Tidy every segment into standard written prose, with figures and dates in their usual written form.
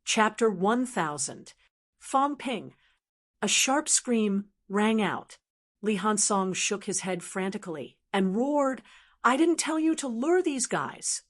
Chapter 1000. Fong Ping. A sharp scream rang out. Li Hansong shook his head frantically and roared, "I didn't tell you to lure these guys.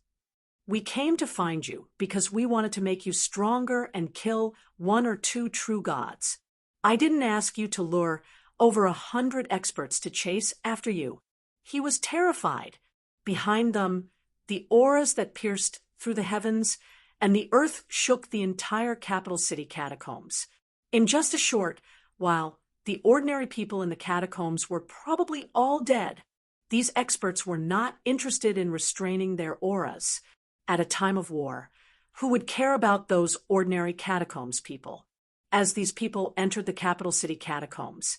We came to find you because we wanted to make you stronger and kill 1 or 2 true gods. I didn't ask you to lure over 100 experts to chase after you." He was terrified. Behind them, the auras that pierced through the heavens, and the earth shook the entire capital city catacombs. In just a short while, the ordinary people in the catacombs were probably all dead. These experts were not interested in restraining their auras at a time of war. Who would care about those ordinary catacombs people? As these people entered the capital city catacombs,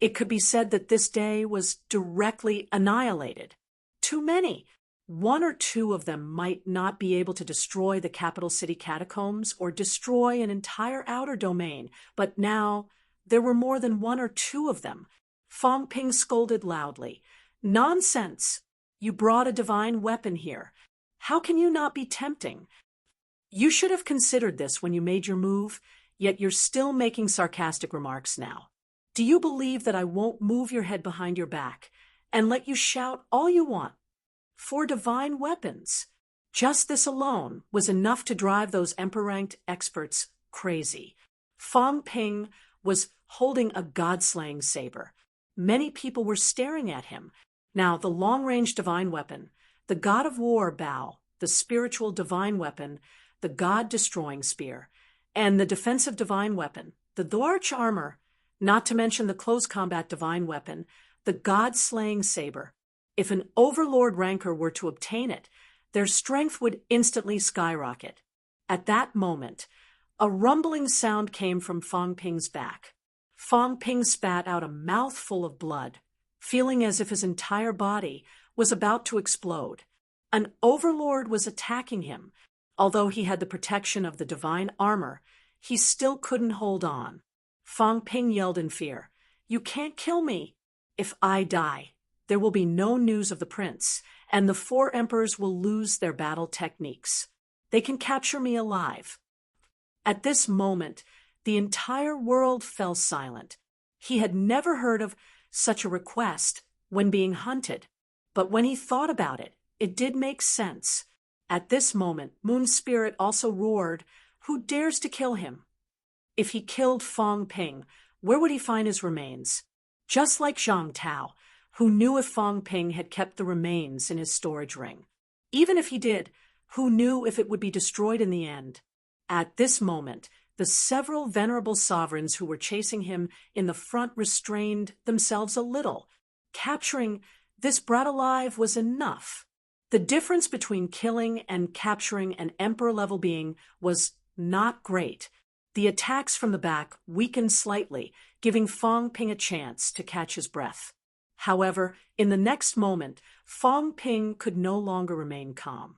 it could be said that this day was directly annihilated. Too many. 1 or 2 of them might not be able to destroy the capital city catacombs or destroy an entire outer domain, but now there were more than 1 or 2 of them. Fong Ping scolded loudly. "Nonsense! You brought a divine weapon here. How can you not be tempting? You should have considered this when you made your move, yet you're still making sarcastic remarks now. Do you believe that I won't move your head behind your back and let you shout all you want for divine weapons?" Just this alone was enough to drive those emperor-ranked experts crazy. Fong Ping was holding a god-slaying saber. Many people were staring at him. Now, the long-range divine weapon, the god of war bow, the spiritual divine weapon, the god-destroying spear, and the defensive divine weapon, the Dwarch armor, not to mention the close combat divine weapon, the god-slaying saber. If an overlord ranker were to obtain it, their strength would instantly skyrocket. At that moment, a rumbling sound came from Fong Ping's back. Fong Ping spat out a mouthful of blood, feeling as if his entire body was about to explode. An overlord was attacking him. Although he had the protection of the divine armor, he still couldn't hold on. Fong Ping yelled in fear, "You can't kill me. If I die, there will be no news of the prince, and the 4 emperors will lose their battle techniques. They can capture me alive." At this moment, the entire world fell silent. He had never heard of such a request when being hunted, but when he thought about it, it did make sense. At this moment, Moon Spirit also roared, "Who dares to kill him?" If he killed Fong Ping, where would he find his remains? Just like Zhang Tao, who knew if Fong Ping had kept the remains in his storage ring. Even if he did, who knew if it would be destroyed in the end? At this moment, the several venerable sovereigns who were chasing him in the front restrained themselves a little. Capturing this brat alive was enough. The difference between killing and capturing an emperor-level being was not great. The attacks from the back weakened slightly, giving Fong Ping a chance to catch his breath. However, in the next moment, Fong Ping could no longer remain calm.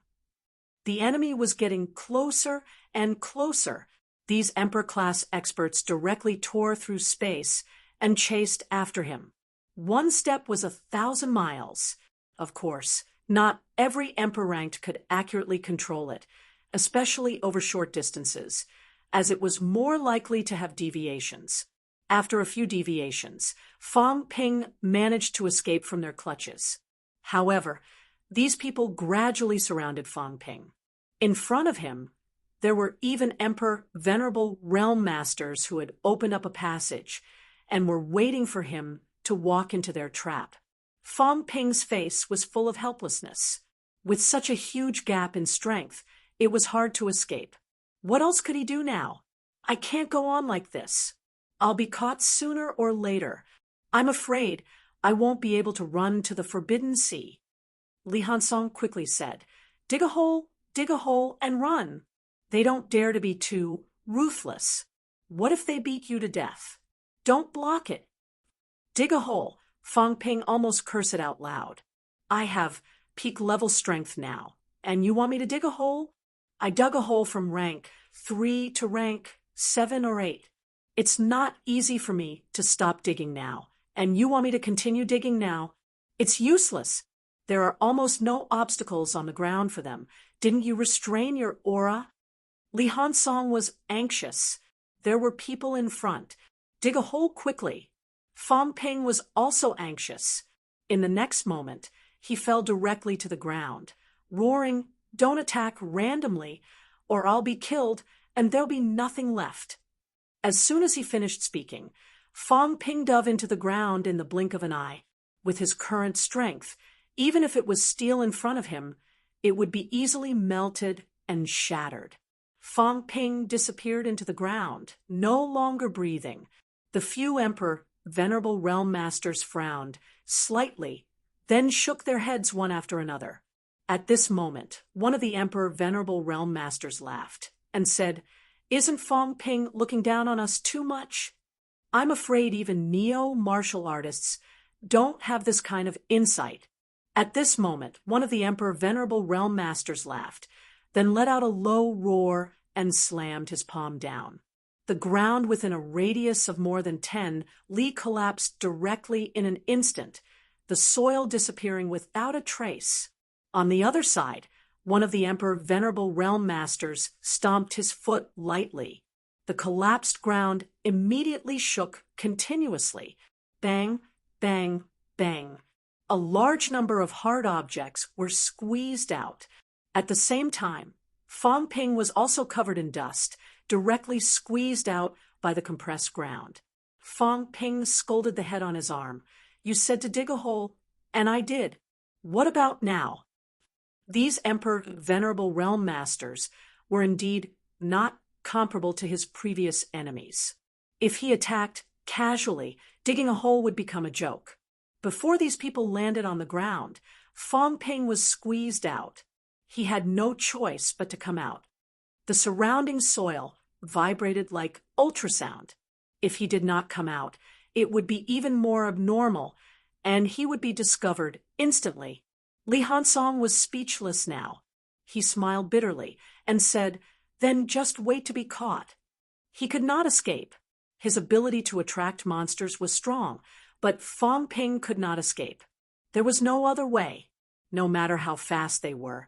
The enemy was getting closer and closer. These Emperor-class experts directly tore through space and chased after him. 1 step was 1,000 miles. Of course, not every Emperor-ranked could accurately control it, especially over short distances, as it was more likely to have deviations. After a few deviations, Fong Ping managed to escape from their clutches. However, these people gradually surrounded Fong Ping. In front of him, there were even Emperor Venerable Realm Masters who had opened up a passage and were waiting for him to walk into their trap. Fong Ping's face was full of helplessness. With such a huge gap in strength, it was hard to escape. What else could he do now? "I can't go on like this. I'll be caught sooner or later. I'm afraid I won't be able to run to the Forbidden Sea." Li Hansong quickly said, dig a hole, and run. They don't dare to be too ruthless. What if they beat you to death? Don't block it. Dig a hole. Fong Ping almost cursed it out loud. "I have peak level strength now, and you want me to dig a hole? I dug a hole from rank 3 to rank 7 or 8. It's not easy for me to stop digging now, and you want me to continue digging now? It's useless. There are almost no obstacles on the ground for them. Didn't you restrain your aura?" Li Hansong was anxious. There were people in front. Dig a hole quickly. Fong Ping was also anxious. In the next moment, he fell directly to the ground, roaring, "Don't attack randomly, or I'll be killed, and there'll be nothing left." As soon as he finished speaking, Fong Ping dove into the ground in the blink of an eye. With his current strength, even if it was steel in front of him, it would be easily melted and shattered. Fong Ping disappeared into the ground, no longer breathing. The few Emperor, Venerable Realm Masters frowned slightly, then shook their heads one after another. At this moment, one of the Emperor, Venerable Realm Masters laughed and said, "Isn't Fong Ping looking down on us too much? I'm afraid even neo-martial artists don't have this kind of insight." At this moment, one of the Emperor, Venerable Realm Masters laughed, then let out a low roar and slammed his palm down. The ground within a radius of more than 10 li collapsed directly in an instant, the soil disappearing without a trace. On the other side, one of the Emperor, Venerable Realm Masters stomped his foot lightly. The collapsed ground immediately shook continuously. Bang, bang, bang. A large number of hard objects were squeezed out. At the same time, Fong Ping was also covered in dust, directly squeezed out by the compressed ground. Fong Ping scolded the head on his arm. "You said to dig a hole, and I did. What about now?" These Emperor, Venerable Realm Masters were indeed not comparable to his previous enemies. If he attacked casually, digging a hole would become a joke. Before these people landed on the ground, Fong Ping was squeezed out. He had no choice but to come out. The surrounding soil vibrated like ultrasound. If he did not come out, it would be even more abnormal, and he would be discovered instantly. Li Hansong was speechless now. He smiled bitterly and said, "Then just wait to be caught." He could not escape. His ability to attract monsters was strong, but Fong Ping could not escape. There was no other way. No matter how fast they were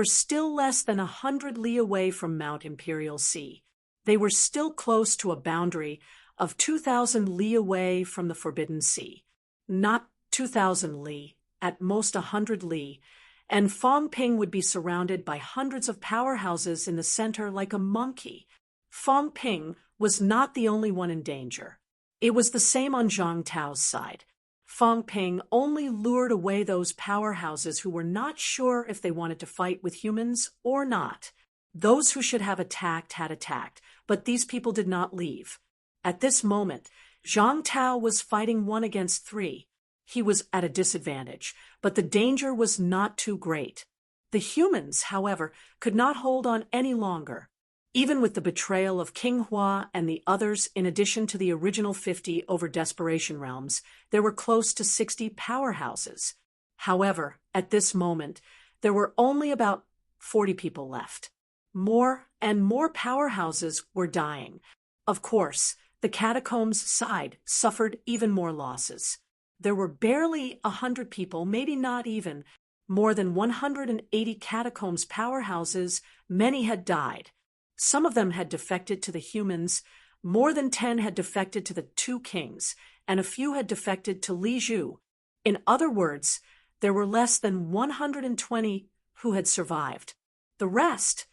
still less than 100 li away from Mount Imperial Sea. They were still close to a boundary of 2,000 li away from the Forbidden Sea. Not 2,000 li, at most 100 li, and Fong Ping would be surrounded by hundreds of powerhouses in the center like a monkey. Fong Ping was not the only one in danger. It was the same on Zhang Tao's side. Fong Ping only lured away those powerhouses who were not sure if they wanted to fight with humans or not. Those who should have attacked had attacked, but these people did not leave. At this moment, Zhang Tao was fighting 1 against 3. He was at a disadvantage, but the danger was not too great. The humans, however, could not hold on any longer. Even with the betrayal of King Hua and the others, in addition to the original 50 over Desperation Realms, there were close to 60 powerhouses. However, at this moment, there were only about 40 people left. More and more powerhouses were dying. Of course, the catacombs side suffered even more losses. There were barely 100 people, maybe not even. More than 180 catacombs powerhouses, many had died. Some of them had defected to the humans, more than 10 had defected to the 2 kings, and a few had defected to Li Zhu. In other words, there were less than 120 who had survived. The rest,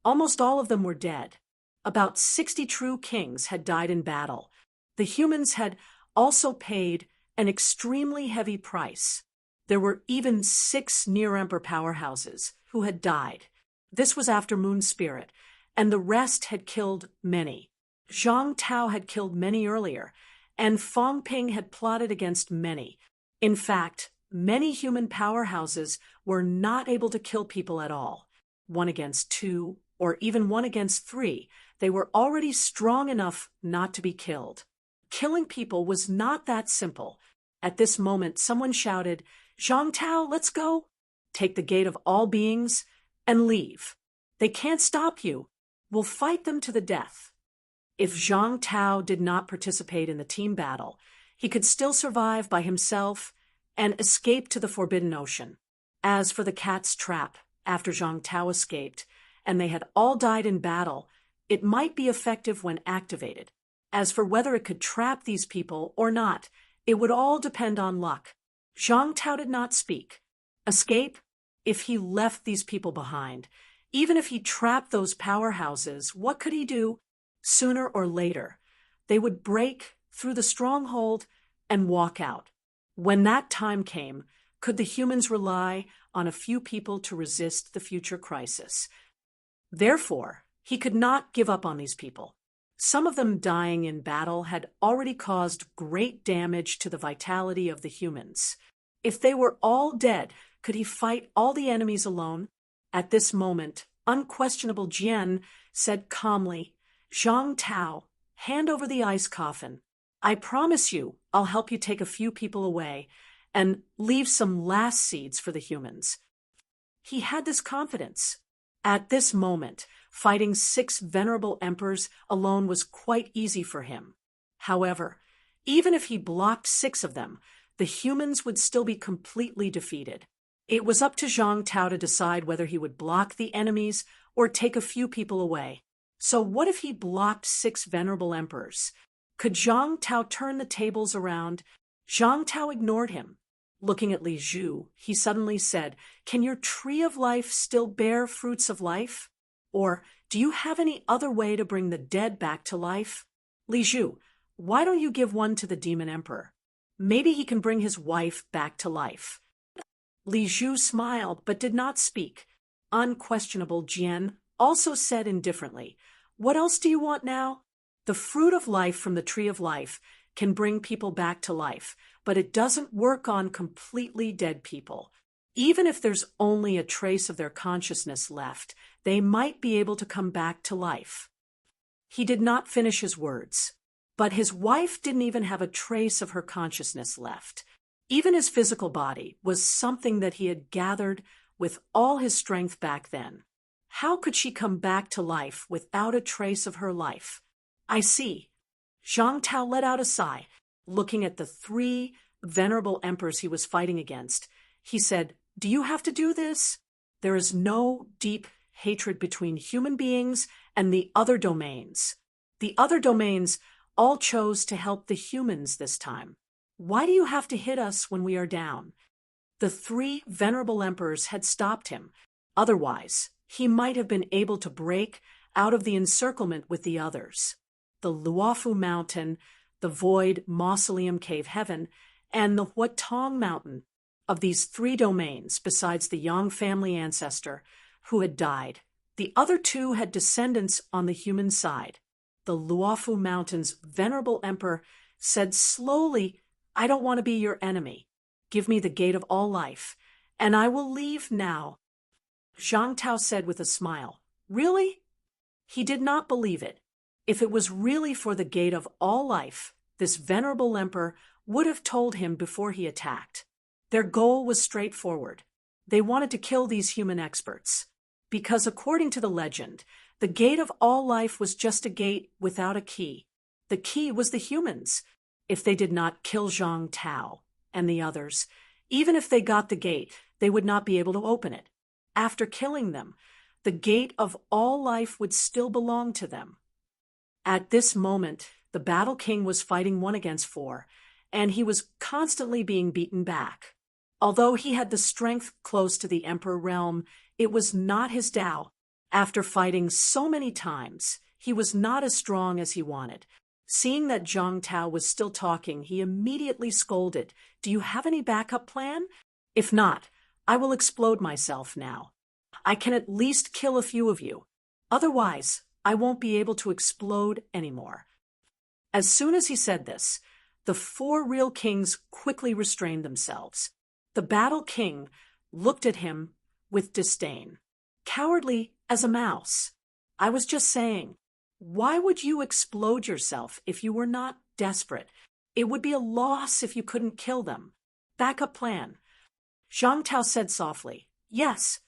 almost all of them were dead. About 60 true kings had died in battle. The humans had also paid an extremely heavy price. There were even 6 near-emperor powerhouses who had died. This was after Moon Spirit, and the rest had killed many. Zhang Tao had killed many earlier, and Fong Ping had plotted against many. In fact, many human powerhouses were not able to kill people at all. 1 against 2, or even 1 against 3, they were already strong enough not to be killed. Killing people was not that simple. At this moment, someone shouted, "Zhang Tao, let's go! Take the gate of all beings and leave. They can't stop you. We'll fight them to the death." If Zhang Tao did not participate in the team battle, he could still survive by himself and escape to the Forbidden Ocean. As for the cat's trap, after Zhang Tao escaped, and they had all died in battle, it might be effective when activated. As for whether it could trap these people or not, it would all depend on luck. Zhang Tao did not speak. Escape? If he left these people behind, even if he trapped those powerhouses, what could he do? Sooner or later, they would break through the stronghold and walk out. When that time came, could the humans rely on a few people to resist the future crisis? Therefore, he could not give up on these people. Some of them dying in battle had already caused great damage to the vitality of the humans. If they were all dead, could he fight all the enemies alone? At this moment, unquestionable Jian said calmly, "Zhang Tao, hand over the ice coffin. I promise you I'll help you take a few people away and leave some last seeds for the humans." He had this confidence. At this moment, fighting 6 venerable emperors alone was quite easy for him. However, even if he blocked 6 of them, the humans would still be completely defeated. It was up to Zhang Tao to decide whether he would block the enemies or take a few people away. So what if he blocked 6 venerable emperors? Could Zhang Tao turn the tables around? Zhang Tao ignored him. Looking at Li Zhu, he suddenly said, "Can your tree of life still bear fruits of life? Or do you have any other way to bring the dead back to life? Li Zhu, why don't you give one to the demon emperor? Maybe he can bring his wife back to life." Li Zhu smiled but did not speak. Unquestionable Jian also said indifferently, "What else do you want now?" The fruit of life from the tree of life can bring people back to life, but it doesn't work on completely dead people. Even if there's only a trace of their consciousness left, they might be able to come back to life. He did not finish his words, but his wife didn't even have a trace of her consciousness left. Even his physical body was something that he had gathered with all his strength back then. How could she come back to life without a trace of her life? "I see." Zhang Tao let out a sigh, looking at the 3 venerable emperors he was fighting against. He said, "Do you have to do this? There is no deep hatred between human beings and the other domains. The other domains all chose to help the humans this time. Why do you have to hit us when we are down?" The 3 venerable emperors had stopped him. Otherwise, he might have been able to break out of the encirclement with the others. The Luofu Mountain, the Void Mausoleum Cave Heaven, and the Huatong Mountain. Of these 3 domains, besides the Yang family ancestor, who had died, the other 2 had descendants on the human side. The Luofu Mountain's venerable emperor said slowly, "I don't want to be your enemy. Give me the gate of all life, and I will leave now." Zhang Tao said with a smile, "Really?" He did not believe it. If it was really for the gate of all life, this venerable emperor would have told him before he attacked. Their goal was straightforward. They wanted to kill these human experts. Because according to the legend, the gate of all life was just a gate without a key. The key was the humans. If they did not kill Zhang Tao and the others, even if they got the gate, they would not be able to open it. After killing them, the gate of all life would still belong to them. At this moment, the Battle King was fighting 1 against 4, and he was constantly being beaten back. Although he had the strength close to the Emperor realm, it was not his Tao. After fighting so many times, he was not as strong as he wanted. Seeing that Zhang Tao was still talking, he immediately scolded, "Do you have any backup plan? If not, I will explode myself now. I can at least kill a few of you. Otherwise, I won't be able to explode anymore." As soon as he said this, the 4 real kings quickly restrained themselves. The Battle King looked at him with disdain. "Cowardly as a mouse. I was just saying, why would you explode yourself if you were not desperate? It would be a loss if you couldn't kill them. Backup plan." Zhang Tao said softly, "Yes."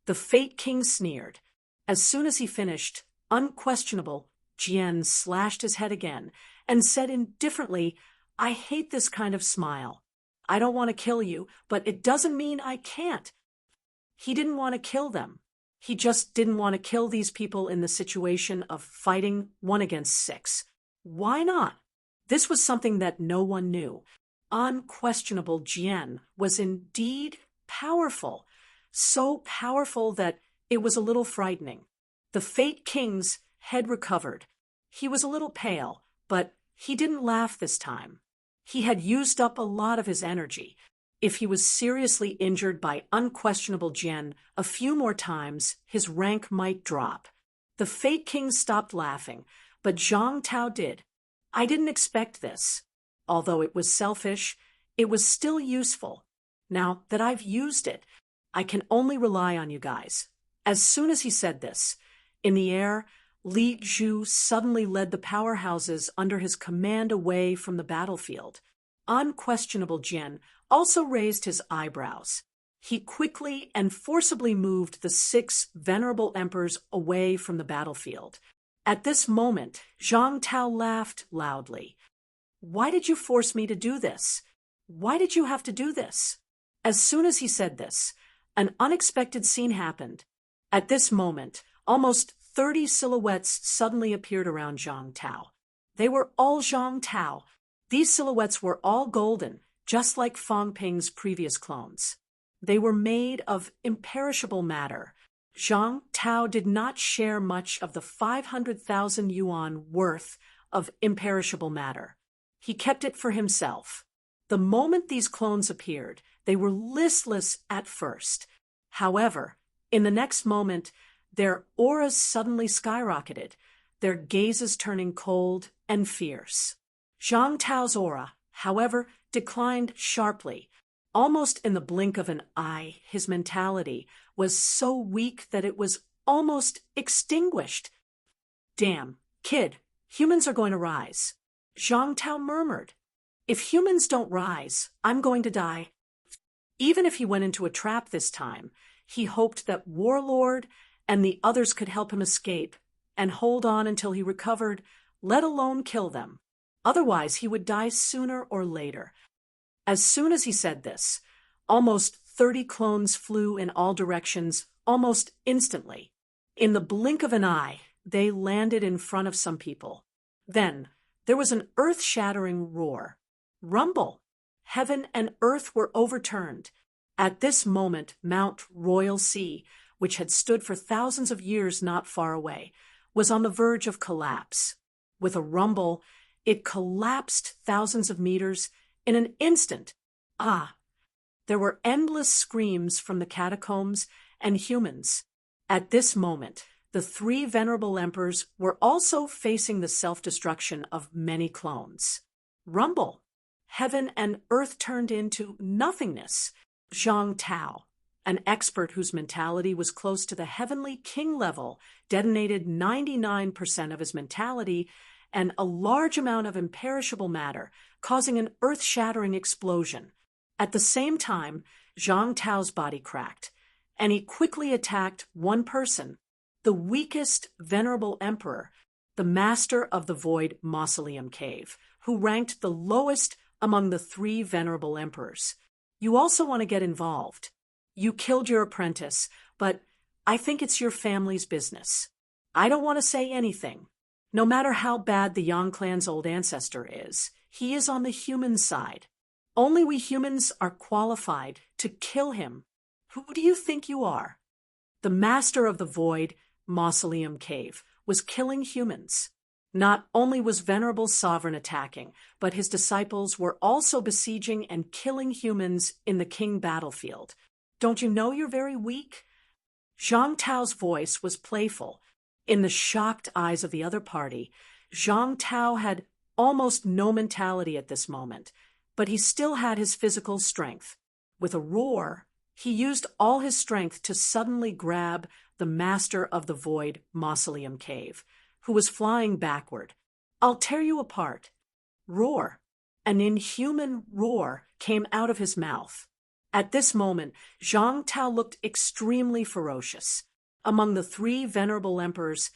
The Fate King sneered. As soon as he finished, unquestionable Jian slashed his head again and said indifferently, "I hate this kind of smile. I don't want to kill you, but it doesn't mean I can't." He didn't want to kill them. He just didn't want to kill these people in the situation of fighting 1 against 6. Why not? This was something that no one knew. Unquestionable Jian was indeed powerful, so powerful that it was a little frightening. The Fate King's head recovered. He was a little pale, but he didn't laugh this time. He had used up a lot of his energy. If he was seriously injured by unquestionable Jian a few more times, his rank might drop. The Fate King stopped laughing, but Zhang Tao did. I didn't expect this. Although it was selfish, it was still useful. Now that I've used it, I can only rely on you guys. As soon as he said this, in the air, Li Zhu suddenly led the powerhouses under his command away from the battlefield. Unquestionable Jian also raised his eyebrows. He quickly and forcibly moved the 6 venerable emperors away from the battlefield. At this moment, Zhang Tao laughed loudly. Why did you force me to do this? Why did you have to do this? As soon as he said this, an unexpected scene happened. At this moment, almost 30 silhouettes suddenly appeared around Zhang Tao. They were all Zhang Tao. These silhouettes were all golden, just like Fang Ping's previous clones. They were made of imperishable matter. Zhang Tao did not share much of the 500,000 yuan worth of imperishable matter. He kept it for himself. The moment these clones appeared, they were listless at first. However, in the next moment, their auras suddenly skyrocketed, their gazes turning cold and fierce. Zhang Tao's aura, however, declined sharply. Almost in the blink of an eye, his mentality was so weak that it was almost extinguished. Damn, kid, humans are going to rise. Zhang Tao murmured. If humans don't rise, I'm going to die. Even if he went into a trap this time, he hoped that Warlord and the others could help him escape and hold on until he recovered, let alone kill them. Otherwise, he would die sooner or later. As soon as he said this, almost 30 clones flew in all directions almost instantly. In the blink of an eye, they landed in front of some people. Then, there was an earth-shattering roar. Rumble! Heaven and earth were overturned. At this moment, Mount Royal Sea, which had stood for thousands of years not far away, was on the verge of collapse. With a rumble, it collapsed thousands of meters in an instant. There were endless screams from the catacombs and humans. At this moment, the 3 venerable emperors were also facing the self-destruction of many clones. Rumble! Heaven and earth turned into nothingness. Zhang Tao, an expert whose mentality was close to the heavenly king level, detonated 99% of his mentality and a large amount of imperishable matter, causing an earth-shattering explosion. At the same time, Zhang Tao's body cracked, and he quickly attacked one person, the weakest venerable emperor, the master of the Void Mausoleum Cave, who ranked the lowest among the 3 venerable emperors. You also want to get involved. You killed your apprentice, but I think it's your family's business. I don't want to say anything. No matter how bad the Yang clan's old ancestor is, he is on the human side. Only we humans are qualified to kill him. Who do you think you are? The master of the Void Mausoleum Cave was killing humans. Not only was Venerable Sovereign attacking, but his disciples were also besieging and killing humans in the king battlefield. Don't you know you're very weak? Zhang Tao's voice was playful. In the shocked eyes of the other party, Zhang Tao had almost no mentality at this moment, but he still had his physical strength. With a roar, he used all his strength to suddenly grab the master of the Void Mausoleum Cave, who was flying backward. I'll tear you apart. Roar. An inhuman roar came out of his mouth. At this moment, Zhang Tao looked extremely ferocious. Among the 3 venerable emperors,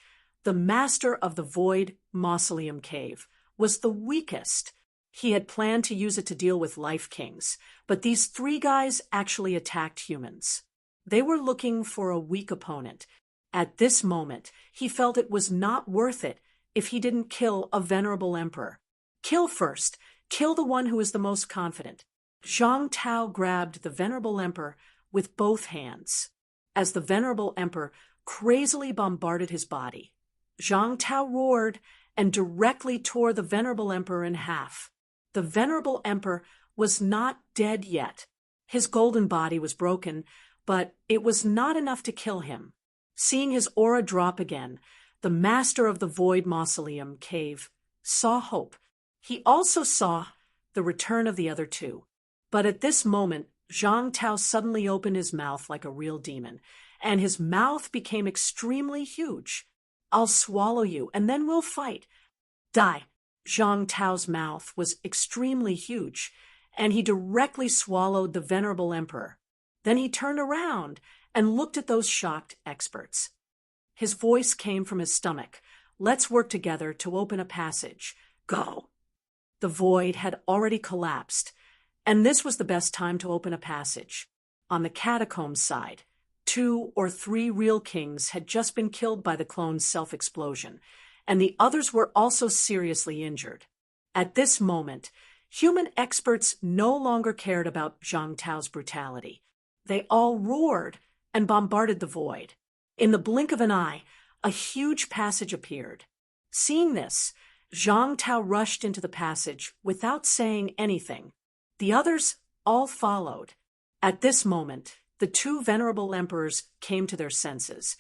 the master of the Void Mausoleum Cave was the weakest. He had planned to use it to deal with Life Kings, but these 3 guys actually attacked humans. They were looking for a weak opponent. At this moment, he felt it was not worth it if he didn't kill a venerable emperor. Kill first. Kill the one who is the most confident. Zhang Tao grabbed the venerable emperor with both hands. As the venerable emperor crazily bombarded his body, Zhang Tao roared and directly tore the venerable emperor in half. The venerable emperor was not dead yet. His golden body was broken, but it was not enough to kill him. Seeing his aura drop again, the master of the Void Mausoleum cave saw hope. He also saw the return of the other two. But at this moment, Zhang Tao suddenly opened his mouth like a real demon, and his mouth became extremely huge. I'll swallow you, and then we'll fight. Die. Zhang Tao's mouth was extremely huge, and he directly swallowed the venerable emperor. Then he turned around and looked at those shocked experts. His voice came from his stomach. Let's work together to open a passage. Go. The void had already collapsed, and this was the best time to open a passage. On the catacombs side, 2 or 3 real kings had just been killed by the clone's self-explosion, and the others were also seriously injured. At this moment, human experts no longer cared about Zhang Tao's brutality. They all roared and bombarded the void. In the blink of an eye, a huge passage appeared. Seeing this, Zhang Tao rushed into the passage without saying anything. The others all followed. At this moment, the 2 venerable emperors came to their senses,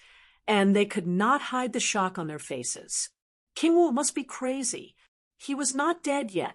and they could not hide the shock on their faces. King Wu must be crazy. He was not dead yet.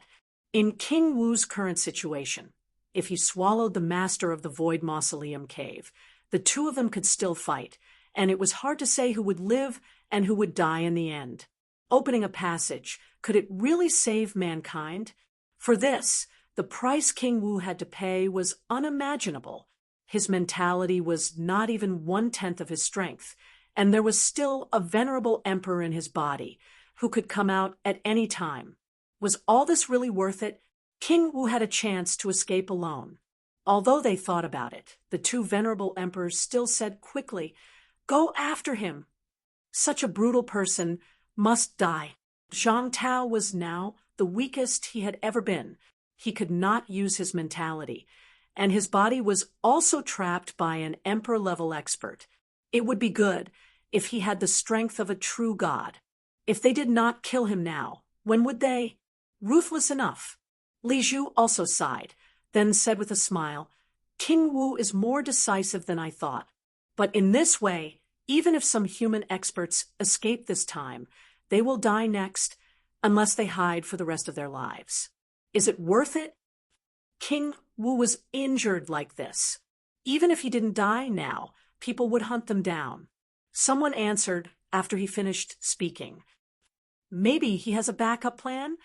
In King Wu's current situation, if he swallowed the master of the Void Mausoleum cave, the 2 of them could still fight, and it was hard to say who would live and who would die in the end. Opening a passage, could it really save mankind? For this, the price King Wu had to pay was unimaginable. His mentality was not even 1/10 of his strength, and there was still a venerable emperor in his body who could come out at any time. Was all this really worth it? King Wu had a chance to escape alone. Although they thought about it, the 2 venerable emperors still said quickly, "Go after him." Such a brutal person must die. Zhang Tao was now the weakest he had ever been. He could not use his mentality, and his body was also trapped by an emperor-level expert. It would be good if he had the strength of a true god. If they did not kill him now, when would they? Ruthless enough. Li Zhu also sighed, then said with a smile, "King Wu is more decisive than I thought. But in this way, even if some human experts escape this time, they will die next unless they hide for the rest of their lives. Is it worth it?" King Wu was injured like this. Even if he didn't die now, people would hunt them down. Someone answered after he finished speaking. "Maybe he has a backup plan?"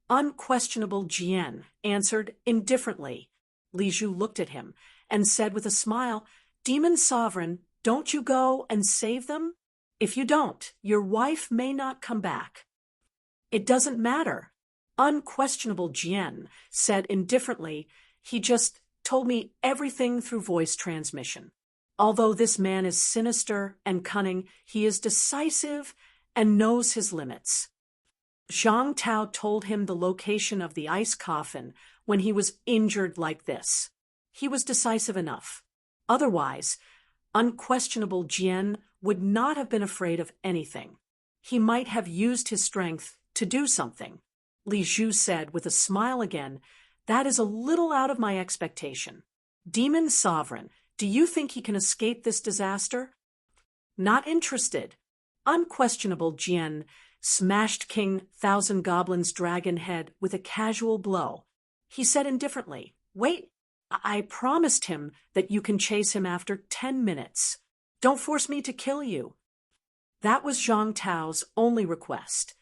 Unquestionable Jian answered indifferently. Li Zhu looked at him and said with a smile, "Demon Sovereign, don't you go and save them? If you don't, your wife may not come back." "It doesn't matter." Unquestionable Jian said indifferently, "He just told me everything through voice transmission. Although this man is sinister and cunning, he is decisive and knows his limits." Zhang Tao told him the location of the ice coffin when he was injured like this. He was decisive enough. Otherwise, unquestionable Jian would not have been afraid of anything. He might have used his strength to do something. Li Zhu said with a smile again, "That is a little out of my expectation. Demon Sovereign, do you think he can escape this disaster?" "Not interested." Unquestionable Jian smashed King Thousand Goblins' dragon head with a casual blow. He said indifferently, "Wait, I promised him that you can chase him after 10 minutes. Don't force me to kill you." That was Zhang Tao's only request.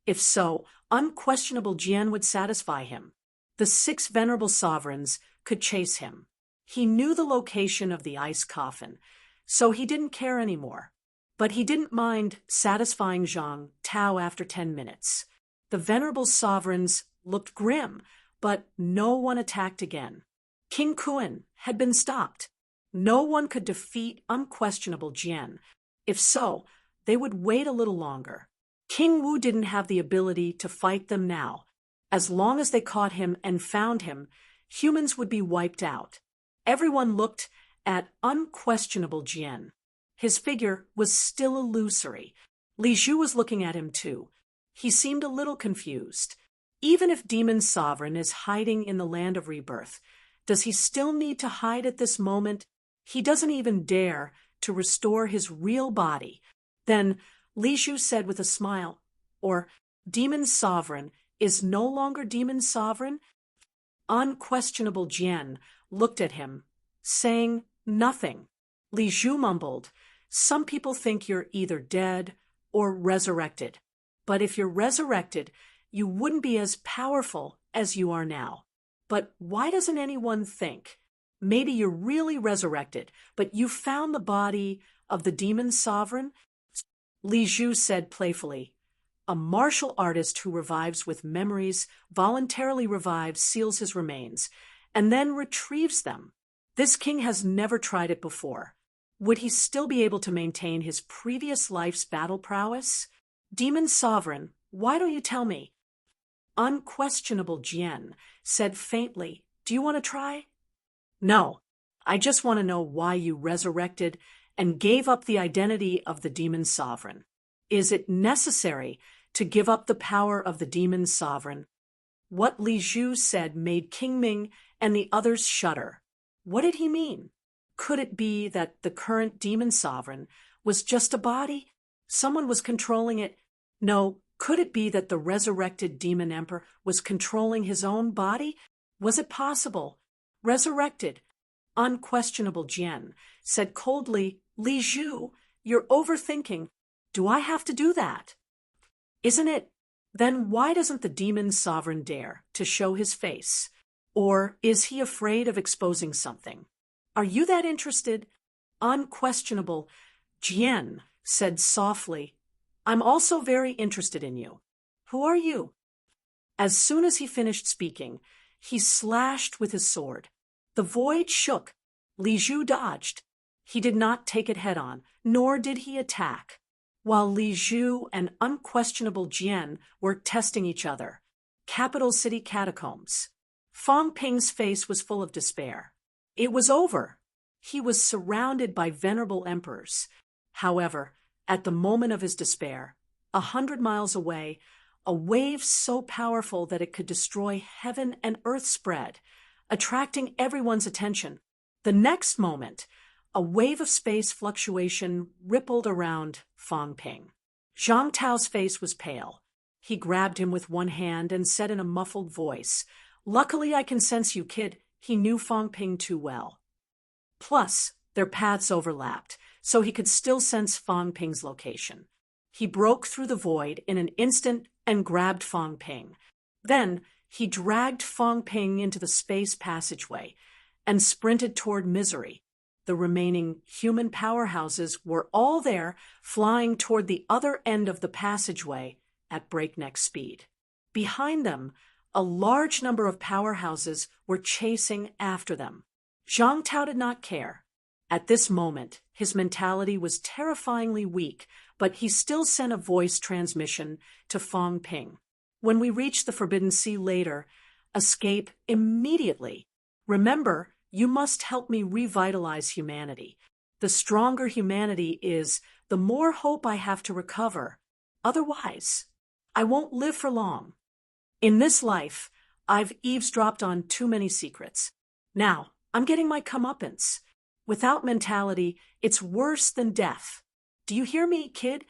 If so, unquestionable Jian would satisfy him. The 6 venerable sovereigns could chase him. He knew the location of the ice coffin, so he didn't care anymore. But he didn't mind satisfying Zhang Tao after 10 minutes. The venerable sovereigns looked grim, but no one attacked again. King Kuan had been stopped. No one could defeat unquestionable Jian. If so, they would wait a little longer. King Wu didn't have the ability to fight them now. As long as they caught him and found him, humans would be wiped out. Everyone looked at unquestionable Jian. His figure was still illusory. Li Zhu was looking at him too. He seemed a little confused. Even if Demon Sovereign is hiding in the land of rebirth, does he still need to hide at this moment? He doesn't even dare to restore his real body. Then Li Zhu said with a smile, or Demon Sovereign is no longer Demon Sovereign? Unquestionable Jian looked at him, saying nothing. Li Zhu mumbled, some people think you're either dead or resurrected. But if you're resurrected, you wouldn't be as powerful as you are now. But why doesn't anyone think? Maybe you're really resurrected, but you found the body of the Demon Sovereign? Li Zhu said playfully, a martial artist who revives with memories, voluntarily revives, seals his remains, and then retrieves them. This king has never tried it before. Would he still be able to maintain his previous life's battle prowess? Demon Sovereign, why don't you tell me? Unquestionable Jian said faintly, do you want to try? No, I just want to know why you resurrected and gave up the identity of the Demon Sovereign. Is it necessary to give up the power of the Demon Sovereign? What Li Zhu said made King Ming and the others shudder. What did he mean? Could it be that the current Demon Sovereign was just a body? Someone was controlling it? No, could it be that the resurrected Demon Emperor was controlling his own body? Was it possible? Resurrected. Unquestionable Jian said coldly, Li Zhu, you're overthinking. Do I have to do that? Isn't it? Then why doesn't the Demon Sovereign dare to show his face? Or is he afraid of exposing something? Are you that interested? Unquestionable Jian said softly, I'm also very interested in you. Who are you? As soon as he finished speaking, he slashed with his sword. The void shook. Li Zhu dodged. He did not take it head-on, nor did he attack. While Li Zhu and unquestionable Jian were testing each other, capital city catacombs. Fang Ping's face was full of despair. It was over. He was surrounded by venerable emperors. However, at the moment of his despair, 100 miles away, a wave so powerful that it could destroy heaven and earth spread, attracting everyone's attention. The next moment, a wave of space fluctuation rippled around Fang Ping. Zhang Tao's face was pale. He grabbed him with one hand and said in a muffled voice, Luckily I can sense you, kid. He knew Fang Ping too well. Plus, their paths overlapped, so he could still sense Fang Ping's location. He broke through the void in an instant and grabbed Fang Ping. Then, he dragged Fang Ping into the space passageway and sprinted toward Misery. The remaining human powerhouses were all there, flying toward the other end of the passageway at breakneck speed. Behind them, a large number of powerhouses were chasing after them. Zhang Tao did not care. At this moment, his mentality was terrifyingly weak, but he still sent a voice transmission to Fang Ping. When we reach the Forbidden Sea later, escape immediately. Remember, you must help me revitalize humanity. The stronger humanity is, the more hope I have to recover. Otherwise, I won't live for long. In this life, I've eavesdropped on too many secrets. Now, I'm getting my comeuppance. Without mentality, it's worse than death. Do you hear me, kid?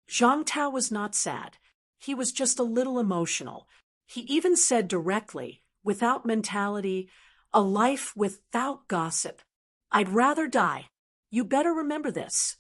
Zhang Tao was not sad. He was just a little emotional. He even said directly, without mentality, a life without gossip. I'd rather die. You better remember this.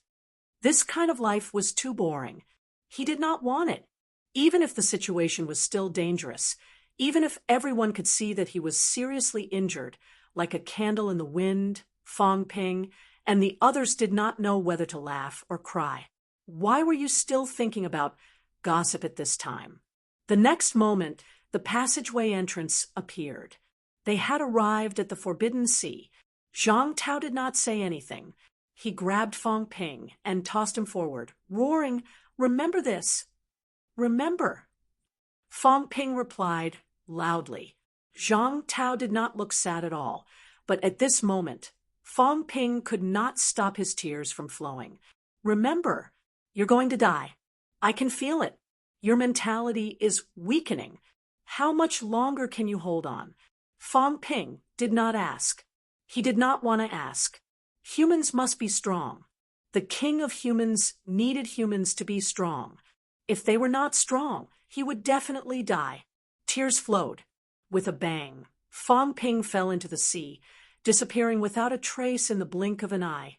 This kind of life was too boring. He did not want it. Even if the situation was still dangerous, even if everyone could see that he was seriously injured, like a candle in the wind, Fang Ping, and the others did not know whether to laugh or cry. Why were you still thinking about gossip at this time? The next moment, the passageway entrance appeared. They had arrived at the Forbidden Sea. Zhang Tao did not say anything. He grabbed Fong Ping and tossed him forward, roaring, "Remember this! Remember!" Fong Ping replied loudly. Zhang Tao did not look sad at all, but at this moment, Fong Ping could not stop his tears from flowing. "Remember, you're going to die. I can feel it. Your mentality is weakening. How much longer can you hold on?" Fong Ping did not ask. He did not want to ask. Humans must be strong. The king of humans needed humans to be strong. If they were not strong, he would definitely die. Tears flowed. With a bang, Fong Ping fell into the sea, disappearing without a trace in the blink of an eye.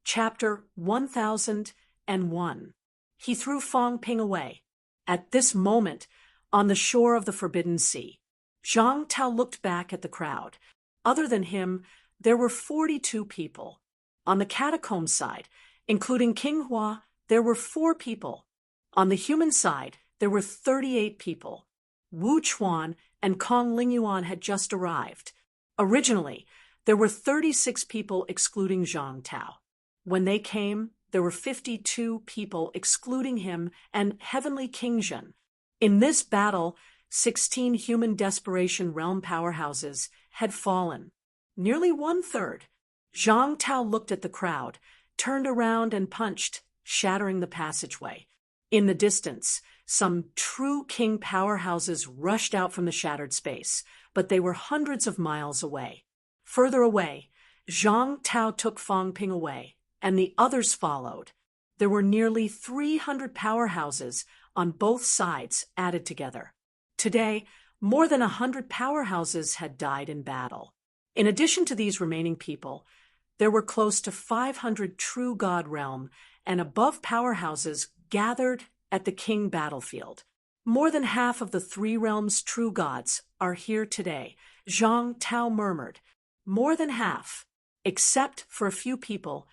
Chapter 1001. He threw Fong Ping away. At this moment, on the shore of the Forbidden Sea, Zhang Tao looked back at the crowd. Other than him, there were 42 people. On the catacomb side, including King Hua, there were 4 people. On the human side, there were 38 people. Wu Chuan and Kong Lingyuan had just arrived. Originally, there were 36 people excluding Zhang Tao. When they came, there were 52 people excluding him and Heavenly King Zhen. In this battle, 16 human desperation realm powerhouses had fallen. Nearly 1/3. Zhang Tao looked at the crowd, turned around and punched, shattering the passageway. In the distance, some true king powerhouses rushed out from the shattered space, but they were hundreds of miles away. Further away, Zhang Tao took Fong Ping away, and the others followed. There were nearly 300 powerhouses on both sides added together. Today, more than 100 powerhouses had died in battle. In addition to these remaining people, there were close to 500 true god realm and above powerhouses gathered at the king battlefield. More than half of the 3 realms' true gods are here today, Zhang Tao murmured. More than half, except for a few people.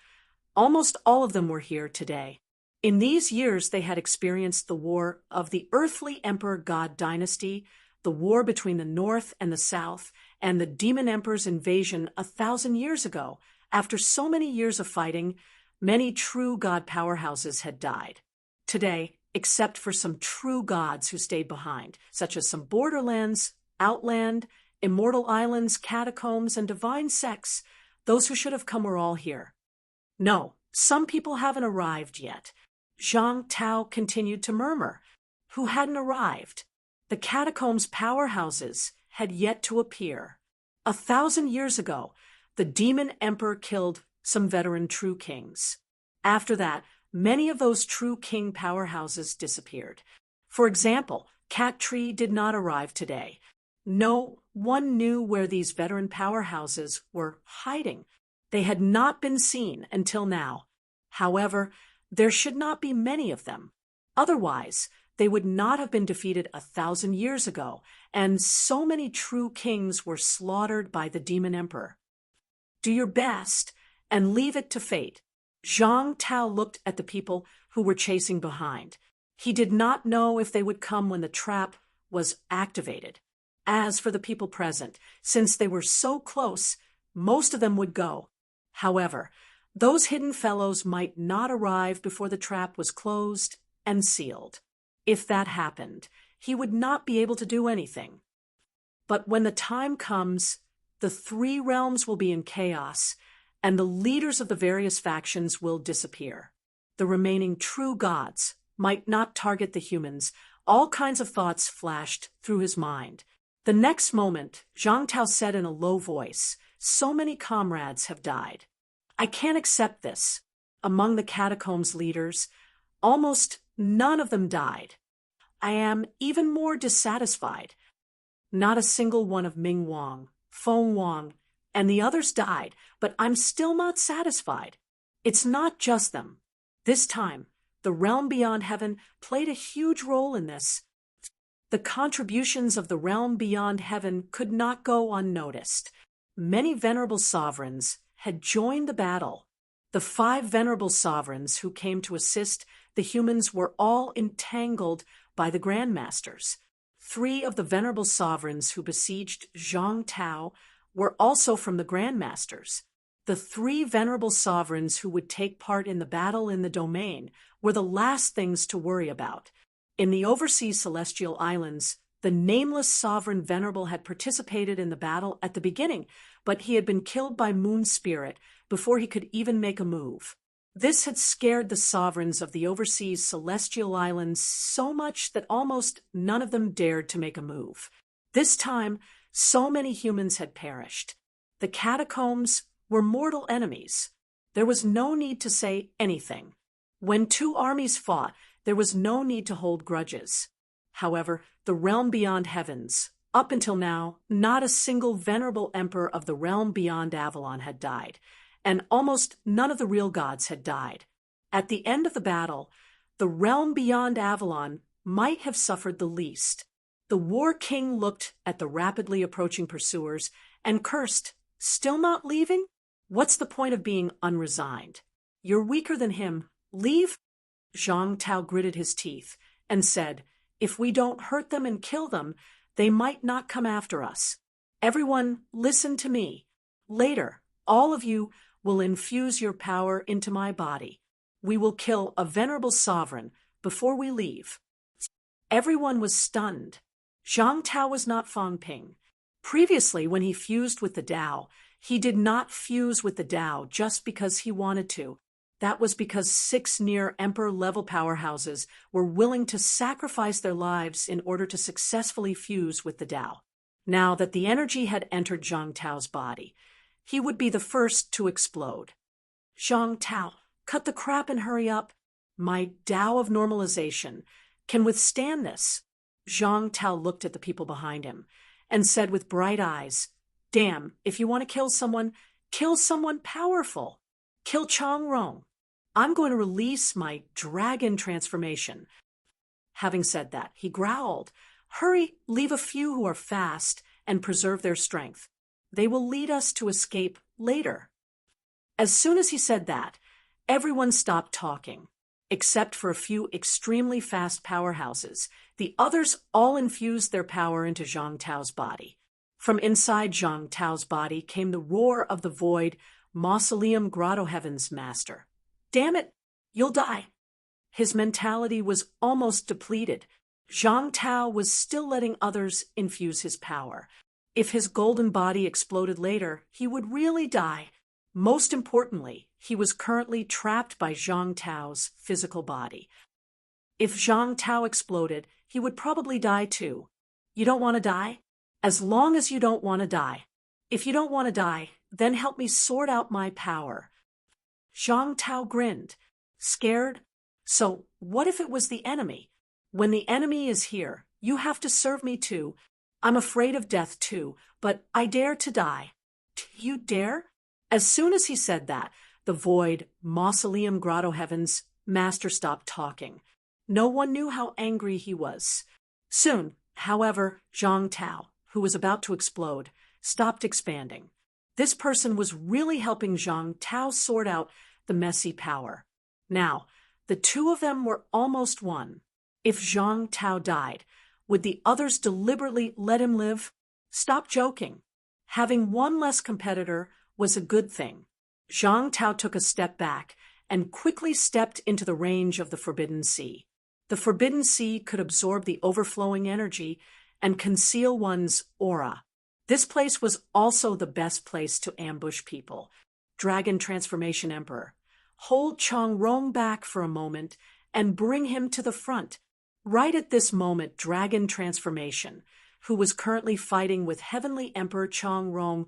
Almost all of them were here today. In these years, they had experienced the war of the earthly emperor god dynasty, the war between the north and the south, and the demon emperor's invasion 1,000 years ago. After so many years of fighting, many true god powerhouses had died. Today, except for some true gods who stayed behind, such as some borderlands, outland, immortal islands, catacombs, and divine sects, those who should have come were all here. No, some people haven't arrived yet. Zhang Tao continued to murmur. Who hadn't arrived? The catacombs' powerhouses had yet to appear. 1,000 years ago, the demon emperor killed some veteran true kings. After that, many of those true king powerhouses disappeared. For example, Cat Tree did not arrive today. No one knew where these veteran powerhouses were hiding. They had not been seen until now. However, there should not be many of them. Otherwise, they would not have been defeated 1,000 years ago, and so many true kings were slaughtered by the demon emperor. Do your best and leave it to fate. Zhang Tao looked at the people who were chasing behind. He did not know if they would come when the trap was activated. As for the people present, since they were so close, most of them would go. However, those hidden fellows might not arrive before the trap was closed and sealed. If that happened, he would not be able to do anything. But when the time comes, the 3 realms will be in chaos, and the leaders of the various factions will disappear. The remaining true gods might not target the humans. All kinds of thoughts flashed through his mind. The next moment, Zhang Tao said in a low voice, "So many comrades have died. I can't accept this." Among the catacombs leaders, almost none of them died. I am even more dissatisfied. Not a single one of Ming Wang, Feng Wang, and the others died, but I'm still not satisfied. It's not just them. This time, the realm beyond heaven played a huge role in this. The contributions of the realm beyond heaven could not go unnoticed. Many venerable sovereigns had joined the battle. The 5 venerable sovereigns who came to assist the humans were all entangled by the grandmasters. 3 of the venerable sovereigns who besieged Zhang Tao were also from the Grandmasters. The three venerable sovereigns who would take part in the battle in the domain were the last things to worry about. In the overseas celestial islands, the nameless sovereign venerable had participated in the battle at the beginning, but he had been killed by Moon Spirit before he could even make a move. This had scared the sovereigns of the overseas celestial islands so much that almost none of them dared to make a move. This time, so many humans had perished. The catacombs were mortal enemies. There was no need to say anything. When two armies fought, there was no need to hold grudges. However, the realm beyond heavens, up until now, not a single venerable emperor of the realm beyond Avalon had died, and almost none of the real gods had died. At the end of the battle, the realm beyond Avalon might have suffered the least. The War King looked at the rapidly approaching pursuers and cursed, "Still not leaving? What's the point of being unresigned? You're weaker than him. Leave?" Zhang Tao gritted his teeth and said, "If we don't hurt them and kill them, they might not come after us. Everyone, listen to me. Later, all of you will infuse your power into my body. We will kill a venerable sovereign before we leave." Everyone was stunned. Zhang Tao was not Fang Ping. Previously, when he fused with the Tao, he did not fuse with the Tao just because he wanted to. That was because 6 near Emperor-level powerhouses were willing to sacrifice their lives in order to successfully fuse with the Tao. Now that the energy had entered Zhang Tao's body, he would be the first to explode. "Zhang Tao, cut the crap and hurry up. My Tao of normalization can withstand this." Zhang Tao looked at the people behind him and said with bright eyes, "Damn, if you want to kill someone powerful. Kill Chang Rong. I'm going to release my dragon transformation." Having said that, he growled, "Hurry, leave a few who are fast and preserve their strength. They will lead us to escape later." As soon as he said that, everyone stopped talking. Except for a few extremely fast powerhouses, the others all infused their power into Zhang Tao's body. From inside Zhang Tao's body came the roar of the void Mausoleum Grotto Heaven's master. "Damn it, you'll die." His mentality was almost depleted. Zhang Tao was still letting others infuse his power. If his golden body exploded later, he would really die. Most importantly, he was currently trapped by Zhang Tao's physical body. If Zhang Tao exploded, he would probably die too. You don't want to die? As long as you don't want to die. If you don't want to die, then help me sort out my power. Zhang Tao grinned. Scared? So what if it was the enemy? When the enemy is here, you have to serve me too. I'm afraid of death too, but I dare to die. You dare? As soon as he said that, the void, Mausoleum Grotto Heaven's master stopped talking. No one knew how angry he was. Soon, however, Zhang Tao, who was about to explode, stopped expanding. This person was really helping Zhang Tao sort out the messy power. Now, the two of them were almost one. If Zhang Tao died, would the others deliberately let him live? Stop joking. Having one less competitor was a good thing. Zhang Tao took a step back and quickly stepped into the range of the Forbidden Sea. The Forbidden Sea could absorb the overflowing energy and conceal one's aura. This place was also the best place to ambush people. Dragon Transformation Emperor. Hold Chang Rong back for a moment and bring him to the front. Right at this moment, Dragon Transformation, who was currently fighting with Heavenly Emperor Chang Rong,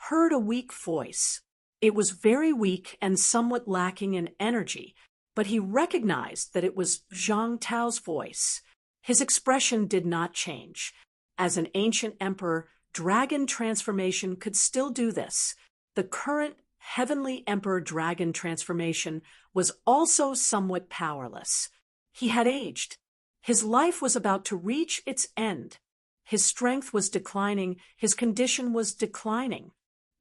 heard a weak voice. It was very weak and somewhat lacking in energy, but he recognized that it was Zhang Tao's voice. His expression did not change. As an ancient emperor, Dragon Transformation could still do this. The current Heavenly Emperor Dragon Transformation was also somewhat powerless. He had aged. His life was about to reach its end. His strength was declining, his condition was declining.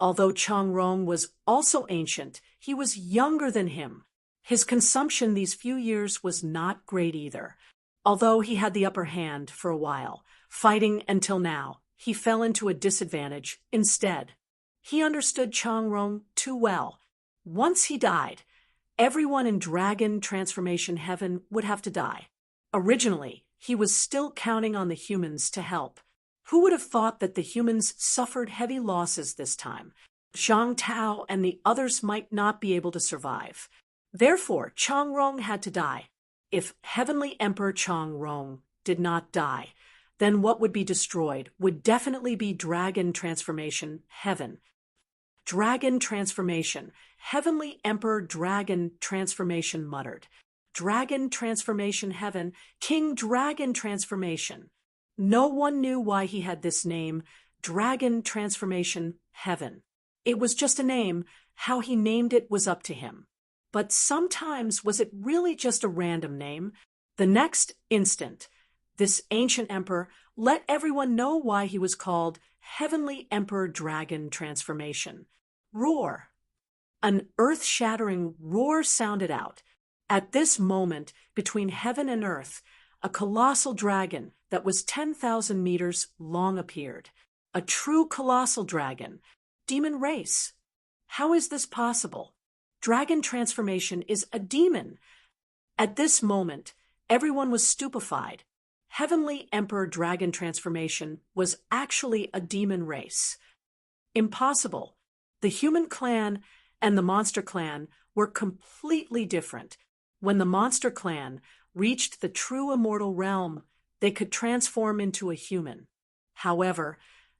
Although Chang Rong was also ancient, he was younger than him. His consumption these few years was not great either. Although he had the upper hand for a while, fighting until now, he fell into a disadvantage instead. He understood Changrong too well. Once he died, everyone in Dragon Transformation Heaven would have to die. Originally, he was still counting on the humans to help. Who would have thought that the humans suffered heavy losses this time? Zhang Tao and the others might not be able to survive. Therefore, Changrong had to die. If Heavenly Emperor Changrong did not die, then what would be destroyed would definitely be Dragon Transformation Heaven. Dragon Transformation. Heavenly Emperor Dragon Transformation muttered. Dragon Transformation Heaven. King Dragon Transformation. No one knew why he had this name, Dragon Transformation Heaven. It was just a name. How he named it was up to him. But sometimes was it really just a random name? The next instant, this ancient emperor let everyone know why he was called Heavenly Emperor Dragon Transformation. Roar. An earth-shattering roar sounded out. At this moment, between heaven and earth, a colossal dragon that was 10,000 meters long appeared. A true colossal dragon. Demon race. How is this possible? Dragon Transformation is a demon. At this moment, everyone was stupefied. Heavenly Emperor Dragon Transformation was actually a demon race. Impossible. The human clan and the monster clan were completely different. When the monster clan reached the true immortal realm, they could transform into a human. However,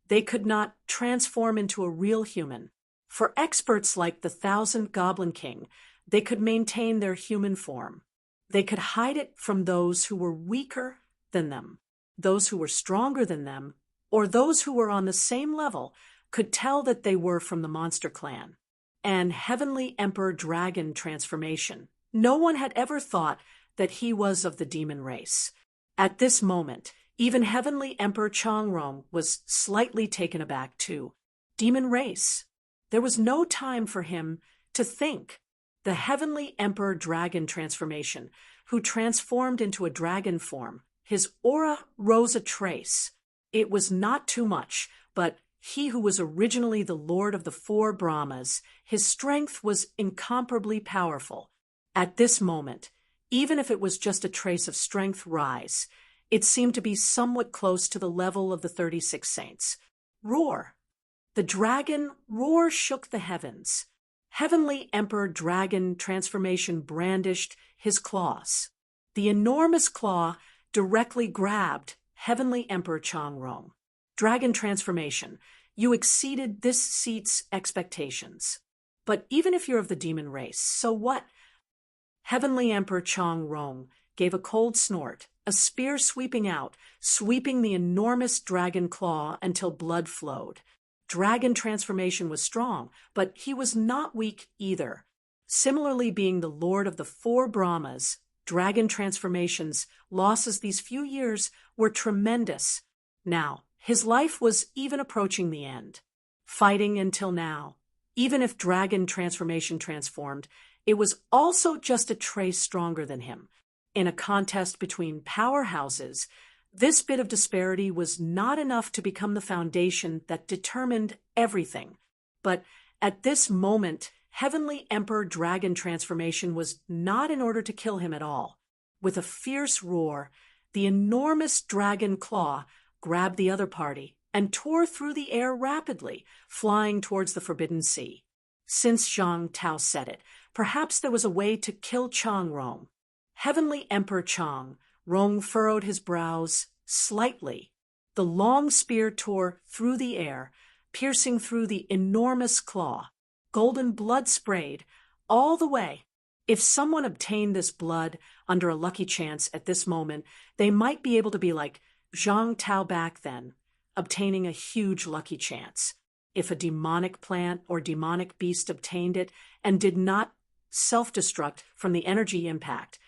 they could not transform into a real human. For experts like the 1,000 Goblin King, they could maintain their human form. They could hide it from those who were weaker than them. Those who were stronger than them, or those who were on the same level, could tell that they were from the monster clan. And Heavenly Emperor Dragon Transformation. No one had ever thought that he was of the demon race. At this moment, even Heavenly Emperor Changrong was slightly taken aback too. Demon race. There was no time for him to think. The Heavenly Emperor Dragon Transformation, who transformed into a dragon form, his aura rose a trace. It was not too much, but he who was originally the Lord of the Four Brahmas, his strength was incomparably powerful. At this moment, even if it was just a trace of strength rise, it seemed to be somewhat close to the level of the 36 saints. Roar. The dragon roar shook the heavens. Heavenly Emperor Dragon Transformation brandished his claws. The enormous claw directly grabbed Heavenly Emperor Changrong. Dragon Transformation, you exceeded this seat's expectations. But even if you're of the demon race, so what? Heavenly Emperor Changrong gave a cold snort, a spear sweeping out, sweeping the enormous dragon claw until blood flowed. Dragon Transformation was strong, but he was not weak either. Similarly, being the Lord of the Four Brahmas, Dragon Transformation's losses these few years were tremendous. Now, his life was even approaching the end. Fighting until now. Even if Dragon Transformation transformed, it was also just a trace stronger than him. In a contest between powerhouses, this bit of disparity was not enough to become the foundation that determined everything. But at this moment, Heavenly Emperor Dragon Transformation was not in order to kill him at all. With a fierce roar, the enormous dragon claw grabbed the other party and tore through the air rapidly, flying towards the Forbidden Sea. Since Zhang Tao said it, perhaps there was a way to kill Changrong. Heavenly Emperor Changrong furrowed his brows slightly. The long spear tore through the air, piercing through the enormous claw. Golden blood sprayed all the way. If someone obtained this blood under a lucky chance at this moment, they might be able to be like Zhang Tao back then, obtaining a huge lucky chance. If a demonic plant or demonic beast obtained it and did not self-destruct from the energy impact,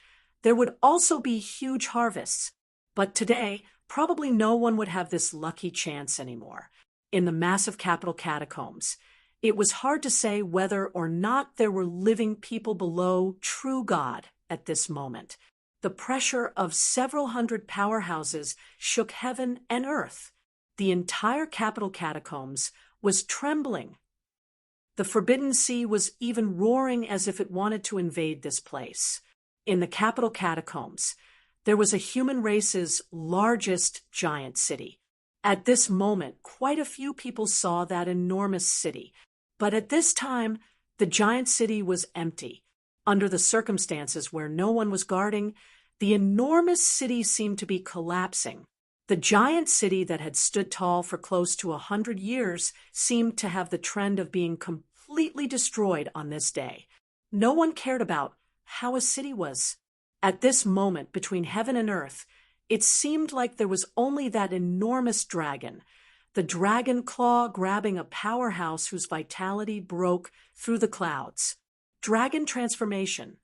there would also be huge harvests. But today, probably no one would have this lucky chance anymore. In the massive capital catacombs, it was hard to say whether or not there were living people below true God at this moment. The pressure of several hundred powerhouses shook heaven and earth. The entire capital catacombs was trembling. The Forbidden Sea was even roaring as if it wanted to invade this place. In the capital catacombs, there was a human race's largest giant city. At this moment, quite a few people saw that enormous city. But at this time, the giant city was empty. Under the circumstances where no one was guarding, the enormous city seemed to be collapsing. The giant city that had stood tall for close to 100 years seemed to have the trend of being completely destroyed on this day. No one cared about how a city was. At this moment, between heaven and earth, it seemed like there was only that enormous dragon, the dragon claw grabbing a powerhouse whose vitality broke through the clouds. Dragon transformation.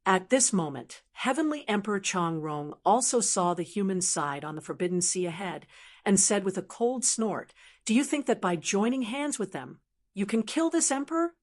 At this moment, Heavenly Emperor Chang-Rong also saw the human side on the Forbidden Sea ahead and said with a cold snort, "Do you think that by joining hands with them, you can kill this emperor?"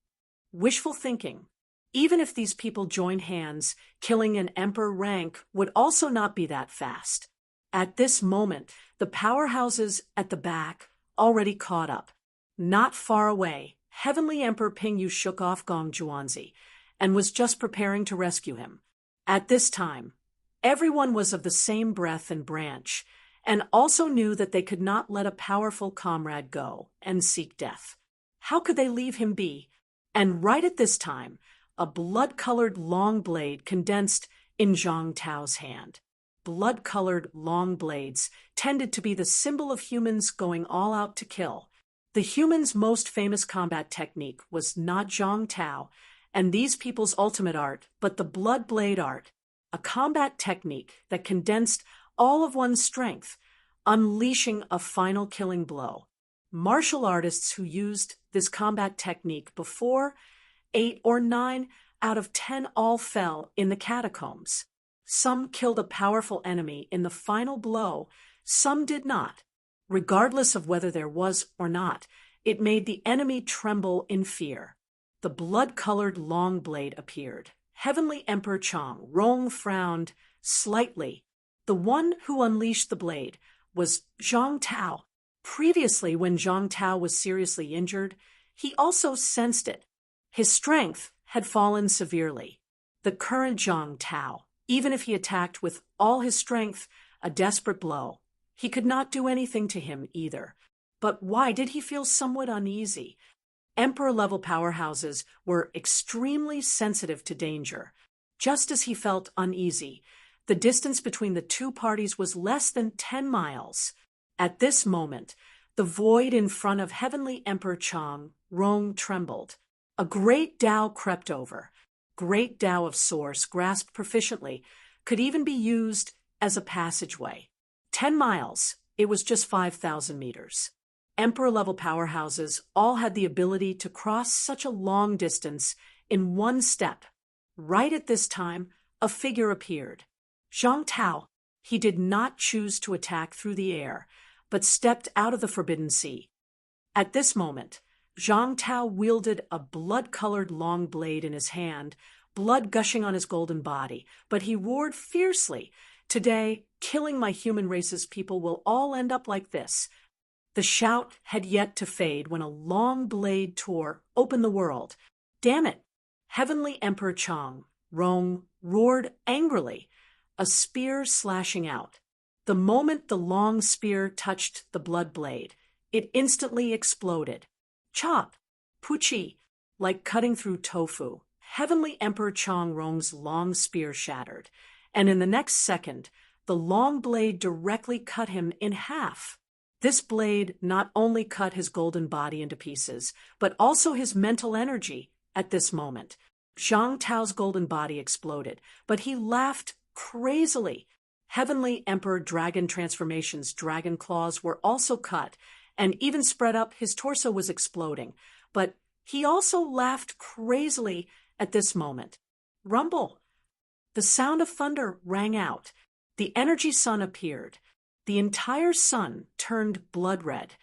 Wishful thinking. Even if these people joined hands, killing an emperor rank would also not be that fast. At this moment, the powerhouses at the back already caught up. Not far away, Heavenly Emperor Pingyu shook off Gong Zhuanzi and was just preparing to rescue him. At this time, everyone was of the same breath and branch, and also knew that they could not let a powerful comrade go and seek death. How could they leave him be? And right at this time, a blood-colored long blade condensed in Zhang Tao's hand. Blood-colored long blades tended to be the symbol of humans going all out to kill. The humans' most famous combat technique was not Zhang Tao and these people's ultimate art, but the blood blade art, a combat technique that condensed all of one's strength, unleashing a final killing blow. Martial artists who used this combat technique before, 8 or 9 out of 10 all fell in the catacombs. Some killed a powerful enemy in the final blow, some did not. Regardless of whether there was or not, it made the enemy tremble in fear. The blood-colored long blade appeared. Heavenly Emperor Chang-Rong frowned slightly. The one who unleashed the blade was Zhang Tao. Previously, when Zhang Tao was seriously injured, he also sensed it. His strength had fallen severely. The current Zhang Tao, even if he attacked with all his strength, a desperate blow, he could not do anything to him either. But why did he feel somewhat uneasy? Emperor-level powerhouses were extremely sensitive to danger. Just as he felt uneasy, the distance between the two parties was less than 10 miles. At this moment, the void in front of Heavenly Emperor Chang-Rong trembled. A great Tao crept over. Great Tao of Source, grasped proficiently, could even be used as a passageway. 10 miles, it was just 5,000 meters. Emperor-level powerhouses all had the ability to cross such a long distance in one step. Right at this time, a figure appeared. Zhang Tao. He did not choose to attack through the air, but stepped out of the Forbidden Sea. At this moment, Zhang Tao wielded a blood-colored long blade in his hand, blood gushing on his golden body, but he roared fiercely, "Today, killing my human race's people will all end up like this." The shout had yet to fade when a long blade tore open the world. "Damn it!" Heavenly Emperor Chang-Rong roared angrily, a spear slashing out. The moment the long spear touched the blood blade, it instantly exploded. Chop! Puchi! Like cutting through tofu, Heavenly Emperor Chang-Rong's long spear shattered, and in the next second, the long blade directly cut him in half. This blade not only cut his golden body into pieces, but also his mental energy at this moment. Zhang Tao's golden body exploded, but he laughed crazily. Heavenly Emperor Dragon Transformation's dragon claws were also cut, and even spread up, his torso was exploding. But he also laughed crazily at this moment. Rumble! The sound of thunder rang out. The energy sun appeared. The entire sun turned blood red.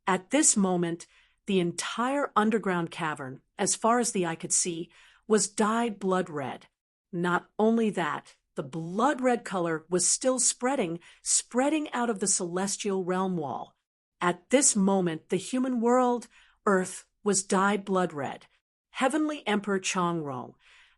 At this moment, the entire underground cavern, as far as the eye could see, was dyed blood red. Not only that, the blood red color was still spreading out of the celestial realm wall. At this moment, the human world, Earth, was dyed blood red. Heavenly Emperor Chongrong,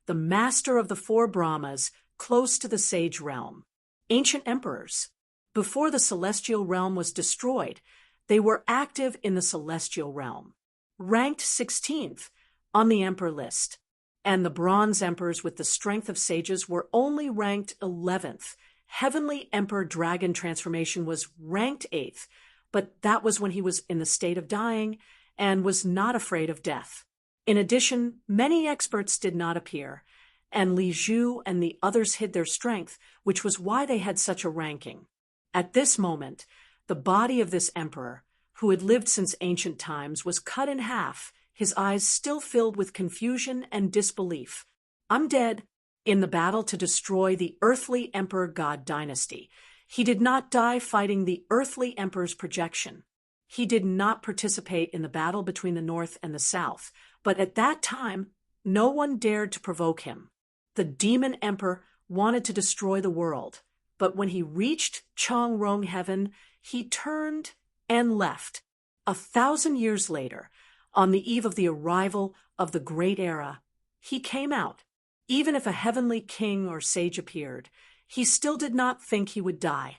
the master of the four Brahmas, close to the sage realm. Ancient emperors. Before the celestial realm was destroyed, they were active in the celestial realm. Ranked 16th on the emperor list. And the bronze emperors with the strength of sages were only ranked 11th. Heavenly Emperor Dragon Transformation was ranked 8th, but that was when he was in the state of dying and was not afraid of death. In addition, many experts did not appear, and Li Zhu and the others hid their strength, which was why they had such a ranking. At this moment, the body of this emperor, who had lived since ancient times, was cut in half, his eyes still filled with confusion and disbelief. I'm dead. In the battle to destroy the earthly emperor god dynasty, he did not die fighting the earthly emperor's projection. He did not participate in the battle between the North and the South, but at that time, no one dared to provoke him. The demon emperor wanted to destroy the world, but when he reached Chongrong heaven, he turned and left. 1,000 years later, on the eve of the arrival of the great era, he came out. Even if a heavenly king or sage appeared, he still did not think he would die.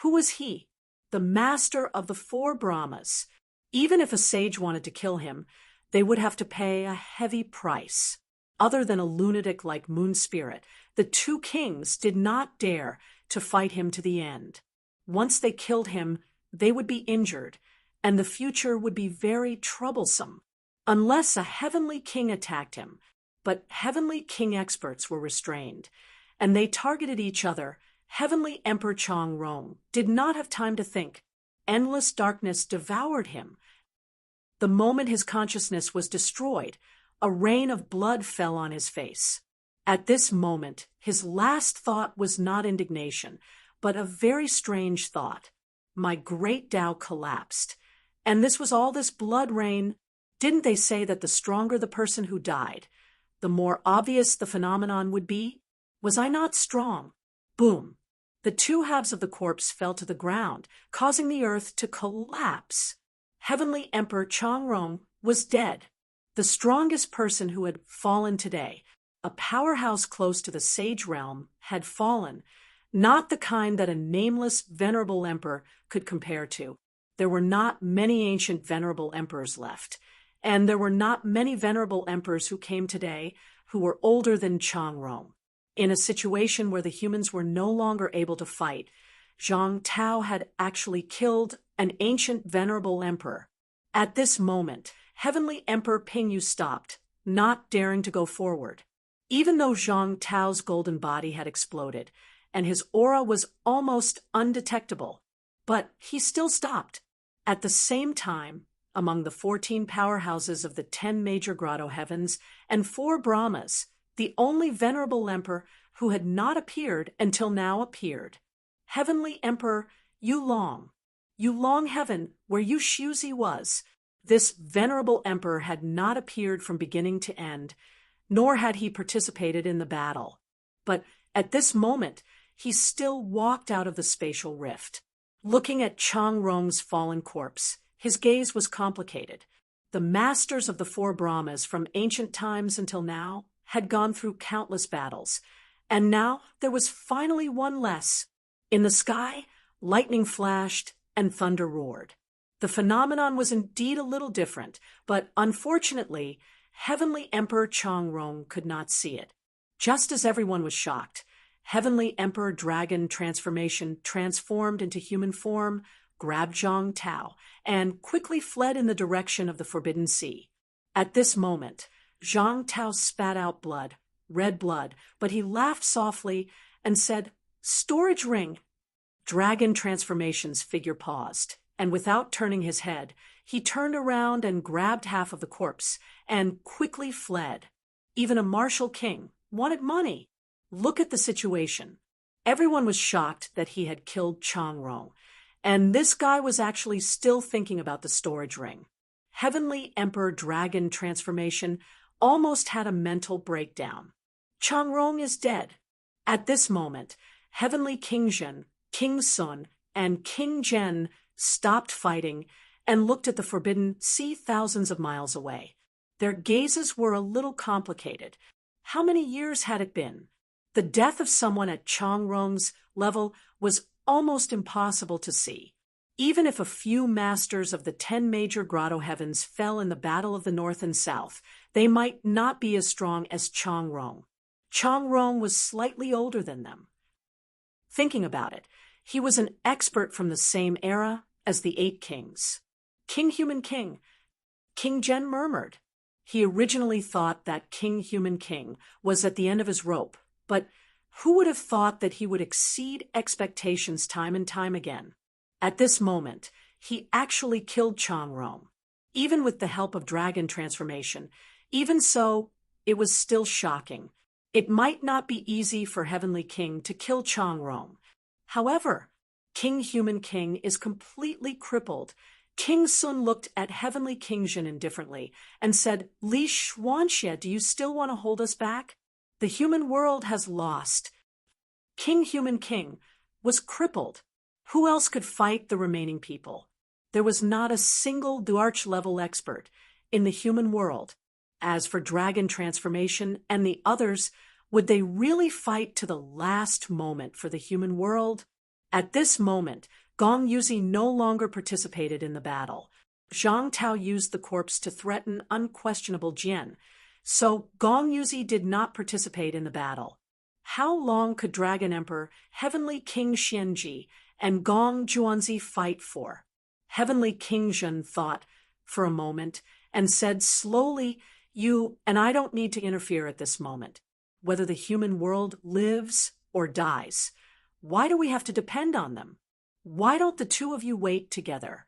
Who was he? The master of the four Brahmas. Even if a sage wanted to kill him, they would have to pay a heavy price. Other than a lunatic like Moon Spirit, the two kings did not dare to fight him to the end. Once they killed him, they would be injured, and the future would be very troublesome, unless a heavenly king attacked him. But heavenly king experts were restrained, and they targeted each other. Heavenly Emperor Chongrong did not have time to think. Endless darkness devoured him. The moment his consciousness was destroyed, a rain of blood fell on his face. At this moment, his last thought was not indignation, but a very strange thought. My great Tao collapsed. And this was all this blood rain. Didn't they say that the stronger the person who died, the more obvious the phenomenon would be? Was I not strong? Boom. The two halves of the corpse fell to the ground, causing the earth to collapse. Heavenly Emperor Chongrong was dead. The strongest person who had fallen today, a powerhouse close to the sage realm, had fallen, not the kind that a nameless, venerable emperor could compare to. There were not many ancient venerable emperors left, and there were not many venerable emperors who came today who were older than Chongrong. In a situation where the humans were no longer able to fight, Zhang Tao had actually killed an ancient venerable emperor. At this moment, Heavenly Emperor Pingyu stopped, not daring to go forward. Even though Zhang Tao's golden body had exploded, and his aura was almost undetectable, but he still stopped. At the same time, among the 14 powerhouses of the 10 major grotto heavens and 4 Brahmas, the only venerable emperor who had not appeared until now appeared. Heavenly Emperor Yulong. Yulong heaven, where Yushuzi was. This venerable emperor had not appeared from beginning to end, nor had he participated in the battle. But at this moment, he still walked out of the spatial rift. Looking at Chongrong's fallen corpse, his gaze was complicated. The masters of the 4 Brahmas from ancient times until now had gone through countless battles, and now there was finally one less. In the sky, lightning flashed and thunder roared. The phenomenon was indeed a little different, but unfortunately, Heavenly Emperor Chongrong could not see it. Just as everyone was shocked, Heavenly Emperor Dragon Transformation transformed into human form, grabbed Zhang Tao, and quickly fled in the direction of the Forbidden Sea. At this moment, Zhang Tao spat out blood, red blood, but he laughed softly and said, "Storage ring." Dragon Transformation's figure paused, and without turning his head, he turned around and grabbed half of the corpse and quickly fled. Even a martial king wanted money. Look at the situation. Everyone was shocked that he had killed Chongrong, and this guy was actually still thinking about the storage ring. Heavenly Emperor Dragon Transformation almost had a mental breakdown. Chongrong is dead. At this moment, Heavenly King Zhen, King Sun, and King Zhen stopped fighting and looked at the forbidden sea thousands of miles away. Their gazes were a little complicated. How many years had it been? The death of someone at Changrong's level was almost impossible to see. Even if a few masters of the 10 major grotto heavens fell in the battle of the north and south, they might not be as strong as Changrong. Changrong was slightly older than them. Thinking about it, he was an expert from the same era as the 8 kings. King Human King. King Jen murmured. He originally thought that King Human King was at the end of his rope, but who would have thought that he would exceed expectations time and time again? At this moment, he actually killed Changrong, even with the help of dragon transformation. Even so, it was still shocking. It might not be easy for Heavenly King to kill Changrong. However, King Human King is completely crippled. King Sun looked at Heavenly King Jin indifferently and said, "Li Xuanxie, do you still want to hold us back? The human world has lost." King Human King was crippled. Who else could fight the remaining people? There was not a single Duarch-level expert in the human world. As for dragon transformation and the others, would they really fight to the last moment for the human world? At this moment, Gong Yuzi no longer participated in the battle. Zhang Tao used the corpse to threaten unquestionable Jian, so Gong Yuzi did not participate in the battle. How long could Dragon Emperor Heavenly King Xianji and Gong Juanzi fight for? Heavenly King Zhen thought for a moment and said slowly, "You and I don't need to interfere at this moment. Whether the human world lives or dies, why do we have to depend on them? Why don't the two of you wait together?"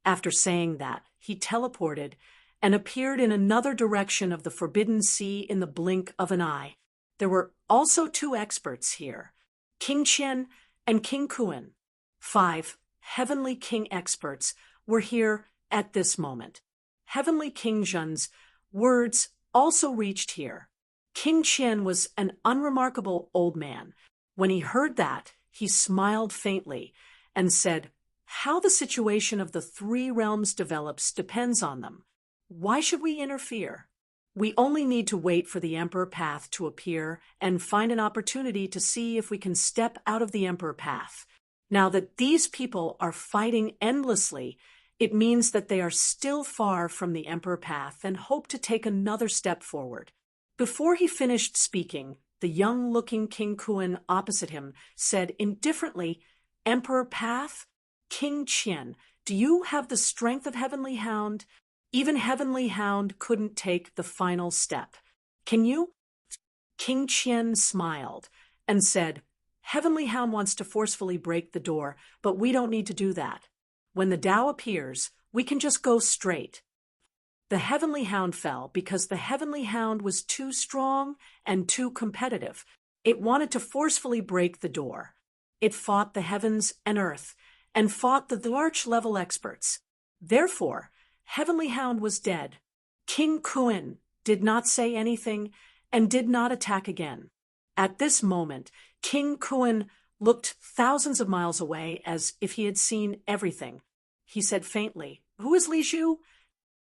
After saying that, he teleported and appeared in another direction of the Forbidden Sea in the blink of an eye. There were also 2 experts here, King Qian and King Kuan. 5 Heavenly King experts were here at this moment. Heavenly King Zhen's words also reached here. King Qian was an unremarkable old man. When he heard that, he smiled faintly and said, "How the situation of the 3 realms develops depends on them. Why should we interfere? We only need to wait for the Emperor Path to appear and find an opportunity to see if we can step out of the Emperor Path. Now that these people are fighting endlessly, it means that they are still far from the Emperor Path and hope to take another step forward." Before he finished speaking, the young-looking King Kuan opposite him said indifferently, "Emperor Path? King Qian, do you have the strength of Heavenly Hound? Even Heavenly Hound couldn't take the final step. Can you?" King Qian smiled and said, "Heavenly Hound wants to forcefully break the door, but we don't need to do that. When the Tao appears, we can just go straight." The Heavenly Hound fell because the Heavenly Hound was too strong and too competitive. It wanted to forcefully break the door. It fought the heavens and earth, and fought the Duarch-level experts. Therefore, Heavenly Hound was dead. King Kuan did not say anything and did not attack again. At this moment, King Kuan looked thousands of miles away as if he had seen everything. He said faintly, "Who is Li Zhu?"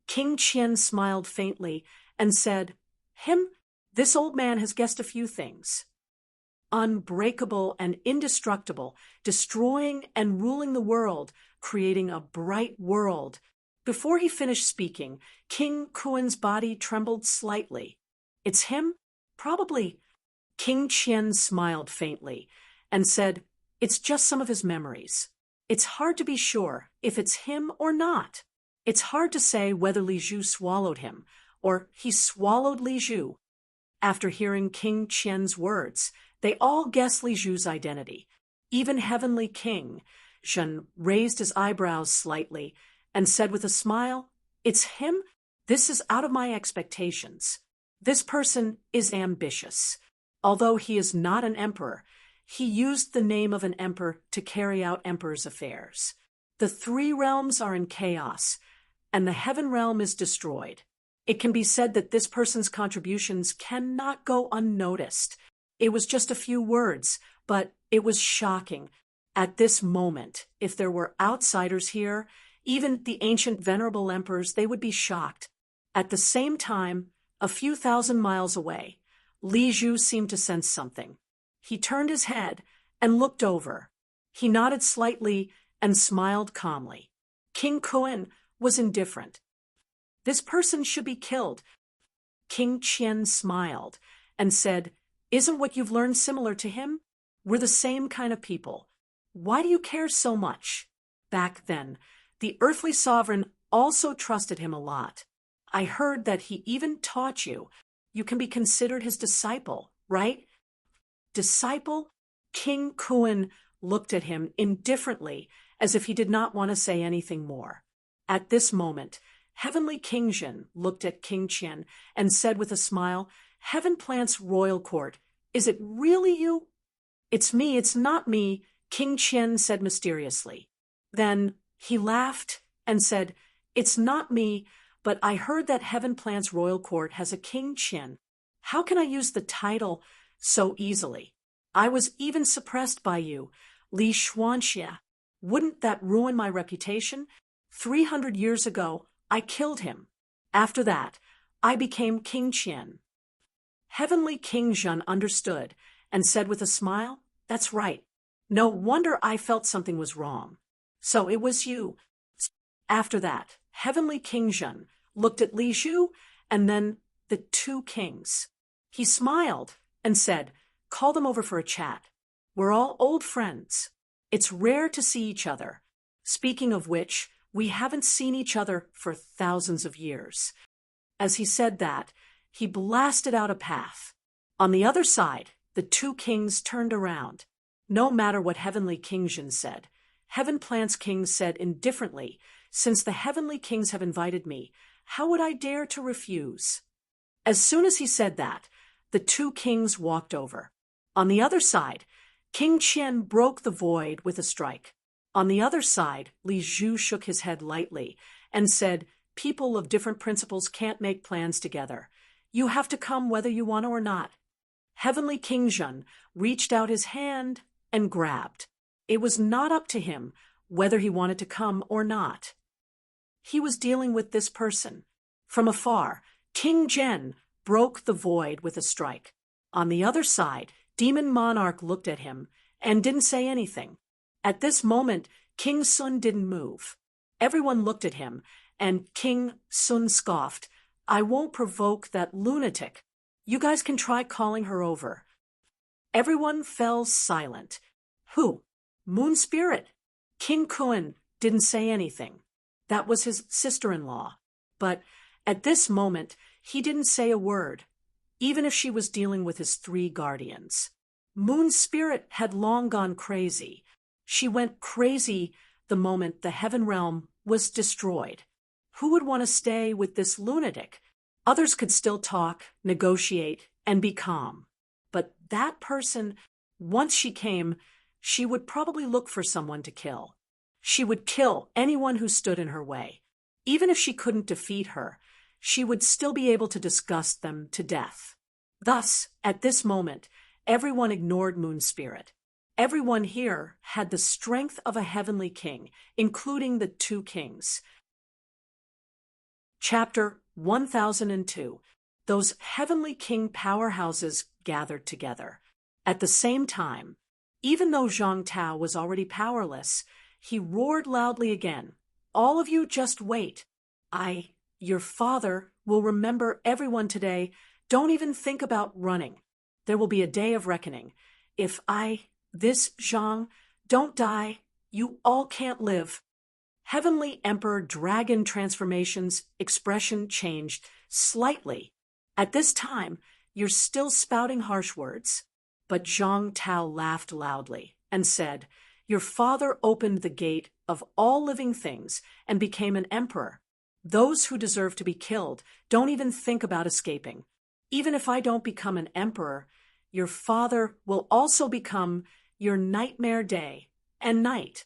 King Qian smiled faintly and said, "Him? This old man has guessed a few things. Unbreakable and indestructible, destroying and ruling the world, creating a bright world." Before he finished speaking, King Kuan's body trembled slightly. "It's him? Probably." King Qian smiled faintly and said, "It's just some of his memories. It's hard to be sure if it's him or not. It's hard to say whether Li Zhu swallowed him or he swallowed Li Zhu." After hearing King Qian's words, they all guessed Li Zhu's identity. Even Heavenly King Zhen raised his eyebrows slightly and said with a smile, "It's him? This is out of my expectations. This person is ambitious. Although he is not an emperor, he used the name of an emperor to carry out emperor's affairs. The 3 realms are in chaos, and the heaven realm is destroyed. It can be said that this person's contributions cannot go unnoticed. It was just a few words, but it was shocking. At this moment, if there were outsiders here, Even the ancient venerable emperors, they would be shocked. At the same time, a few thousand miles away, Li Zhu seemed to sense something. He turned his head and looked over. He nodded slightly and smiled calmly. King Kun was indifferent. This person should be killed. King Qian smiled and said, "Isn't what you've learned similar to him? We're the same kind of people. Why do you care so much?" Back then, the earthly sovereign also trusted him a lot. "I heard that he even taught you. You can be considered his disciple, right?" Disciple? King Kun looked at him indifferently, as if he did not want to say anything more. At this moment, Heavenly King Jin looked at King Qian and said with a smile, "Heaven Plant's royal court, is it really you?" "It's me, it's not me," King Qian said mysteriously. Then he laughed and said, "It's not me, but I heard that Heaven Plant's royal court has a King Qian. How can I use the title so easily? I was even suppressed by you, Li Xuanxia. Wouldn't that ruin my reputation? 300 years ago, I killed him. After that, I became King Qian." Heavenly King Jun understood and said with a smile, "That's right. No wonder I felt something was wrong. So it was you." After that, Heavenly King Jun looked at Li Zhu and then the two kings. He smiled and said, "Call them over for a chat. We're all old friends. It's rare to see each other. Speaking of which, we haven't seen each other for thousands of years." As he said that, he blasted out a path. On the other side, the two kings turned around. No matter what Heavenly King Jin said, Heaven Plant's kings said indifferently, "Since the Heavenly Kings have invited me, how would I dare to refuse?" As soon as he said that, the two kings walked over. On the other side, King Qian broke the void with a strike. On the other side, Li Zhu shook his head lightly and said, "People of different principles can't make plans together. You have to come whether you want to or not." Heavenly King Jun reached out his hand and grabbed. It was not up to him whether he wanted to come or not. He was dealing with this person. From afar, King Zhen broke the void with a strike. On the other side, Demon Monarch looked at him and didn't say anything. At this moment, King Sun didn't move. Everyone looked at him, and King Sun scoffed, "I won't provoke that lunatic. You guys can try calling her over." Everyone fell silent. Who? Moon Spirit. King Kun didn't say anything. That was his sister-in-law. But at this moment, he didn't say a word, even if she was dealing with his three guardians. Moon Spirit had long gone crazy. She went crazy the moment the heaven realm was destroyed. Who would want to stay with this lunatic? Others could still talk, negotiate, and be calm. But that person, once she came, she would probably look for someone to kill. She would kill anyone who stood in her way. Even if she couldn't defeat her, she would still be able to disgust them to death. Thus, at this moment, everyone ignored Moon Spirit. Everyone here had the strength of a heavenly king, including the two kings. Chapter 1002. Those heavenly king powerhouses gathered together. At the same time, even though Zhang Tao was already powerless, he roared loudly again, "All of you just wait. Your father, will remember everyone today. Don't even think about running. There will be a day of reckoning. If this Zhang, don't die, you all can't live." Heavenly Emperor Dragon Transformation's expression changed slightly. "At this time, you're still spouting harsh words." But Zhang Tao laughed loudly and said, "Your father opened the gate of all living things and became an emperor. Those who deserve to be killed don't even think about escaping. Even if I don't become an emperor, your father will also become your nightmare day and night."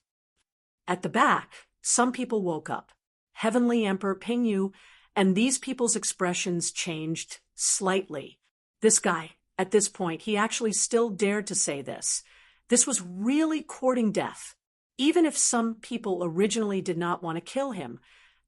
At the back, some people woke up. Heavenly Emperor Pingyu, and these people's expressions changed slightly. This guy, at this point, he actually still dared to say this. This was really courting death. Even if some people originally did not want to kill him,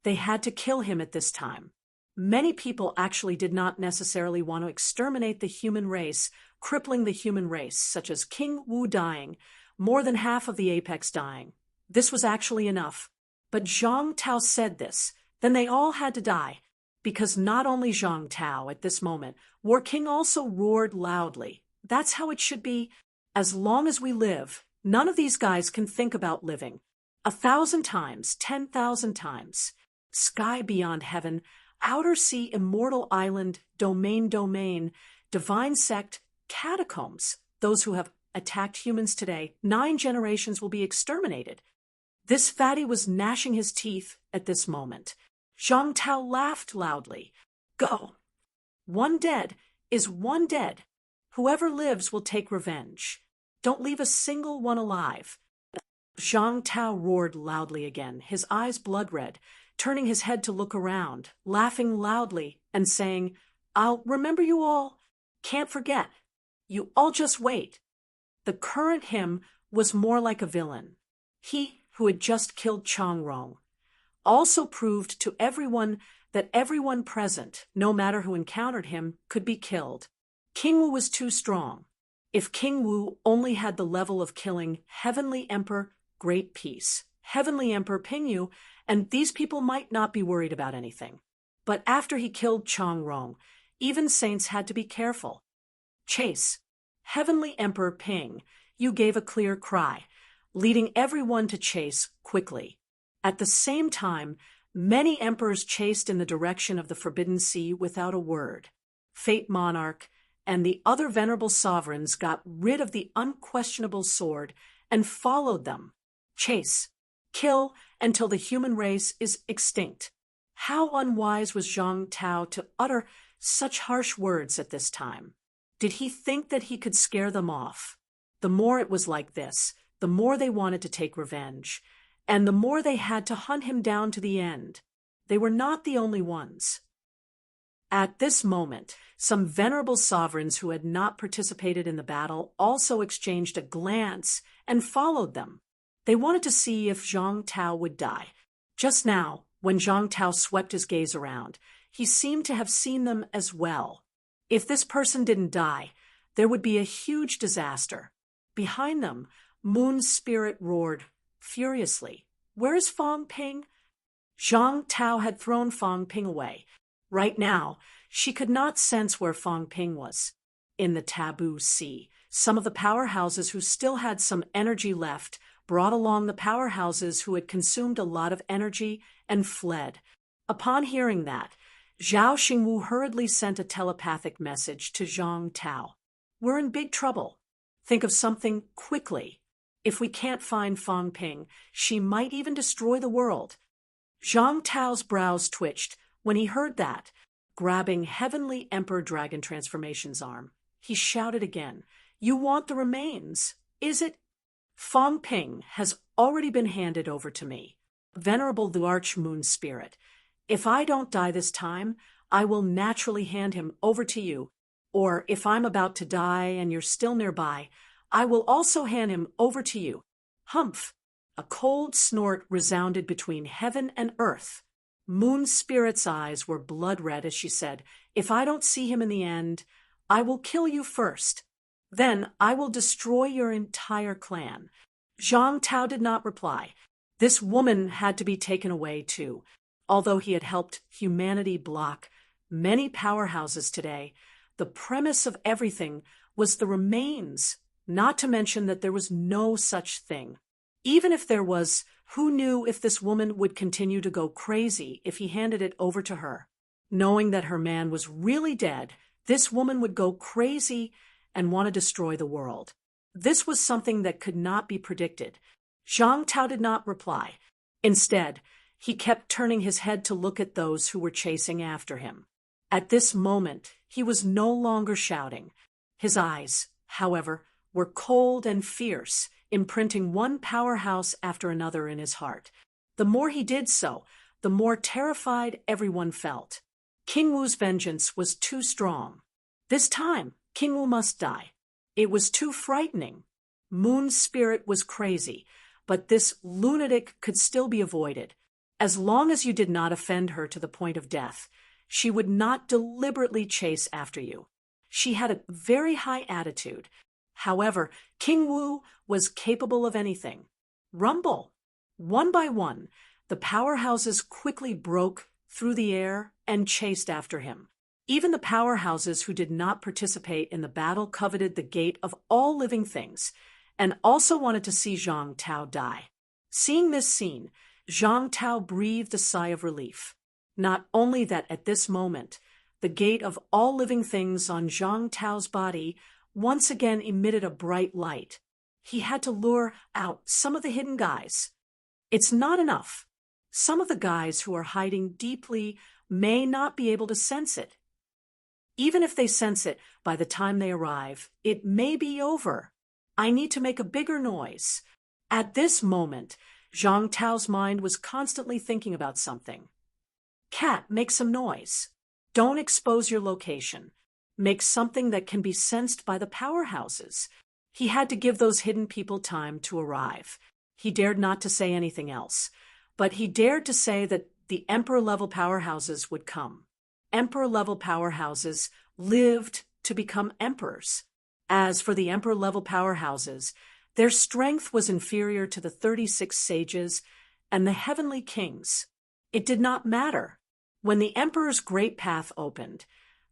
they had to kill him at this time. Many people actually did not necessarily want to exterminate the human race, crippling the human race, such as King Wu dying, more than half of the apex dying. This was actually enough. But Zhang Tao said this, then they all had to die, because not only Zhang Tao at this moment, War King also roared loudly. That's how it should be. As long as we live, none of these guys can think about living. 1,000 times, 10,000 times. Sky beyond heaven, outer sea, immortal island, domain, divine sect, catacombs. Those who have attacked humans today, 9 generations will be exterminated. This fatty was gnashing his teeth at this moment. Zhang Tao laughed loudly. Go. One dead is one dead. Whoever lives will take revenge. Don't leave a single one alive. Zhang Tao roared loudly again, his eyes blood red, turning his head to look around, laughing loudly and saying, I'll remember you all. Can't forget. You all just wait. The current him was more like a villain. He who had just killed Chang Rong also proved to everyone that everyone present, no matter who encountered him, could be killed. King Wu was too strong. If King Wu only had the level of killing Heavenly Emperor Great Peace, Heavenly Emperor Pingyu, and these people might not be worried about anything. But after he killed Chang Rong, even saints had to be careful. Chase. Heavenly Emperor Ping, you gave a clear cry, leading everyone to chase quickly. At the same time, many emperors chased in the direction of the Forbidden Sea without a word. Fate Monarch and the other venerable sovereigns got rid of the unquestionable sword and followed them. Chase. Kill until the human race is extinct. How unwise was Zhang Tao to utter such harsh words at this time? Did he think that he could scare them off? The more it was like this, the more they wanted to take revenge, and the more they had to hunt him down to the end. They were not the only ones. At this moment, some venerable sovereigns who had not participated in the battle also exchanged a glance and followed them. They wanted to see if Zhang Tao would die. Just now, when Zhang Tao swept his gaze around, he seemed to have seen them as well. If this person didn't die, there would be a huge disaster. Behind them, Moon's spirit roared furiously. Where is Fong Ping? Zhang Tao had thrown Fong Ping away. Right now, she could not sense where Fong Ping was. In the taboo sea, some of the powerhouses who still had some energy left brought along the powerhouses who had consumed a lot of energy and fled. Upon hearing that, Zhao Xingwu hurriedly sent a telepathic message to Zhang Tao. We're in big trouble. Think of something quickly. If we can't find Fong Ping, she might even destroy the world. Zhang Tao's brows twitched when he heard that. Grabbing Heavenly Emperor Dragon Transformation's arm, he shouted again, You want the remains, is it? Fong Ping has already been handed over to me. Venerable the Arch-Moon Spirit, if I don't die this time, I will naturally hand him over to you. Or if I'm about to die and you're still nearby, I will also hand him over to you. Humph! A cold snort resounded between heaven and earth. Moon Spirit's eyes were blood red as she said, If I don't see him in the end, I will kill you first. Then I will destroy your entire clan. Zhang Tao did not reply. This woman had to be taken away too. Although he had helped humanity block many powerhouses today, the premise of everything was the remains, not to mention that there was no such thing. Even if there was, who knew if this woman would continue to go crazy if he handed it over to her? Knowing that her man was really dead, this woman would go crazy and want to destroy the world. This was something that could not be predicted. Zhang Tao did not reply. Instead, he kept turning his head to look at those who were chasing after him. At this moment, he was no longer shouting. His eyes, however, were cold and fierce, imprinting one powerhouse after another in his heart. The more he did so, the more terrified everyone felt. King Wu's vengeance was too strong. This time, King Wu must die. It was too frightening. Moon's spirit was crazy, but this lunatic could still be avoided. As long as you did not offend her to the point of death, she would not deliberately chase after you. She had a very high attitude. However, King Wu was capable of anything. Rumble! One by one, the powerhouses quickly broke through the air and chased after him. Even the powerhouses who did not participate in the battle coveted the gate of all living things, and also wanted to see Zhang Tao die. Seeing this scene, Zhang Tao breathed a sigh of relief. Not only that at this moment, the gate of all living things on Zhang Tao's body once again emitted a bright light. He had to lure out some of the hidden guys. It's not enough. Some of the guys who are hiding deeply may not be able to sense it. Even if they sense it by the time they arrive, it may be over. I need to make a bigger noise. At this moment, Zhang Tao's mind was constantly thinking about something. Cat, make some noise. Don't expose your location. Make something that can be sensed by the powerhouses. He had to give those hidden people time to arrive. He dared not to say anything else, but he dared to say that the Emperor-level powerhouses would come. Emperor-level powerhouses lived to become emperors. As for the Emperor-level powerhouses, their strength was inferior to the 36 sages and the heavenly kings. It did not matter. When the Emperor's great path opened,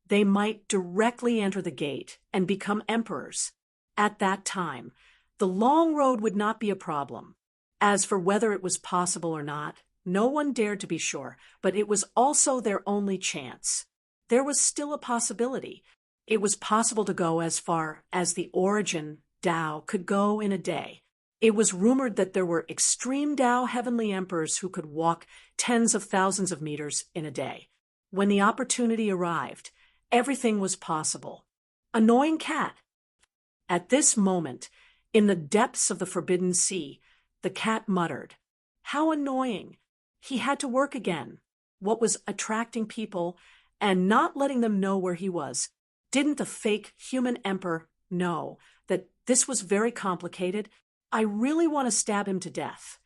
they might directly enter the gate and become emperors. At that time, the long road would not be a problem. As for whether it was possible or not, no one dared to be sure, but it was also their only chance. There was still a possibility. It was possible to go as far as the origin Tao could go in a day. It was rumored that there were extreme Tao heavenly emperors who could walk tens of thousands of meters in a day. When the opportunity arrived, everything was possible. Annoying cat. At this moment, in the depths of the forbidden sea, the cat muttered, "How annoying!" He had to work again. What was attracting people and not letting them know where he was? Didn't the fake human emperor know that this was very complicated? I really want to stab him to death.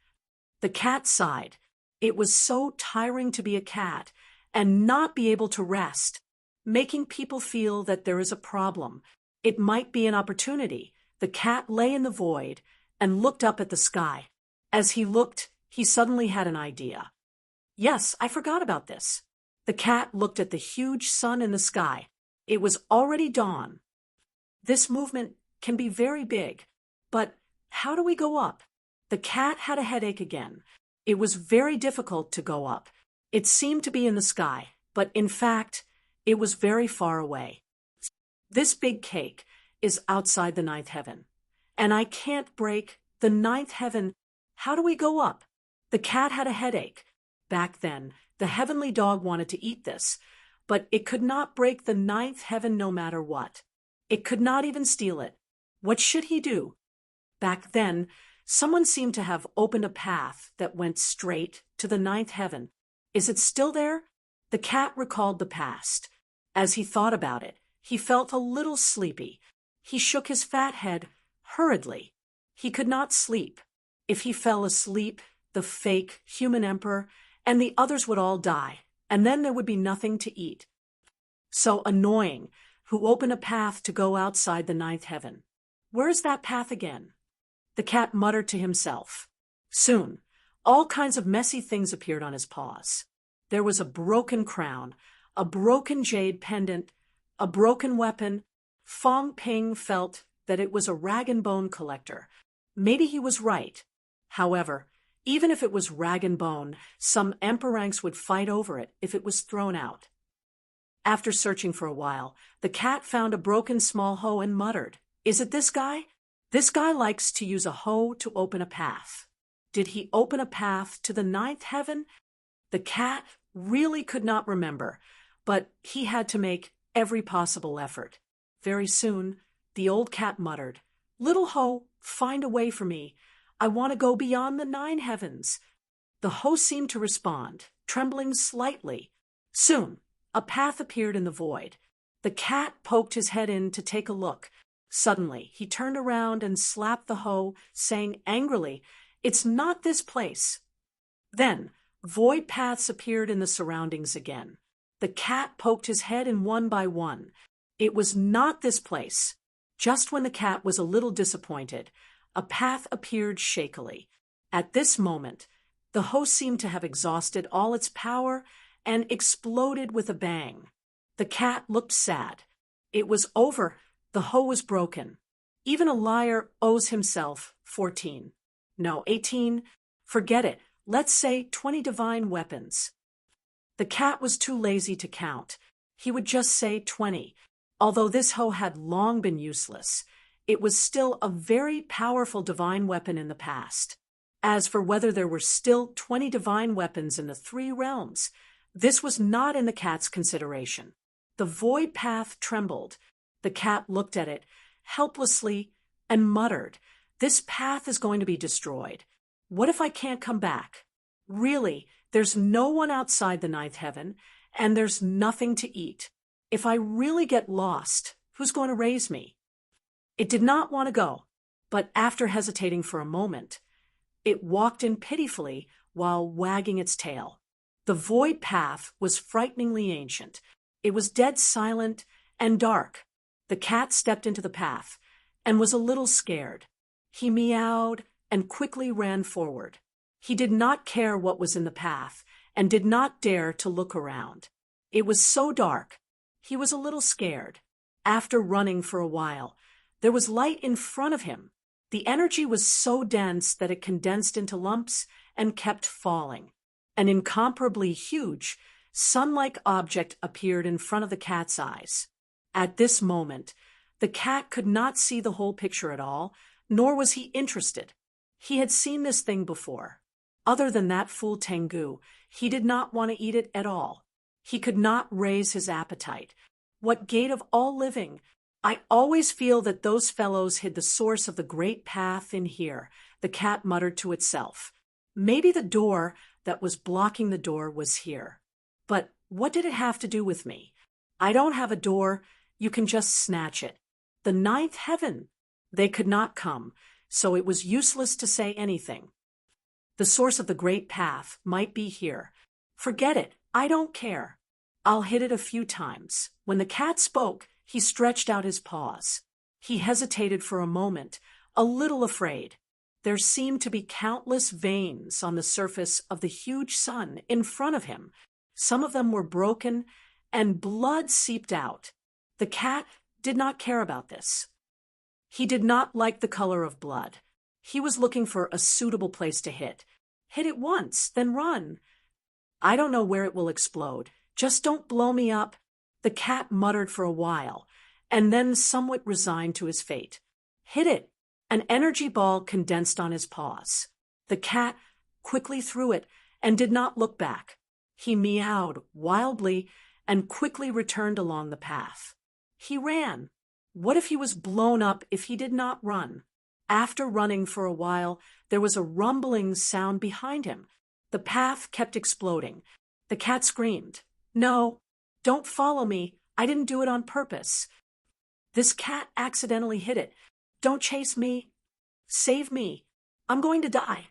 The cat sighed. It was so tiring to be a cat and not be able to rest, making people feel that there is a problem. It might be an opportunity. The cat lay in the void and looked up at the sky. As he looked, he suddenly had an idea. Yes, I forgot about this. The cat looked at the huge sun in the sky. It was already dawn. This movement can be very big, but how do we go up? The cat had a headache again. It was very difficult to go up. It seemed to be in the sky, but in fact, it was very far away. This big cake is outside the ninth heaven, and I can't break the ninth heaven. How do we go up? The cat had a headache. Back then, the heavenly dog wanted to eat this, but it could not break the ninth heaven no matter what. It could not even steal it. What should he do? Back then, someone seemed to have opened a path that went straight to the ninth heaven. Is it still there? The cat recalled the past. As he thought about it, he felt a little sleepy. He shook his fat head hurriedly. He could not sleep. If he fell asleep, the fake human emperor and the others would all die, and then there would be nothing to eat. So annoying, who opened a path to go outside the ninth heaven. Where is that path again? The cat muttered to himself. Soon, all kinds of messy things appeared on his paws. There was a broken crown, a broken jade pendant, a broken weapon. Fong Ping felt that it was a rag and bone collector. Maybe he was right. However, even if it was rag and bone, some emperanks would fight over it if it was thrown out. After searching for a while, the cat found a broken small hoe and muttered, "Is it this guy? This guy likes to use a hoe to open a path." Did he open a path to the ninth heaven? The cat really could not remember, but he had to make every possible effort. Very soon, the old cat muttered, "Little hoe, find a way for me. I want to go beyond the 9 heavens." The hoe seemed to respond, trembling slightly. Soon, a path appeared in the void. The cat poked his head in to take a look. Suddenly, he turned around and slapped the hoe, saying angrily, It's not this place. Then, void paths appeared in the surroundings again. The cat poked his head in one by one. It was not this place. Just when the cat was a little disappointed, a path appeared shakily. At this moment, the hoe seemed to have exhausted all its power and exploded with a bang. The cat looked sad. It was over. The hoe was broken. Even a liar owes himself 14. No, 18. Forget it. Let's say 20 divine weapons. The cat was too lazy to count. He would just say 20. Although this hoe had long been useless, it was still a very powerful divine weapon in the past. As for whether there were still 20 divine weapons in the 3 realms, this was not in the cat's consideration. The void path trembled. The cat looked at it helplessly and muttered, "This path is going to be destroyed. What if I can't come back? Really, there's no one outside the 9th heaven, and there's nothing to eat. If I really get lost, who's going to raise me?" It did not want to go, but after hesitating for a moment, it walked in pitifully while wagging its tail. The void path was frighteningly ancient. It was dead silent and dark. The cat stepped into the path and was a little scared. He meowed and quickly ran forward. He did not care what was in the path and did not dare to look around. It was so dark. He was a little scared. After running for a while, there was light in front of him. The energy was so dense that it condensed into lumps and kept falling. An incomparably huge, sun-like object appeared in front of the cat's eyes. At this moment, the cat could not see the whole picture at all, nor was he interested. He had seen this thing before. Other than that fool Tengu, he did not want to eat it at all. He could not raise his appetite. What gate of all living? I always feel that those fellows hid the source of the great path in here, the cat muttered to itself. Maybe the door that was blocking the door was here. But what did it have to do with me? I don't have a door. You can just snatch it. The 9th heaven. They could not come, so it was useless to say anything. The source of the great path might be here. Forget it. I don't care. I'll hit it a few times. When the cat spoke, he stretched out his paws. He hesitated for a moment, a little afraid. There seemed to be countless veins on the surface of the huge sun in front of him. Some of them were broken, and blood seeped out. The cat did not care about this. He did not like the color of blood. He was looking for a suitable place to hit. Hit it once, then run. I don't know where it will explode. Just don't blow me up. The cat muttered for a while, and then somewhat resigned to his fate. Hit it. An energy ball condensed on his paws. The cat quickly threw it and did not look back. He meowed wildly and quickly returned along the path. He ran. What if he was blown up if he did not run? After running for a while, there was a rumbling sound behind him. The path kept exploding. The cat screamed, "No, don't follow me. I didn't do it on purpose. This cat accidentally hit it. Don't chase me. Save me. I'm going to die."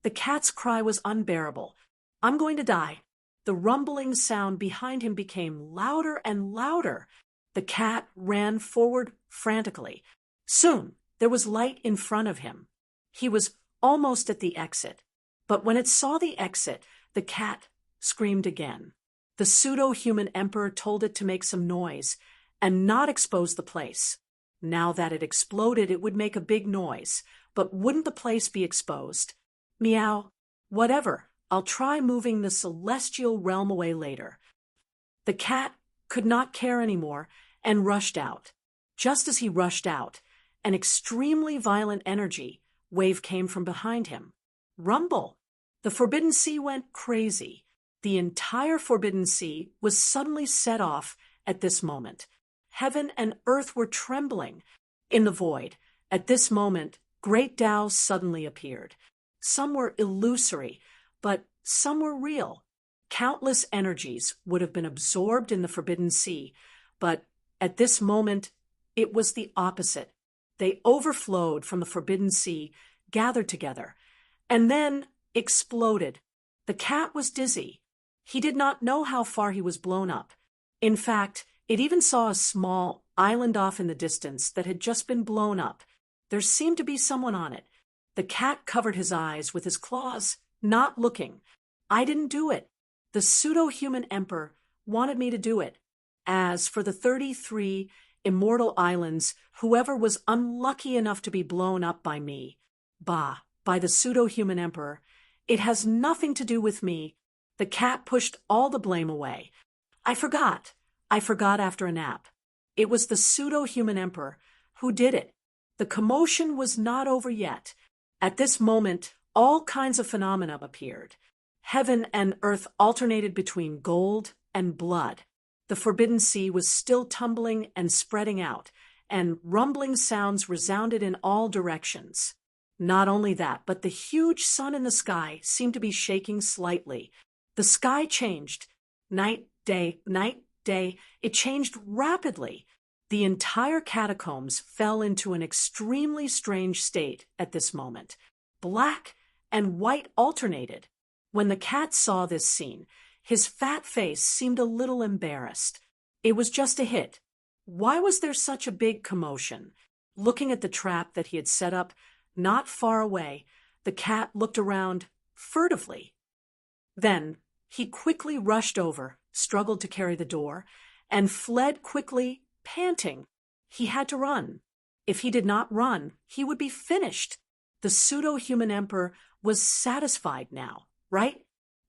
The cat's cry was unbearable. "I'm going to die." The rumbling sound behind him became louder and louder. The cat ran forward frantically. Soon, there was light in front of him. He was almost at the exit. But when it saw the exit, the cat screamed again. The pseudo-human emperor told it to make some noise and not expose the place. Now that it exploded, it would make a big noise. But wouldn't the place be exposed? Meow. Whatever. I'll try moving the celestial realm away later. The cat could not care anymore and rushed out. Just as he rushed out, an extremely violent energy wave came from behind him. Rumble! The Forbidden Sea went crazy. The entire Forbidden Sea was suddenly set off at this moment. Heaven and earth were trembling. In the void, at this moment, great Taos suddenly appeared. Some were illusory, but some were real. Countless energies would have been absorbed in the Forbidden Sea, but at this moment, it was the opposite. They overflowed from the Forbidden Sea, gathered together. and then exploded. The cat was dizzy. He did not know how far he was blown up. In fact, it even saw a small island off in the distance that had just been blown up. There seemed to be someone on it. The cat covered his eyes with his claws, not looking. I didn't do it. The pseudo-human emperor wanted me to do it. As for the 33 immortal islands, whoever was unlucky enough to be blown up by me, by the pseudo-human emperor, it has nothing to do with me. The cat pushed all the blame away. I forgot after a nap. It was the pseudo-human emperor who did it. The commotion was not over yet. At this moment, all kinds of phenomena appeared. Heaven and earth alternated between gold and blood. The forbidden sea was still tumbling and spreading out, and rumbling sounds resounded in all directions. Not only that, but the huge sun in the sky seemed to be shaking slightly. The sky changed. Night, day, it changed rapidly. The entire catacombs fell into an extremely strange state at this moment. Black and white alternated. When the cat saw this scene, his fat face seemed a little embarrassed. It was just a hit. Why was there such a big commotion? Looking at the trap that he had set up not far away, the cat looked around furtively. Then he quickly rushed over, struggled to carry the door, and fled quickly, panting. He had to run. If he did not run, he would be finished. The pseudo-human emperor was satisfied now, right?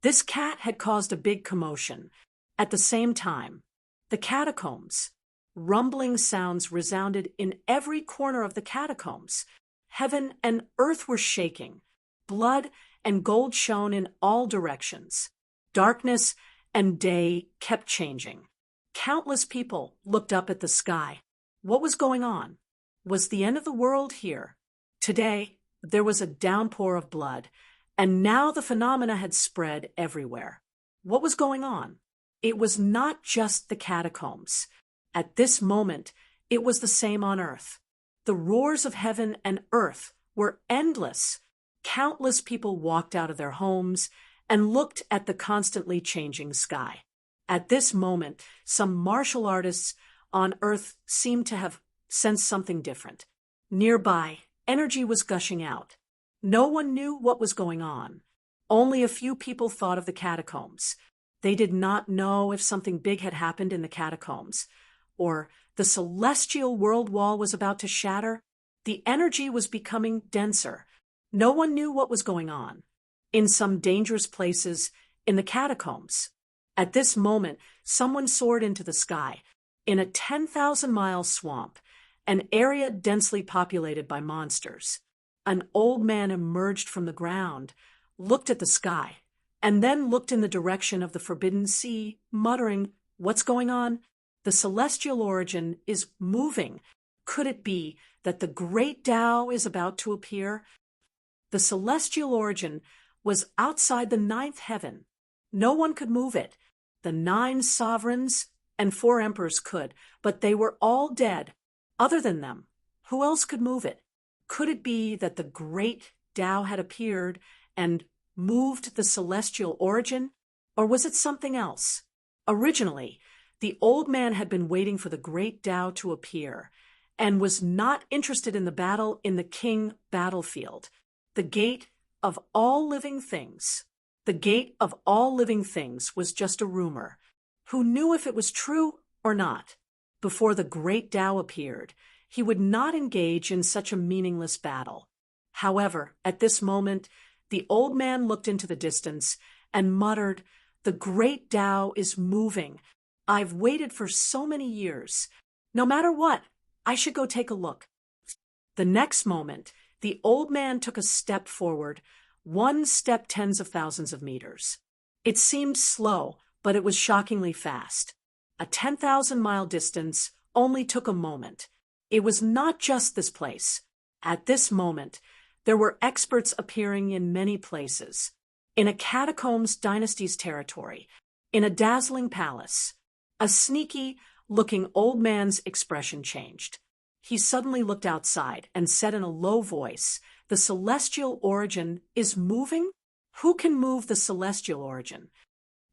This cat had caused a big commotion. At the same time, the catacombs. Rumbling sounds resounded in every corner of the catacombs. Heaven and earth were shaking. Blood and gold shone in all directions. Darkness and day kept changing. Countless people looked up at the sky. What was going on? Was the end of the world here? Today, there was a downpour of blood, and now the phenomena had spread everywhere. What was going on? It was not just the catacombs. At this moment, it was the same on earth. The roars of heaven and earth were endless. Countless people walked out of their homes and looked at the constantly changing sky. At this moment, some martial artists on earth seemed to have sensed something different. Nearby, energy was gushing out. No one knew what was going on. Only a few people thought of the catacombs. They did not know if something big had happened in the catacombs, or the celestial world wall was about to shatter. The energy was becoming denser. No one knew what was going on. In some dangerous places, in the catacombs. At this moment, someone soared into the sky. In a 10,000-mile swamp, an area densely populated by monsters, an old man emerged from the ground, looked at the sky, and then looked in the direction of the forbidden sea, muttering, "What's going on? The celestial origin is moving. Could it be that the great Tao is about to appear?" The celestial origin was outside the ninth heaven. No one could move it. The 9 sovereigns and 4 emperors could, but they were all dead. Other than them, who else could move it? Could it be that the great Tao had appeared and moved the celestial origin? Or was it something else? Originally, the old man had been waiting for the great Tao to appear and was not interested in the battle in the king battlefield. The gate of all living things. The gate of all living things was just a rumor. Who knew if it was true or not? Before the great Tao appeared, he would not engage in such a meaningless battle. However, at this moment, the old man looked into the distance and muttered, "The great Tao is moving. I've waited for so many years. No matter what, I should go take a look." The next moment, the old man took a step forward, 1 step tens of thousands of meters. It seemed slow, but it was shockingly fast. A 10,000-mile distance only took a moment. It was not just this place. At this moment, there were experts appearing in many places. In a catacombs dynasty's territory, in a dazzling palace. A sneaky-looking old man's expression changed. He suddenly looked outside and said in a low voice, The celestial origin is moving? Who can move the celestial origin?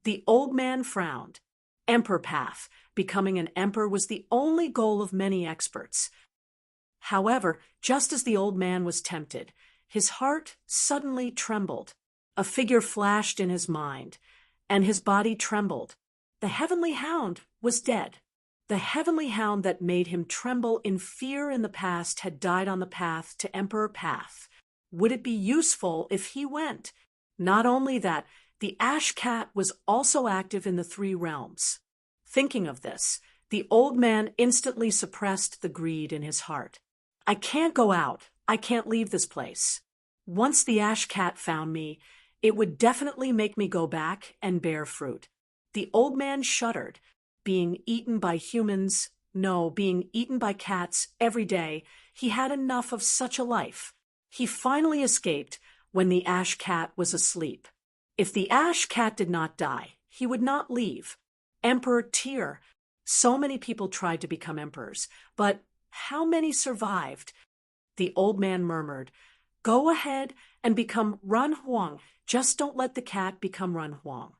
The old man frowned. Emperor path. Becoming an emperor was the only goal of many experts. However, just as the old man was tempted, his heart suddenly trembled. A figure flashed in his mind, and his body trembled. The heavenly hound was dead. The heavenly hound that made him tremble in fear in the past had died on the path to Emperor Path. Would it be useful if he went? Not only that, the ash cat was also active in the three realms. Thinking of this, the old man instantly suppressed the greed in his heart. I can't go out. I can't leave this place. Once the ash cat found me, it would definitely make me go back and bear fruit. The old man shuddered. Being eaten by humans, no, being eaten by cats every day, he had enough of such a life. He finally escaped when the ash cat was asleep. If the ash cat did not die, he would not leave. Emperor Tyr. So many people tried to become emperors, but how many survived? The old man murmured, "Go ahead and become Run Huang. Just don't let the cat become Run Huang."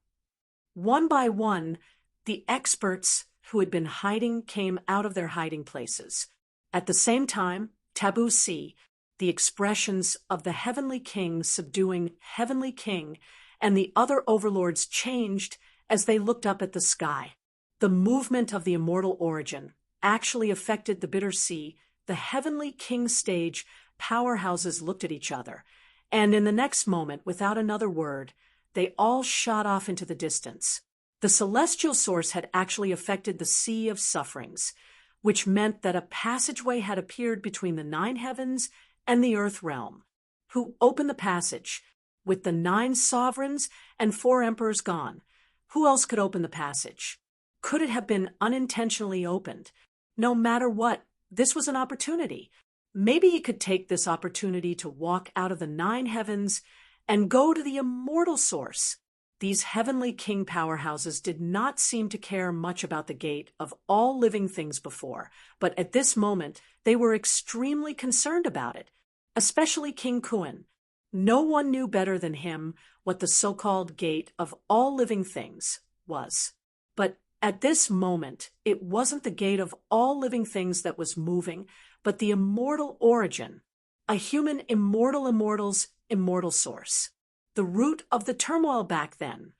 One by one, the experts who had been hiding came out of their hiding places. At the same time, Taboo Sea, the expressions of the Heavenly King subduing Heavenly King, and the other overlords changed as they looked up at the sky. The movement of the immortal origin actually affected the Bitter Sea. The Heavenly King stage powerhouses looked at each other, and in the next moment, without another word, they all shot off into the distance. The celestial source had actually affected the Sea of Sufferings, which meant that a passageway had appeared between the 9 heavens and the earth realm. Who opened the passage? With the 9 sovereigns and 4 emperors gone, who else could open the passage? Could it have been unintentionally opened? No matter what, this was an opportunity. Maybe he could take this opportunity to walk out of the 9 heavens and go to the immortal source. These heavenly king powerhouses did not seem to care much about the gate of all living things before, but at this moment they were extremely concerned about it, especially King Kuan. No one knew better than him what the so-called gate of all living things was. But at this moment, it wasn't the gate of all living things that was moving, but the immortal origin, a human immortal's immortal source. The root of the turmoil back then.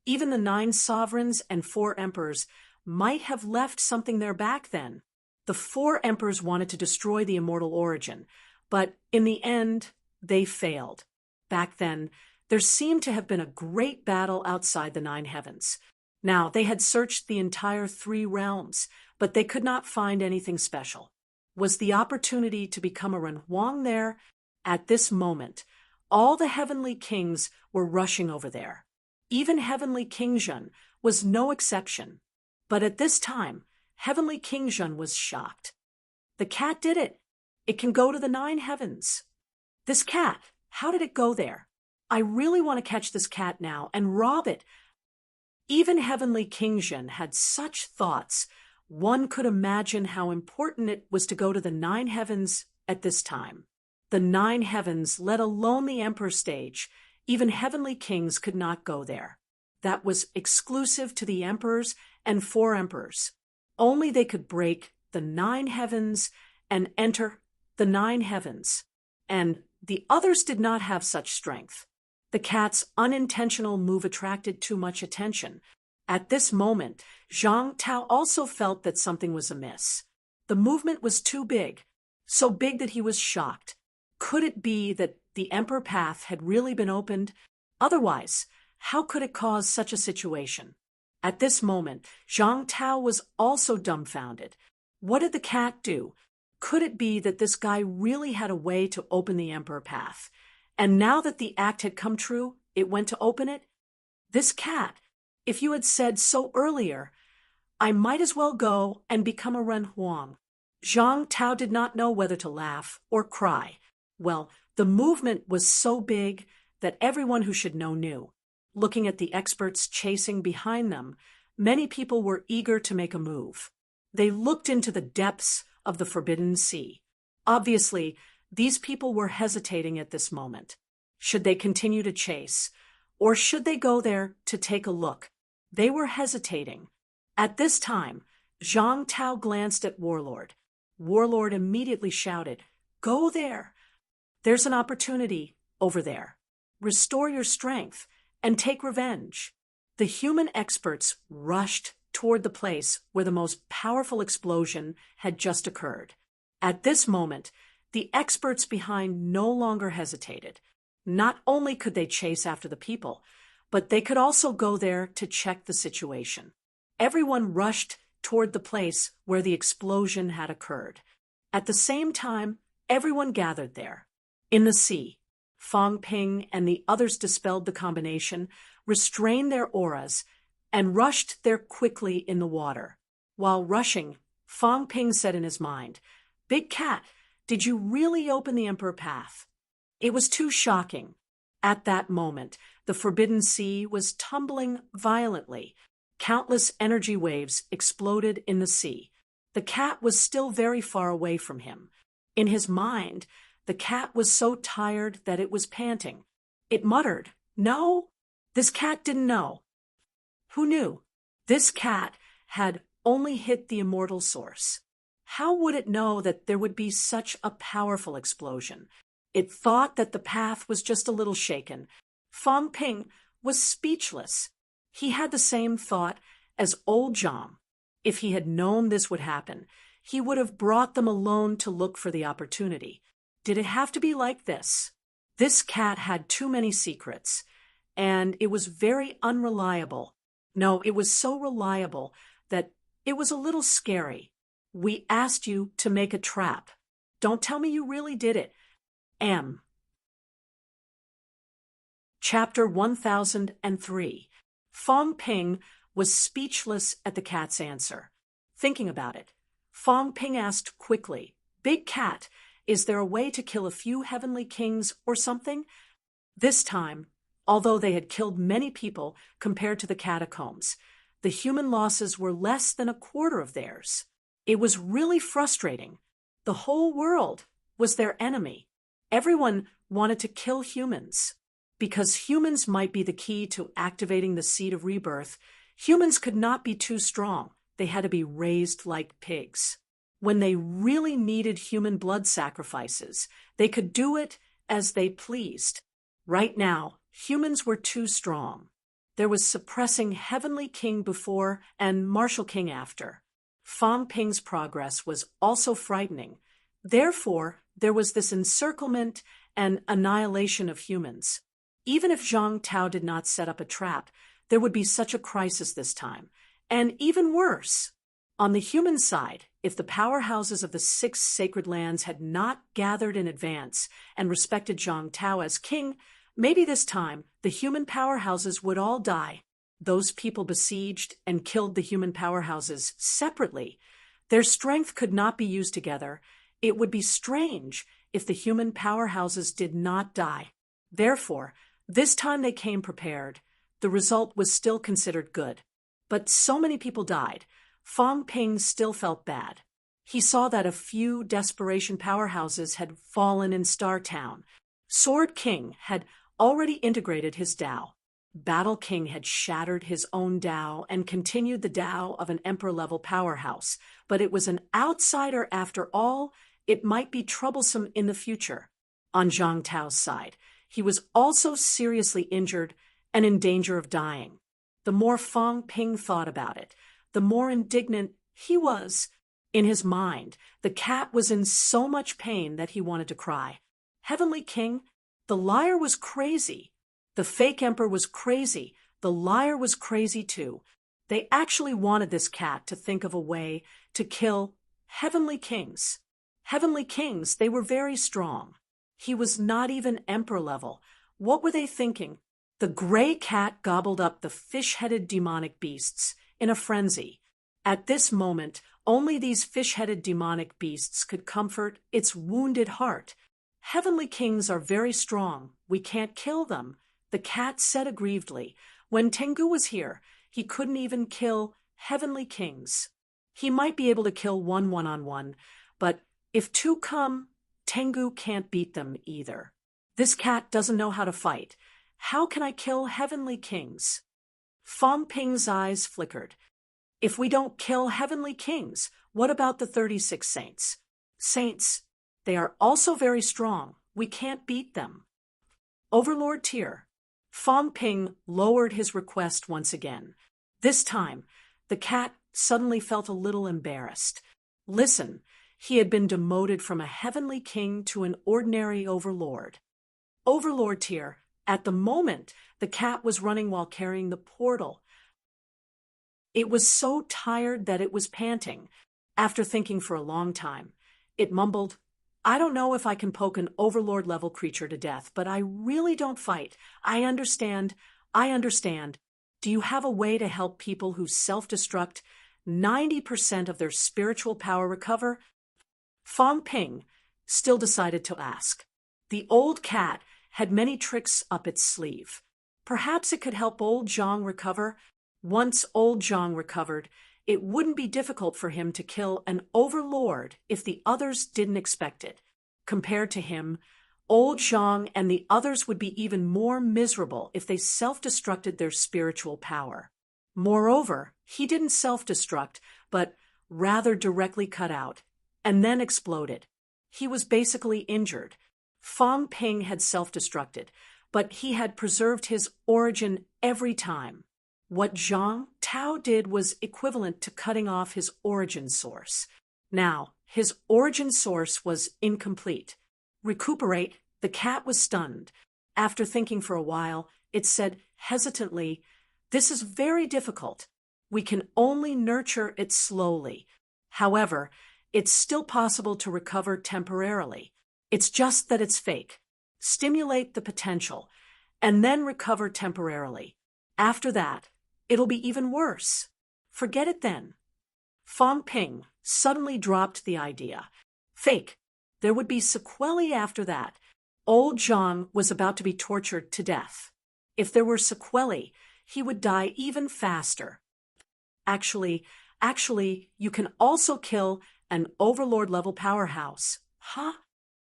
Even the 9 sovereigns and 4 emperors might have left something there back then. The 4 emperors wanted to destroy the immortal origin, but in the end, they failed. Back then, there seemed to have been a great battle outside the 9 heavens. Now, they had searched the entire 3 realms, but they could not find anything special. Was the opportunity to become a Ren Huang there? At this moment, all the heavenly kings were rushing over there. Even Heavenly King Zhen was no exception. But at this time, Heavenly King Zhen was shocked. The cat did it. It can go to the 9 heavens. This cat, how did it go there? I really want to catch this cat now and rob it. Even Heavenly King Zhen had such thoughts. One could imagine how important it was to go to the 9 heavens at this time. The 9 heavens, let alone the emperor stage, even heavenly kings could not go there. That was exclusive to the emperors and 4 emperors. Only they could break the 9 heavens and enter the 9 heavens. And the others did not have such strength. The cat's unintentional move attracted too much attention. At this moment, Zhang Tao also felt that something was amiss. The movement was too big, so big that he was shocked. Could it be that the Emperor Path had really been opened? Otherwise, how could it cause such a situation? At this moment, Zhang Tao was also dumbfounded. What did the cat do? Could it be that this guy really had a way to open the Emperor Path? And now that the act had come true, it went to open it? This cat, if you had said so earlier, I might as well go and become a Ren Huang. Zhang Tao did not know whether to laugh or cry. Well, the movement was so big that everyone who should know knew. Looking at the experts chasing behind them, many people were eager to make a move. They looked into the depths of the Forbidden Sea. Obviously, These people were hesitating at this moment. Should they continue to chase, or should they go there to take a look? They were hesitating. At this time, Zhang Tao glanced at Warlord. Warlord immediately shouted, "Go there! There's an opportunity over there. Restore your strength and take revenge." The human experts rushed toward the place where the most powerful explosion had just occurred. At this moment, the experts behind no longer hesitated. Not only could they chase after the people, but they could also go there to check the situation. Everyone rushed toward the place where the explosion had occurred. At the same time, everyone gathered there. In the sea, Fang Ping and the others dispelled the combination, restrained their auras, and rushed there quickly in the water. While rushing, Fang Ping said in his mind, "Big Cat, did you really open the Emperor Path?" It was too shocking. At that moment, the Forbidden Sea was tumbling violently. Countless energy waves exploded in the sea. The cat was still very far away from him. In his mind, the cat was so tired that it was panting. It muttered, "No?" This cat didn't know. Who knew? This cat had only hit the immortal source. How would it know that there would be such a powerful explosion? It thought that the path was just a little shaken. Fang Ping was speechless. He had the same thought as old Zhang. If he had known this would happen, he would have brought them alone to look for the opportunity. Did it have to be like this? This cat had too many secrets, and it was very unreliable. No, it was so reliable that it was a little scary. "We asked you to make a trap. Don't tell me you really did it." M. Chapter 1003. Fang Ping was speechless at the cat's answer. Thinking about it, Fang Ping asked quickly, "Big Cat, is there a way to kill a few heavenly kings or something?" This time, although they had killed many people compared to the catacombs, the human losses were less than a quarter of theirs. It was really frustrating. The whole world was their enemy. Everyone wanted to kill humans. Because humans might be the key to activating the seed of rebirth, humans could not be too strong. They had to be raised like pigs. When they really needed human blood sacrifices, they could do it as they pleased. Right now, humans were too strong. There was suppressing Heavenly King before and Martial King after. Fang Ping's progress was also frightening. Therefore, there was this encirclement and annihilation of humans. Even if Zhang Tao did not set up a trap, there would be such a crisis this time. And even worse, on the human side, if the powerhouses of the 6 sacred lands had not gathered in advance and respected Zhang Tao as king, maybe this time the human powerhouses would all die. Those people besieged and killed the human powerhouses separately. Their strength could not be used together. It would be strange if the human powerhouses did not die. Therefore, this time they came prepared. The result was still considered good. But so many people died. Fang Ping still felt bad. He saw that a few desperation powerhouses had fallen in Star Town. Sword King had already integrated his Tao. Battle King had shattered his own Tao and continued the Tao of an emperor-level powerhouse. But it was an outsider after all. It might be troublesome in the future. On Zhang Tao's side, he was also seriously injured and in danger of dying. The more Fang Ping thought about it, the more indignant he was. In his mind, the cat was in so much pain that he wanted to cry. Heavenly King, the liar was crazy. The fake emperor was crazy. The liar was crazy too. They actually wanted this cat to think of a way to kill heavenly kings. Heavenly kings, they were very strong. He was not even emperor level. What were they thinking? The gray cat gobbled up the fish-headed demonic beasts in a frenzy. At this moment, only these fish-headed demonic beasts could comfort its wounded heart. Heavenly kings are very strong. We can't kill them, the cat said aggrievedly. When Tengu was here, he couldn't even kill heavenly kings. He might be able to kill one one-on-one, but if 2 come, Tengu can't beat them either. This cat doesn't know how to fight. How can I kill heavenly kings? Fong Ping's eyes flickered. If we don't kill heavenly kings, what about the 36 saints? Saints, they are also very strong. We can't beat them. Overlord Tyr. Fong Ping lowered his request once again. This time, the cat suddenly felt a little embarrassed. Listen, he had been demoted from a heavenly king to an ordinary overlord. Overlord Tyr, at the moment, the cat was running while carrying the portal. It was so tired that it was panting. After thinking for a long time, it mumbled, I don't know if I can poke an overlord-level creature to death, but I really don't fight. I understand. Do you have a way to help people who self-destruct 90% of their spiritual power recover? Fong Ping still decided to ask. The old cat had many tricks up its sleeve. Perhaps it could help old Zhang recover. Once old Zhang recovered, it wouldn't be difficult for him to kill an overlord if the others didn't expect it. Compared to him, old Zhang and the others would be even more miserable if they self-destructed their spiritual power. Moreover, he didn't self-destruct, but rather directly cut out, and then exploded. He was basically injured. Fong Ping had self-destructed, but he had preserved his origin every time. What Zhang Tao did was equivalent to cutting off his origin source. Now, his origin source was incomplete. Recuperate, the cat was stunned. After thinking for a while, it said hesitantly, This is very difficult. We can only nurture it slowly. However, it's still possible to recover temporarily. It's just that it's fake. Stimulate the potential, and then recover temporarily. After that, it'll be even worse. Forget it then. Fong Ping suddenly dropped the idea. Fake. There would be sequelae after that. Old Zhang was about to be tortured to death. If there were sequelae, he would die even faster. Actually, you can also kill an overlord-level powerhouse. Huh?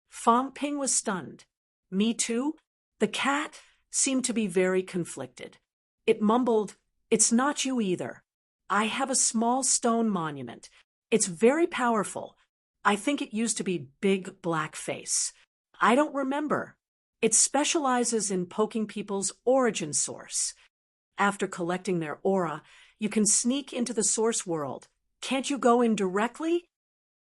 Fong Ping was stunned. Me too? The cat seemed to be very conflicted. It mumbled, It's not you either. I have a small stone monument. It's very powerful. I think it used to be Big Black Face. I don't remember. It specializes in poking people's origin source. After collecting their aura, you can sneak into the source world. Can't you go in directly?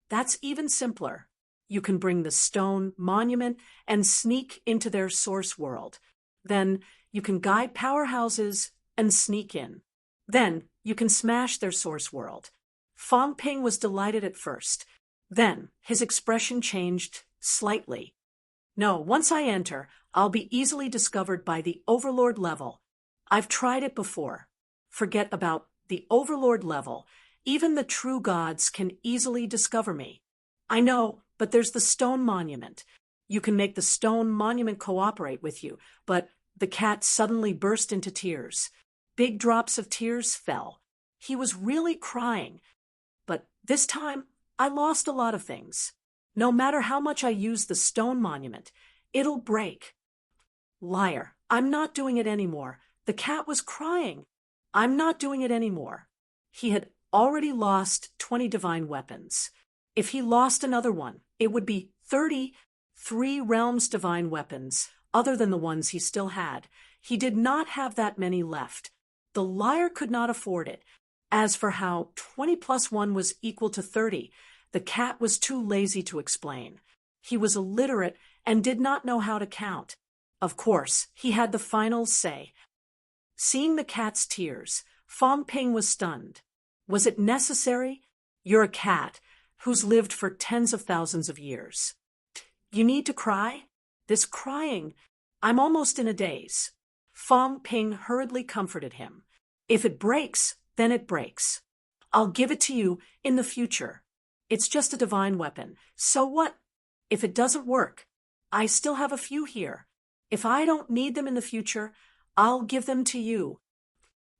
That's even simpler. You can bring the stone monument and sneak into their source world. Then you can guide powerhouses and sneak in. Then you can smash their source world. Fong Ping was delighted at first. Then his expression changed slightly. No, once I enter, I'll be easily discovered by the overlord level. I've tried it before. Forget about the overlord level. Even the true gods can easily discover me. I know, but there's the stone monument. You can make the stone monument cooperate with you, but the cat suddenly burst into tears. Big drops of tears fell. He was really crying. But this time, I lost a lot of things. No matter how much I use the stone monument, it'll break. Liar, I'm not doing it anymore. The cat was crying. I'm not doing it anymore. He had already lost 20 divine weapons. If he lost another one, it would be 33 realms divine weapons, other than the ones he still had. He did not have that many left. The liar could not afford it. As for how 20 plus 1 was equal to 30, the cat was too lazy to explain. He was illiterate and did not know how to count. Of course, he had the final say. Seeing the cat's tears, Fong Ping was stunned. Was it necessary? You're a cat who's lived for tens of thousands of years. You need to cry? This crying, I'm almost in a daze. Fong Ping hurriedly comforted him. If it breaks, then it breaks. I'll give it to you in the future. It's just a divine weapon. So what? If it doesn't work, I still have a few here. If I don't need them in the future, I'll give them to you.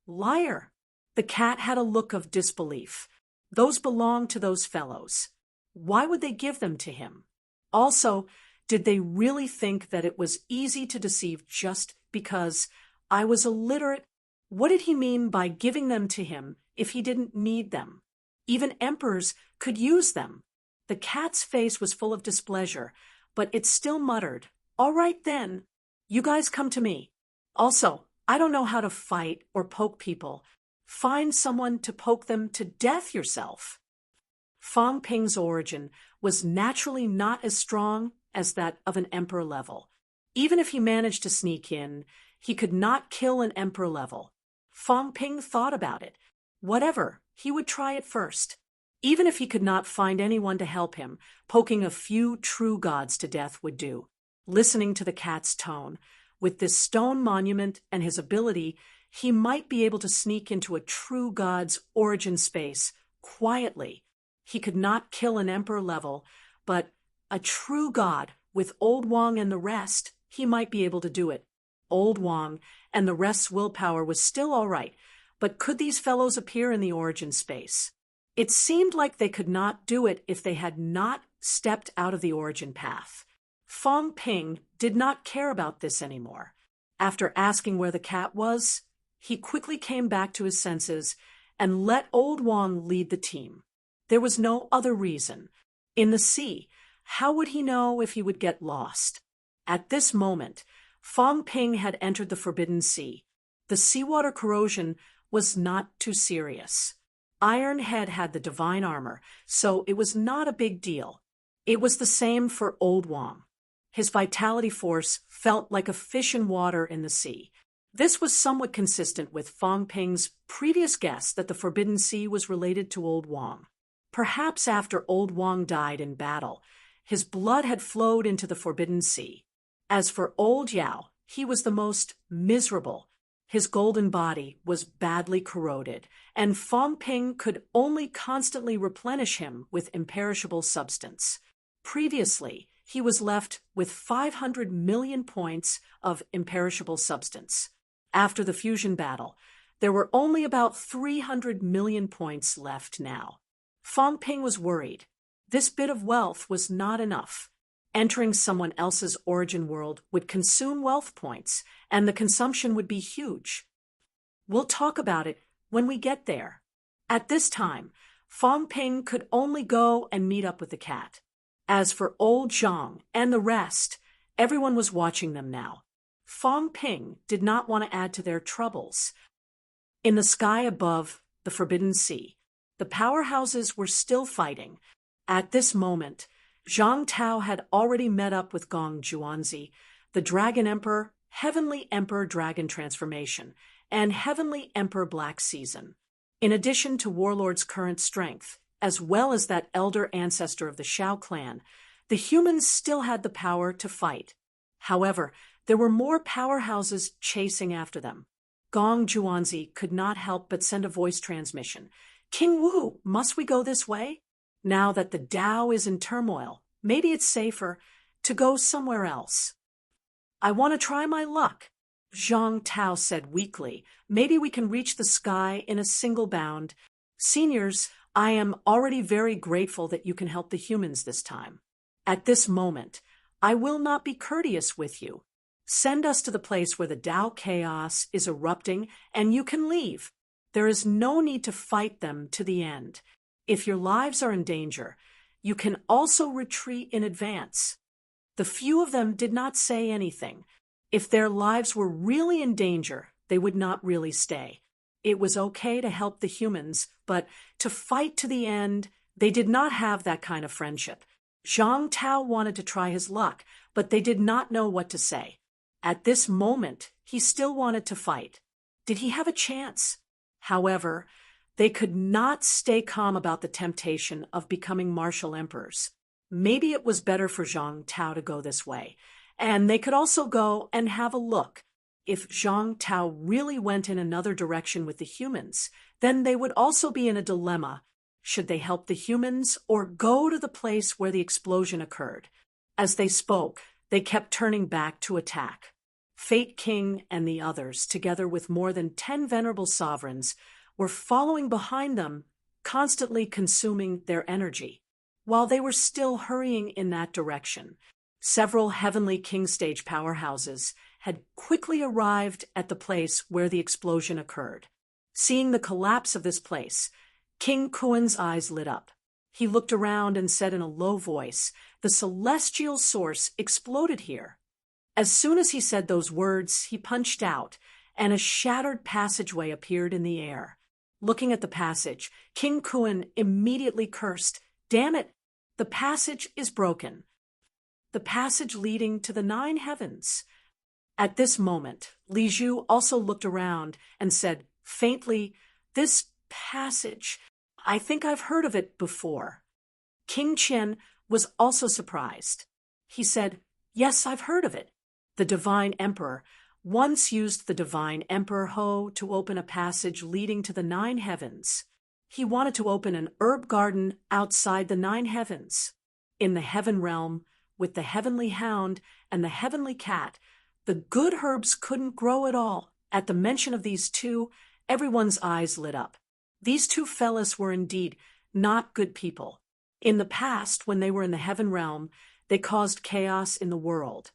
Liar. The cat had a look of disbelief. Those belonged to those fellows. Why would they give them to him? Also, did they really think that it was easy to deceive just because I was illiterate? What did he mean by giving them to him if he didn't need them? Even emperors could use them. The cat's face was full of displeasure, but it still muttered, "All right then, you guys come to me. Also, I don't know how to fight or poke people. Find someone to poke them to death yourself." Fang Ping's origin was naturally not as strong as that of an emperor level. Even if he managed to sneak in, he could not kill an emperor level. Fang Ping thought about it. Whatever, he would try it first. Even if he could not find anyone to help him, poking a few true gods to death would do. Listening to the cat's tone, with this stone monument and his ability, he might be able to sneak into a true god's origin space quietly. He could not kill an emperor level, but a true god with Old Wang and the rest, he might be able to do it. Old Wang and the rest's willpower was still all right, but could these fellows appear in the origin space? It seemed like they could not do it if they had not stepped out of the origin path. Fang Ping did not care about this anymore. After asking where the cat was, he quickly came back to his senses and let Old Wang lead the team. There was no other reason. In the sea, how would he know if he would get lost? At this moment, Fang Ping had entered the Forbidden Sea. The seawater corrosion was not too serious. Iron Head had the divine armor, so it was not a big deal. It was the same for Old Wang. His vitality force felt like a fish in water in the sea. This was somewhat consistent with Fang Ping's previous guess that the Forbidden Sea was related to Old Wang. Perhaps after Old Wang died in battle, his blood had flowed into the Forbidden Sea. As for Old Yao, he was the most miserable. His golden body was badly corroded, and Fang Ping could only constantly replenish him with imperishable substance. Previously, he was left with 500 million points of imperishable substance. After the fusion battle, there were only about 300 million points left now. Fang Ping was worried. This bit of wealth was not enough. Entering someone else's origin world would consume wealth points, and the consumption would be huge. We'll talk about it when we get there. At this time, Fang Ping could only go and meet up with the cat. As for Old Zhang and the rest, everyone was watching them now. Fang Ping did not want to add to their troubles. In the sky above the Forbidden Sea, the powerhouses were still fighting. At this moment, Zhang Tao had already met up with Gong Juanzi, the Dragon Emperor, Heavenly Emperor Dragon Transformation, and Heavenly Emperor Black Season. In addition to Warlord's current strength, as well as that elder ancestor of the Shao clan, the humans still had the power to fight. However, there were more powerhouses chasing after them. Gong Juanzi could not help but send a voice transmission. "King Wu, must we go this way? Now that the Tao is in turmoil, maybe it's safer to go somewhere else." "I want to try my luck," Zhang Tao said weakly. "Maybe we can reach the sky in a single bound. Seniors, I am already very grateful that you can help the humans this time. At this moment, I will not be courteous with you. Send us to the place where the Tao chaos is erupting, and you can leave. There is no need to fight them to the end. If your lives are in danger, you can also retreat in advance." The few of them did not say anything. If their lives were really in danger, they would not really stay. It was okay to help the humans, but to fight to the end, they did not have that kind of friendship. Zhang Tao wanted to try his luck, but they did not know what to say. At this moment, he still wanted to fight. Did he have a chance? However, they could not stay calm about the temptation of becoming martial emperors. Maybe it was better for Zhang Tao to go this way, and they could also go and have a look. If Zhang Tao really went in another direction with the humans, then they would also be in a dilemma. Should they help the humans or go to the place where the explosion occurred? As they spoke, they kept turning back to attack. Fate King and the others, together with more than 10 venerable sovereigns, were following behind them, constantly consuming their energy. While they were still hurrying in that direction, several heavenly king stage powerhouses had quickly arrived at the place where the explosion occurred. Seeing the collapse of this place, King Kuan's eyes lit up. He looked around and said in a low voice, "The celestial source exploded here." As soon as he said those words, he punched out, and a shattered passageway appeared in the air. Looking at the passage, King Kuan immediately cursed, "Damn it! The passage is broken. The passage leading to the 9 heavens." At this moment, Li Zhu also looked around and said, faintly, "This passage, I think I've heard of it before." King Qian was also surprised. He said, "Yes, I've heard of it. The Divine Emperor once used the Divine Emperor Ho to open a passage leading to the 9 heavens. He wanted to open an herb garden outside the 9 heavens. In the heaven realm, with the heavenly hound and the heavenly cat, the good herbs couldn't grow at all. At the mention of these two, everyone's eyes lit up. These two fellas were indeed not good people. In the past, when they were in the heaven realm, they caused chaos in the world.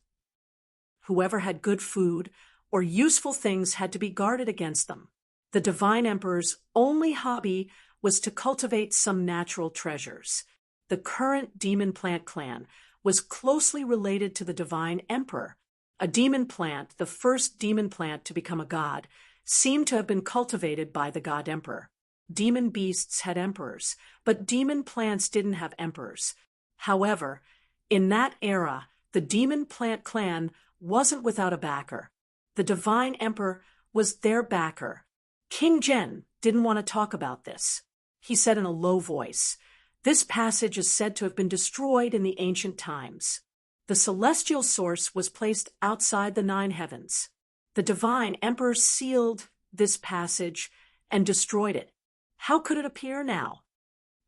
Whoever had good food or useful things had to be guarded against them. The Divine Emperor's only hobby was to cultivate some natural treasures. The current Demon Plant clan was closely related to the Divine Emperor. A demon plant, the first demon plant to become a god, seemed to have been cultivated by the God Emperor. Demon beasts had emperors, but demon plants didn't have emperors. However, in that era, the Demon Plant clan wasn't without a backer. The Divine Emperor was their backer. King Zhen didn't want to talk about this. He said in a low voice, "This passage is said to have been destroyed in the ancient times. The celestial source was placed outside the 9 heavens. The Divine Emperor sealed this passage and destroyed it. How could it appear now?"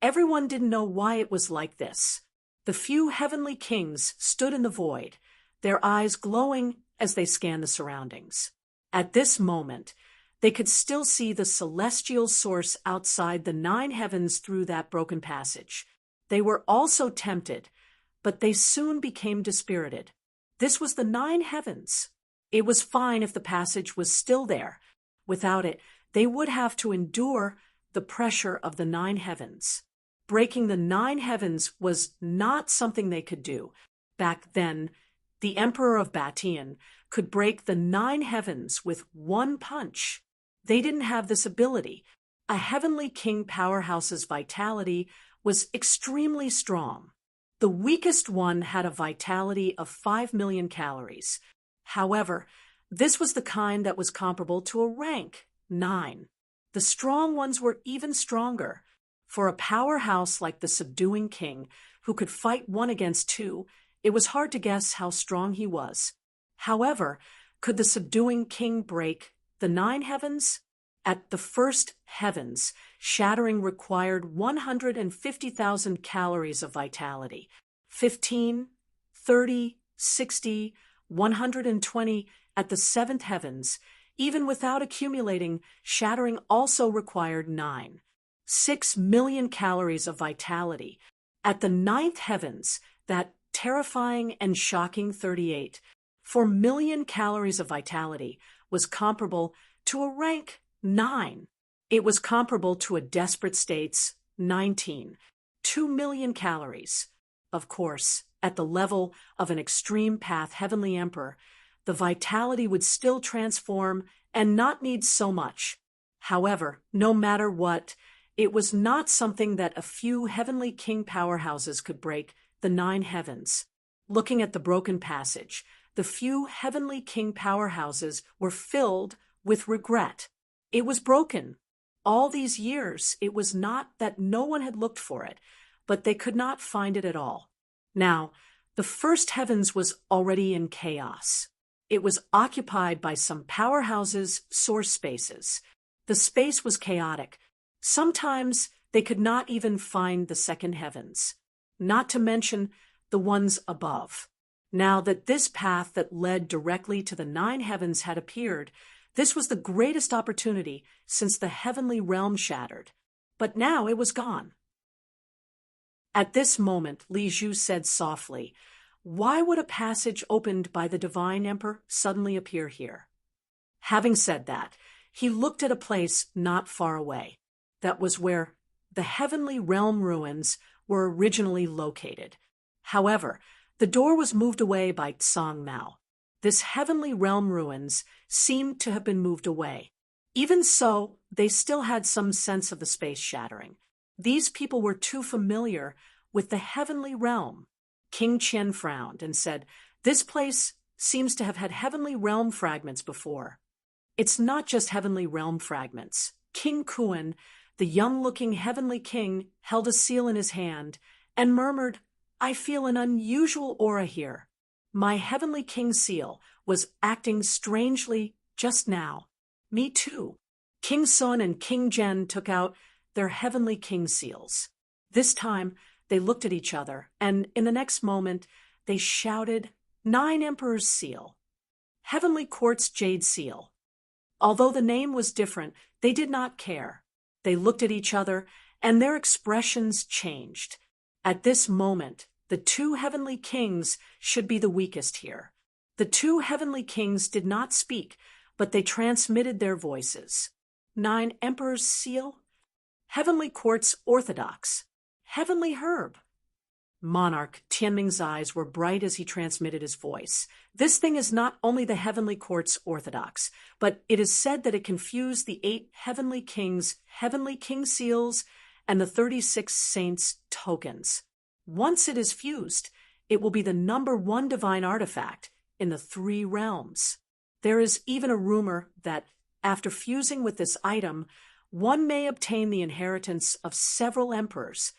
Everyone didn't know why it was like this. The few heavenly kings stood in the void, their eyes glowing as they scanned the surroundings. At this moment, they could still see the celestial source outside the 9 heavens through that broken passage. They were also tempted, but they soon became dispirited. This was the 9 heavens. It was fine if the passage was still there. Without it, they would have to endure the pressure of the 9 heavens. Breaking the 9 heavens was not something they could do. Back then, the Emperor of Batian could break the 9 heavens with one punch. They didn't have this ability. A heavenly king powerhouse's vitality was extremely strong. The weakest one had a vitality of 5 million calories. However, this was the kind that was comparable to a rank 9. The strong ones were even stronger. For a powerhouse like the Subduing King, who could fight 1 against 2, it was hard to guess how strong he was. However, could the Subduing King break the 9 heavens? At the first heavens, shattering required 150,000 calories of vitality. 15, 30, 60, 120 at the 7th heavens. Even without accumulating, shattering also required 9. 6 million calories of vitality. At the 9th heavens, that terrifying and shocking 38, 4 million calories of vitality was comparable to a rank 9. It was comparable to a desperate state's 19, 2 million calories. Of course, at the level of an extreme path heavenly emperor, the vitality would still transform and not need so much. However, no matter what, it was not something that a few heavenly king powerhouses could break the 9 heavens. Looking at the broken passage, the few heavenly king powerhouses were filled with regret. It was broken. All these years, it was not that no one had looked for it, but they could not find it at all. Now, the first heavens was already in chaos. It was occupied by some powerhouses' source spaces. The space was chaotic. Sometimes they could not even find the second heavens, not to mention the ones above. Now that this path that led directly to the 9 heavens had appeared, this was the greatest opportunity since the heavenly realm shattered. But now it was gone. At this moment, Li Zhu said softly, "Why would a passage opened by the divine emperor suddenly appear here?" Having said that, he looked at a place not far away. That was where the heavenly realm ruins were originally located. However, the door was moved away by Tsang Mao. This heavenly realm ruins seemed to have been moved away. Even so, they still had some sense of the space shattering. These people were too familiar with the heavenly realm. King Qian frowned and said, "This place seems to have had heavenly realm fragments before." "It's not just heavenly realm fragments." King Kuan, the young-looking heavenly king, held a seal in his hand and murmured, "I feel an unusual aura here. My heavenly king seal was acting strangely just now." "Me too." King Sun and King Zhen took out their heavenly king seals. This time, they looked at each other, and in the next moment, they shouted, "Nine Emperors' Seal. Heavenly Quartz Jade Seal." Although the name was different, they did not care. They looked at each other, and their expressions changed. At this moment, the two heavenly kings should be the weakest here. The two heavenly kings did not speak, but they transmitted their voices. "Nine Emperors' Seal? Heavenly Quartz Orthodox. Heavenly Herb." Monarch Tianming's eyes were bright as he transmitted his voice. "This thing is not only the heavenly quartz orthodox, but it is said that it can fuse the 8 heavenly kings' heavenly king seals and the 36 saints' tokens. Once it is fused, it will be the #1 divine artifact in the 3 realms. There is even a rumor that after fusing with this item, one may obtain the inheritance of several emperors.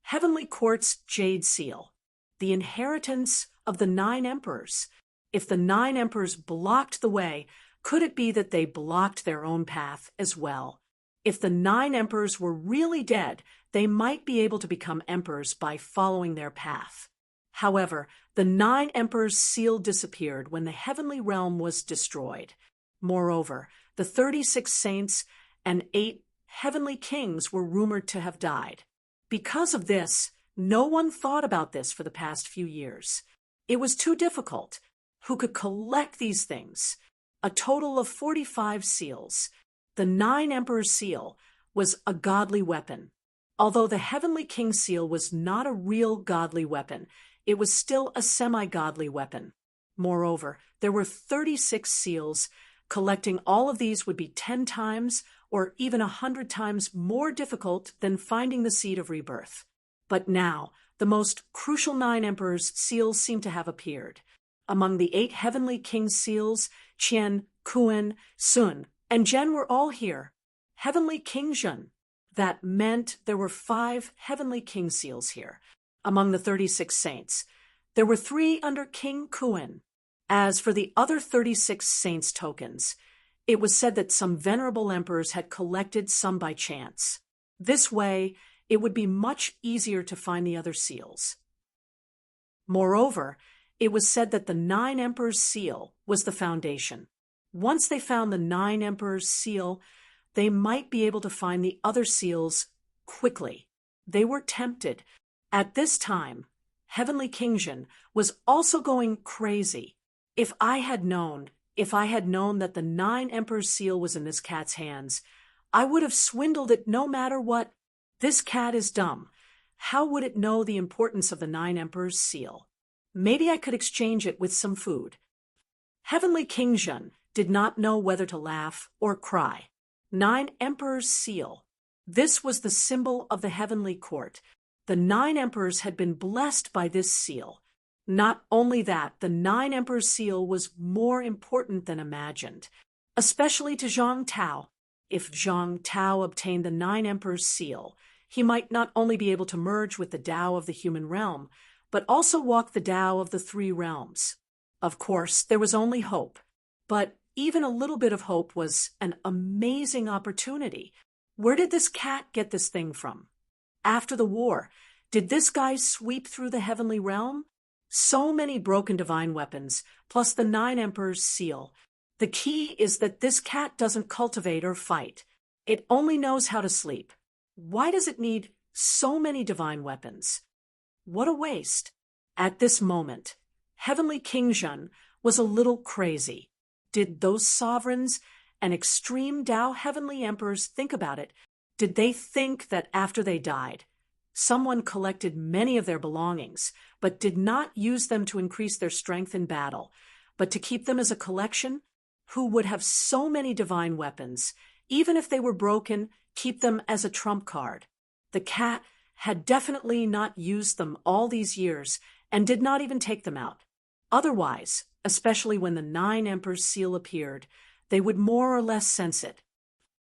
Heavenly Quartz Jade Seal. The inheritance of the 9 emperors. If the 9 emperors blocked the way, could it be that they blocked their own path as well? If the 9 emperors were really dead, they might be able to become emperors by following their path. However, the 9 emperors' seal disappeared when the heavenly realm was destroyed. Moreover, the 36 saints and 8 heavenly kings were rumored to have died. Because of this, no one thought about this for the past few years. It was too difficult. Who could collect these things? A total of 45 seals. The 9 Emperor's seal was a godly weapon. Although the Heavenly King's seal was not a real godly weapon, it was still a semi-godly weapon. Moreover, there were 36 seals. Collecting all of these would be 10 times or even 100 times more difficult than finding the seed of rebirth. But now, the most crucial 9 emperors' seals seem to have appeared. Among the 8 heavenly kings' seals, Qian, Kuan, Sun, and Zhen were all here. Heavenly King Zhen. That meant there were 5 heavenly king seals here. Among the 36 saints, there were 3 under King Kuan. As for the other 36 saints' tokens, it was said that some venerable emperors had collected some by chance. This way, it would be much easier to find the other seals. Moreover, it was said that the 9 emperors' seal was the foundation. Once they found the 9 emperors' seal, they might be able to find the other seals quickly. They were tempted. At this time, Heavenly King Zhen was also going crazy. If I had known that the 9 emperors' seal was in this cat's hands, I would have swindled it no matter what. This cat is dumb. How would it know the importance of the 9 emperors' seal? Maybe I could exchange it with some food. Heavenly King Zhen did not know whether to laugh or cry. 9 emperors' seal. This was the symbol of the heavenly court. The 9 emperors had been blessed by this seal. Not only that, the 9 emperors' seal was more important than imagined, especially to Zhang Tao. If Zhang Tao obtained the 9 emperors' seal, he might not only be able to merge with the Tao of the human realm, but also walk the Tao of the 3 realms. Of course, there was only hope, but even a little bit of hope was an amazing opportunity. Where did this cat get this thing from? After the war, did this guy sweep through the heavenly realm? So many broken divine weapons, plus the 9 emperors' seal. The key is that this cat doesn't cultivate or fight. It only knows how to sleep. Why does it need so many divine weapons. What a waste. At this moment, Heavenly King Zhen was a little crazy. Did those sovereigns and extreme Tao heavenly emperors think about it? Did they think that after they died, someone collected many of their belongings, but did not use them to increase their strength in battle, but to keep them as a collection? Who would have so many divine weapons, even if they were broken, keep them as a trump card? The cat had definitely not used them all these years and did not even take them out. Otherwise, especially when the 9 Emperors seal appeared, they would more or less sense it.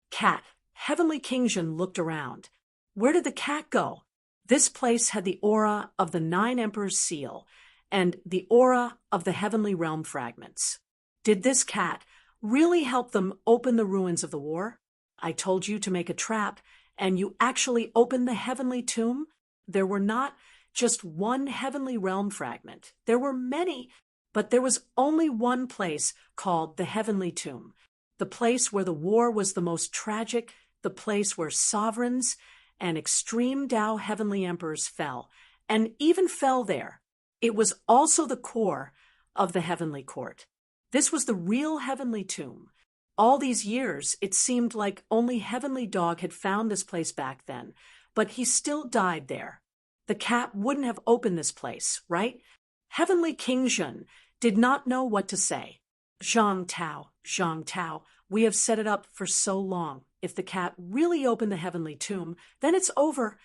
Cat, Heavenly King Zhen looked around. Where did the cat go? This place had the aura of the 9 Emperors seal and the aura of the heavenly realm fragments. Did this cat really help them open the ruins of the war? I told you to make a trap, and you actually opened the heavenly tomb? There were not just one heavenly realm fragment. There were many, but there was only one place called the heavenly tomb, the place where the war was the most tragic, the place where sovereigns and extreme Tao heavenly emperors fell, and even fell there. It was also the core of the heavenly court. This was the real heavenly tomb. All these years, it seemed like only Heavenly Dog had found this place back then, but he still died there. The cat wouldn't have opened this place, right? Heavenly King Zhen did not know what to say. Zhang Tao, we have set it up for so long. If the cat really opened the heavenly tomb, then it's over.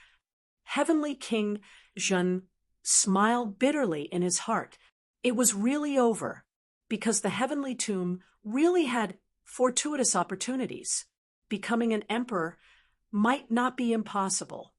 Heavenly King Zhen smiled bitterly in his heart. It was really over, because the heavenly tomb really had fortuitous opportunities. Becoming an emperor might not be impossible.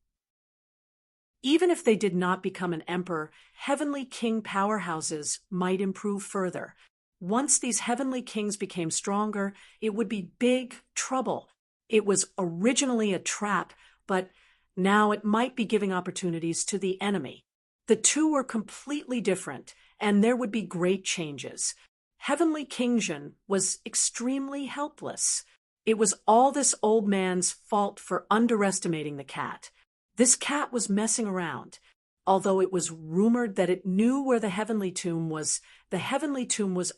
Even if they did not become an emperor, heavenly king powerhouses might improve further. Once these heavenly kings became stronger, it would be big trouble. It was originally a trap, but now it might be giving opportunities to the enemy. The two were completely different, and there would be great changes. Heavenly King Zhen was extremely helpless. It was all this old man's fault for underestimating the cat. This cat was messing around. Although it was rumored that it knew where the heavenly tomb was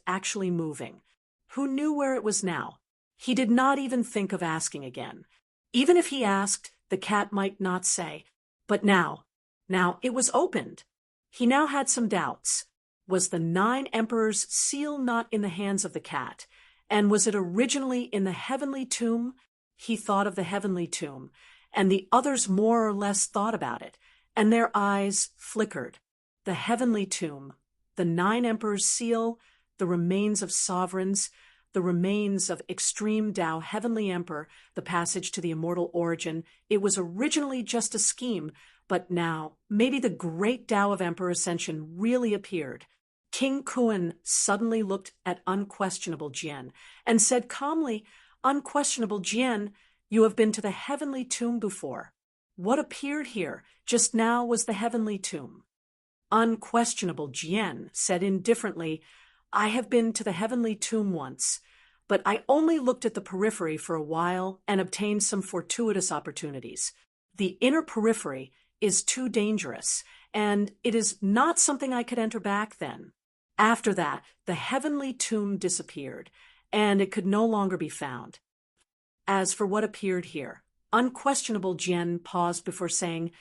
actually moving. Who knew where it was now? He did not even think of asking again. Even if he asked, the cat might not say. But now it was opened. He now had some doubts. Was the 9 Emperors' seal not in the hands of the cat? And was it originally in the heavenly tomb? He thought of the heavenly tomb, and the others more or less thought about it, and their eyes flickered. The heavenly tomb, the 9 Emperors' seal, the remains of sovereigns, the remains of extreme Tao heavenly emperor, the passage to the immortal origin. It was originally just a scheme, but now maybe the great Tao of Emperor Ascension really appeared. King Kuan suddenly looked at Unquestionable Jian and said calmly, "Unquestionable Jian, you have been to the heavenly tomb before. What appeared here just now was the heavenly tomb." Unquestionable Jian said indifferently, "I have been to the heavenly tomb once, but I only looked at the periphery for a while and obtained some fortuitous opportunities. The inner periphery is too dangerous, and it is not something I could enter back then." After that, the heavenly tomb disappeared, and it could no longer be found. As for what appeared here, Unquestionable Jian paused before saying,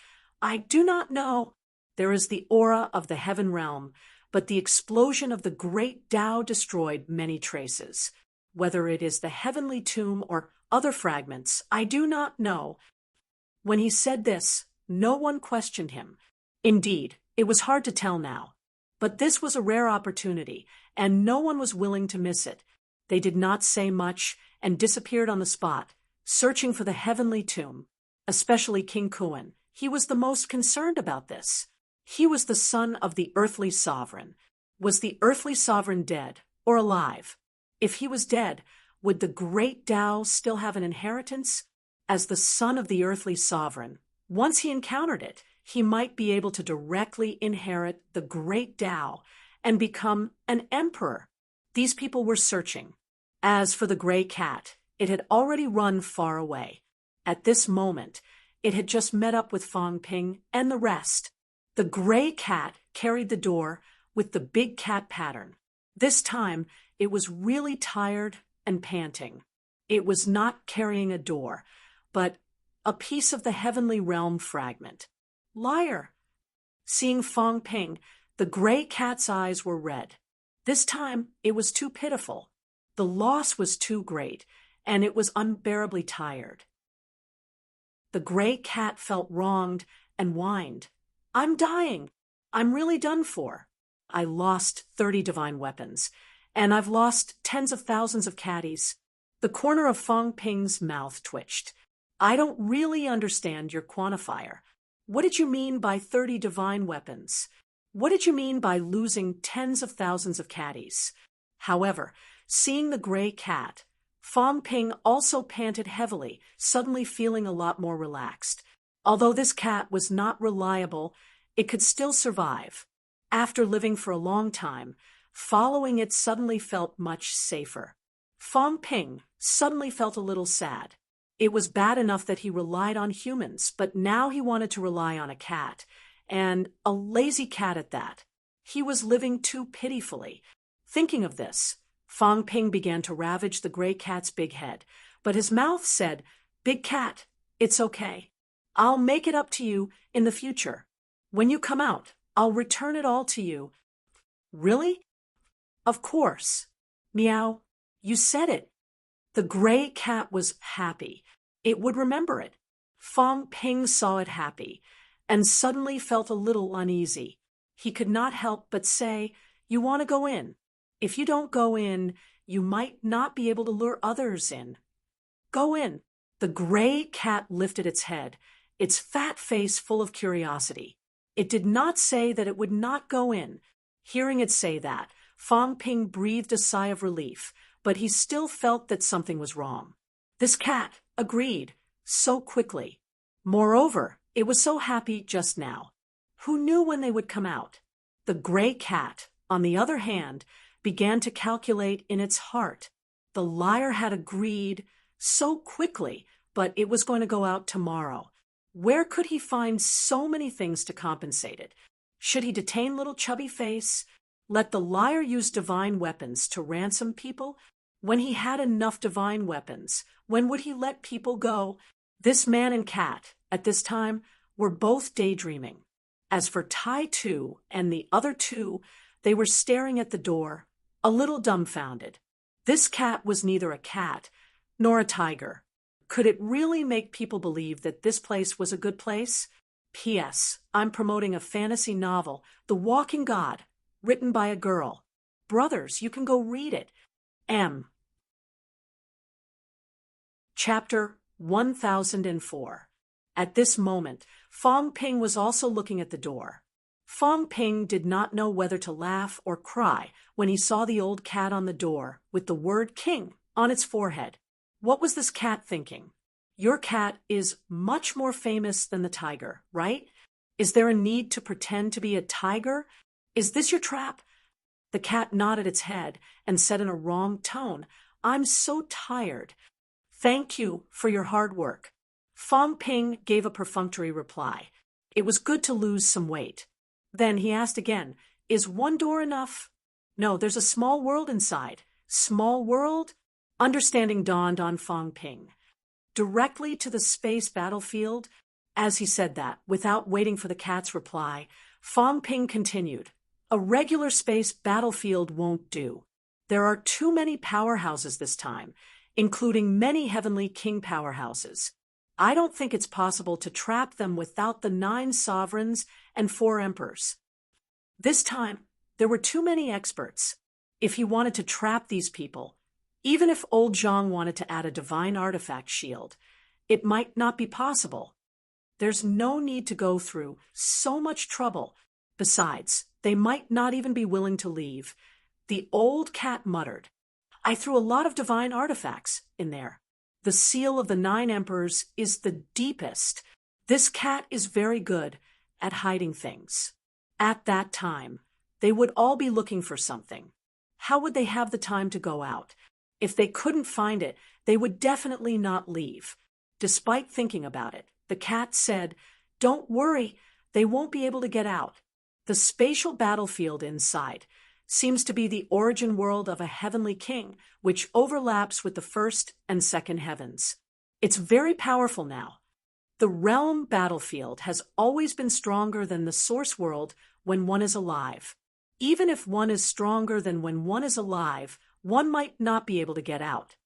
"I do not know. There is the aura of the heaven realm, but the explosion of the great Tao destroyed many traces. Whether it is the heavenly tomb or other fragments, I do not know." When he said this, no one questioned him. Indeed, it was hard to tell now. But this was a rare opportunity, and no one was willing to miss it. They did not say much and disappeared on the spot, searching for the heavenly tomb, especially King Kuan. He was the most concerned about this. He was the son of the earthly sovereign. Was the earthly sovereign dead or alive? If he was dead, would the great Tao still have an inheritance? As the son of the earthly sovereign, once he encountered it, he might be able to directly inherit the great Tao and become an emperor. These people were searching. As for the gray cat, it had already run far away. At this moment, It had just met up with Fong Ping and the rest. The gray cat carried the door with the big cat pattern. This time, it was really tired and panting. It was not carrying a door, but a piece of the heavenly realm fragment. Liar! Seeing Fong Ping, the gray cat's eyes were red. This time, it was too pitiful. The loss was too great, and it was unbearably tired. The gray cat felt wronged and whined. I'm dying. I'm really done for. I lost 30 divine weapons, and I've lost tens of thousands of caddies. The corner of Fong Ping's mouth twitched. I don't really understand your quantifier. What did you mean by 30 divine weapons? What did you mean by losing tens of thousands of caddies? However, seeing the gray cat, Fong Ping also panted heavily, suddenly feeling a lot more relaxed. Although this cat was not reliable, it could still survive. After living for a long time, following it suddenly felt much safer. Fong Ping suddenly felt a little sad. It was bad enough that he relied on humans, but now he wanted to rely on a cat, and a lazy cat at that. He was living too pitifully. Thinking of this, Fong Ping began to ravage the gray cat's big head, but his mouth said, Big cat, it's okay. I'll make it up to you in the future. When you come out, I'll return it all to you. Really? Of course. Meow. You said it. The gray cat was happy. It would remember it. Fong Ping saw it happy, and suddenly felt a little uneasy. He could not help but say, You want to go in. If you don't go in, you might not be able to lure others in. Go in. The gray cat lifted its head, its fat face full of curiosity. It did not say that it would not go in. Hearing it say that, Fong Ping breathed a sigh of relief, but he still felt that something was wrong. This cat agreed so quickly. Moreover, it was so happy just now. Who knew when they would come out? The gray cat, on the other hand, began to calculate in its heart. The liar had agreed so quickly, but it was going to go out tomorrow. Where could he find so many things to compensate it? Should he detain little chubby face? Let the liar use divine weapons to ransom people? When he had enough divine weapons, when would he let people go? This man and cat, at this time, were both daydreaming. As for Tai Tu and the other two, they were staring at the door, a little dumbfounded. This cat was neither a cat nor a tiger. Could it really make people believe that this place was a good place? P.S. I'm promoting a fantasy novel, The Walking God, written by a girl. Brothers, you can go read it. M. Chapter 1004. At this moment, Fong Ping was also looking at the door. Fong Ping did not know whether to laugh or cry when he saw the old cat on the door with the word king on its forehead. What was this cat thinking? Your cat is much more famous than the tiger, right? Is there a need to pretend to be a tiger? Is this your trap? The cat nodded its head and said in a wrong tone, I'm so tired. Thank you for your hard work. Fong Ping gave a perfunctory reply. It was good to lose some weight. Then he asked again, Is one door enough? No, there's a small world inside. Small world? Understanding dawned on Fong Ping. Directly to the space battlefield? As he said that, without waiting for the cat's reply, Fong Ping continued, A regular space battlefield won't do. There are too many powerhouses this time, including many heavenly king powerhouses. I don't think it's possible to trap them without the 9 sovereigns and 4 emperors. This time, there were too many experts. If he wanted to trap these people, even if old Zhang wanted to add a divine artifact shield, it might not be possible. There's no need to go through so much trouble. Besides, they might not even be willing to leave. The old cat muttered, I threw a lot of divine artifacts in there. The seal of the 9 emperors is the deepest. This cat is very good at hiding things. At that time, they would all be looking for something. How would they have the time to go out? If they couldn't find it, they would definitely not leave. Despite thinking about it, The cat said, "Don't worry, they won't be able to get out." The spatial battlefield inside seems to be the origin world of a heavenly king, which overlaps with the first and second heavens. It's very powerful now. The realm battlefield has always been stronger than the source world when one is alive. Even if one is stronger than when one is alive, one might not be able to get out.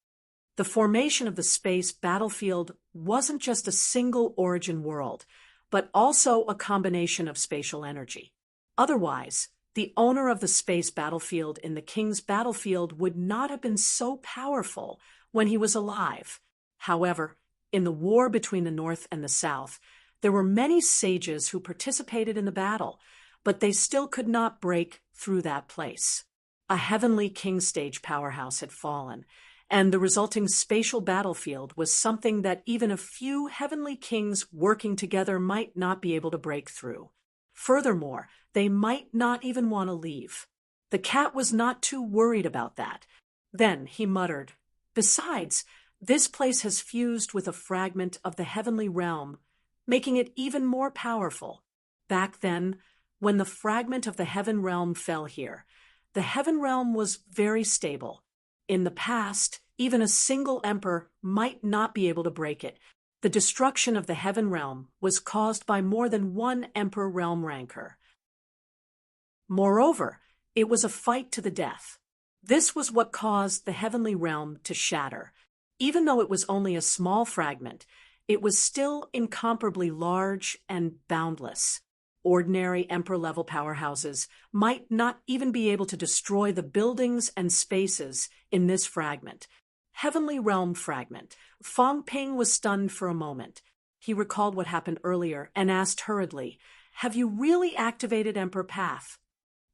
The formation of the space battlefield wasn't just a single origin world, but also a combination of spatial energy. Otherwise, the owner of the space battlefield in the king's battlefield would not have been so powerful when he was alive. However, in the war between the North and the South, there were many sages who participated in the battle, but they still could not break through that place. A heavenly king stage powerhouse had fallen, and the resulting spatial battlefield was something that even a few heavenly kings working together might not be able to break through. Furthermore, they might not even want to leave. The cat was not too worried about that. Then he muttered, "Besides, this place has fused with a fragment of the heavenly realm, making it even more powerful. Back then, when the fragment of the heaven realm fell here, the heaven realm was very stable. In the past, even a single emperor might not be able to break it. The destruction of the heaven realm was caused by more than one emperor realm ranker. Moreover, it was a fight to the death. This was what caused the heavenly realm to shatter. Even though it was only a small fragment, it was still incomparably large and boundless. Ordinary emperor-level powerhouses might not even be able to destroy the buildings and spaces in this fragment. Heavenly realm fragment. Fong Ping was stunned for a moment. He recalled what happened earlier and asked hurriedly, "Have you really activated Emperor Path?"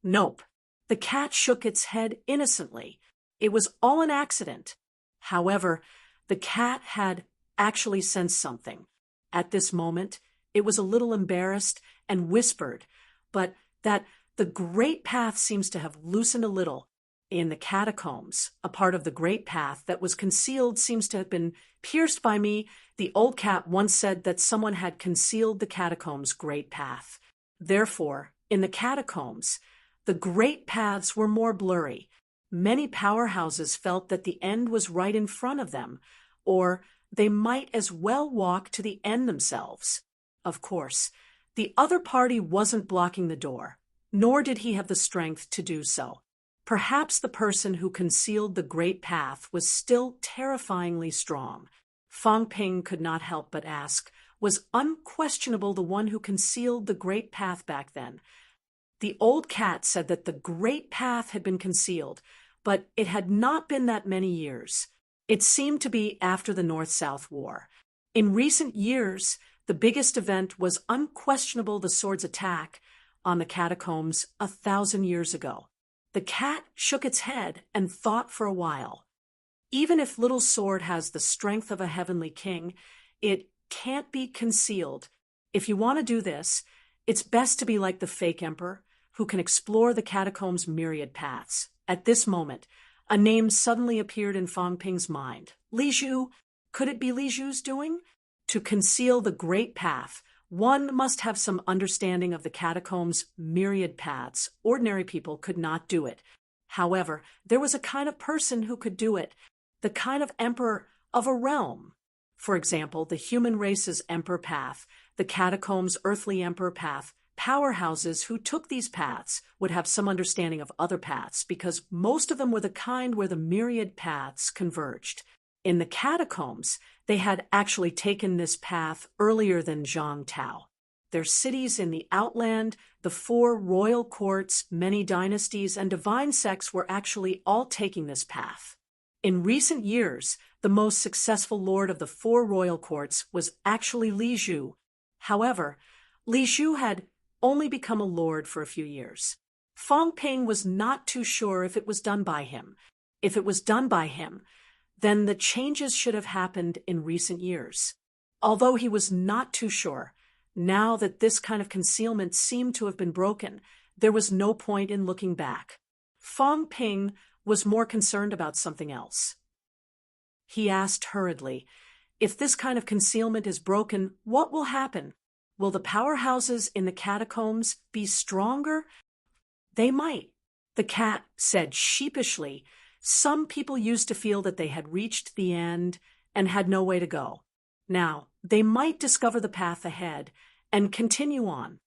"Nope." The cat shook its head innocently. It was all an accident. However, the cat had actually sensed something. At this moment, it was a little embarrassed and whispered, but that the Great Path seems to have loosened a little. In the catacombs, a part of the Great Path that was concealed seems to have been pierced by me. The old cat once said that someone had concealed the catacombs' Great Path. Therefore, in the catacombs, the Great Paths were more blurry. Many powerhouses felt that the end was right in front of them, or they might as well walk to the end themselves. Of course, the other party wasn't blocking the door, nor did he have the strength to do so. Perhaps the person who concealed the Great Path was still terrifyingly strong. Fong Ping could not help but ask, was unquestionable the one who concealed the Great Path back then? The old cat said that the Great Path had been concealed, but it had not been that many years. It seemed to be after the North-South War. In recent years, the biggest event was unquestionable the sword's attack on the catacombs 1,000 years ago. The cat shook its head and thought for a while. Even if Little Sword has the strength of a heavenly king, it can't be concealed. If you want to do this, it's best to be like the fake emperor, who can explore the catacombs' myriad paths. At this moment, a name suddenly appeared in Fong Ping's mind. Li Zhu. Could it be Li Zhu's doing? To conceal the Great Path, one must have some understanding of the catacombs' myriad paths. Ordinary people could not do it. However, there was a kind of person who could do it, the kind of emperor of a realm. For example, the human race's emperor path, the catacombs' earthly emperor path. Powerhouses who took these paths would have some understanding of other paths because most of them were the kind where the myriad paths converged. In the catacombs, they had actually taken this path earlier than Zhang Tao. Their cities in the outland, the 4 royal courts, many dynasties, and divine sects were actually all taking this path. In recent years, the most successful lord of the 4 royal courts was actually Li Zhu. However, Li Zhu had only become a lord for a few years. Fong Ping was not too sure if it was done by him. If it was done by him, then the changes should have happened in recent years. Although he was not too sure, now that this kind of concealment seemed to have been broken, there was no point in looking back. Fong Ping was more concerned about something else. He asked hurriedly, If this kind of concealment is broken, what will happen? Will the powerhouses in the catacombs be stronger? They might, the cat said sheepishly. Some people used to feel that they had reached the end and had no way to go. Now, they might discover the path ahead and continue on.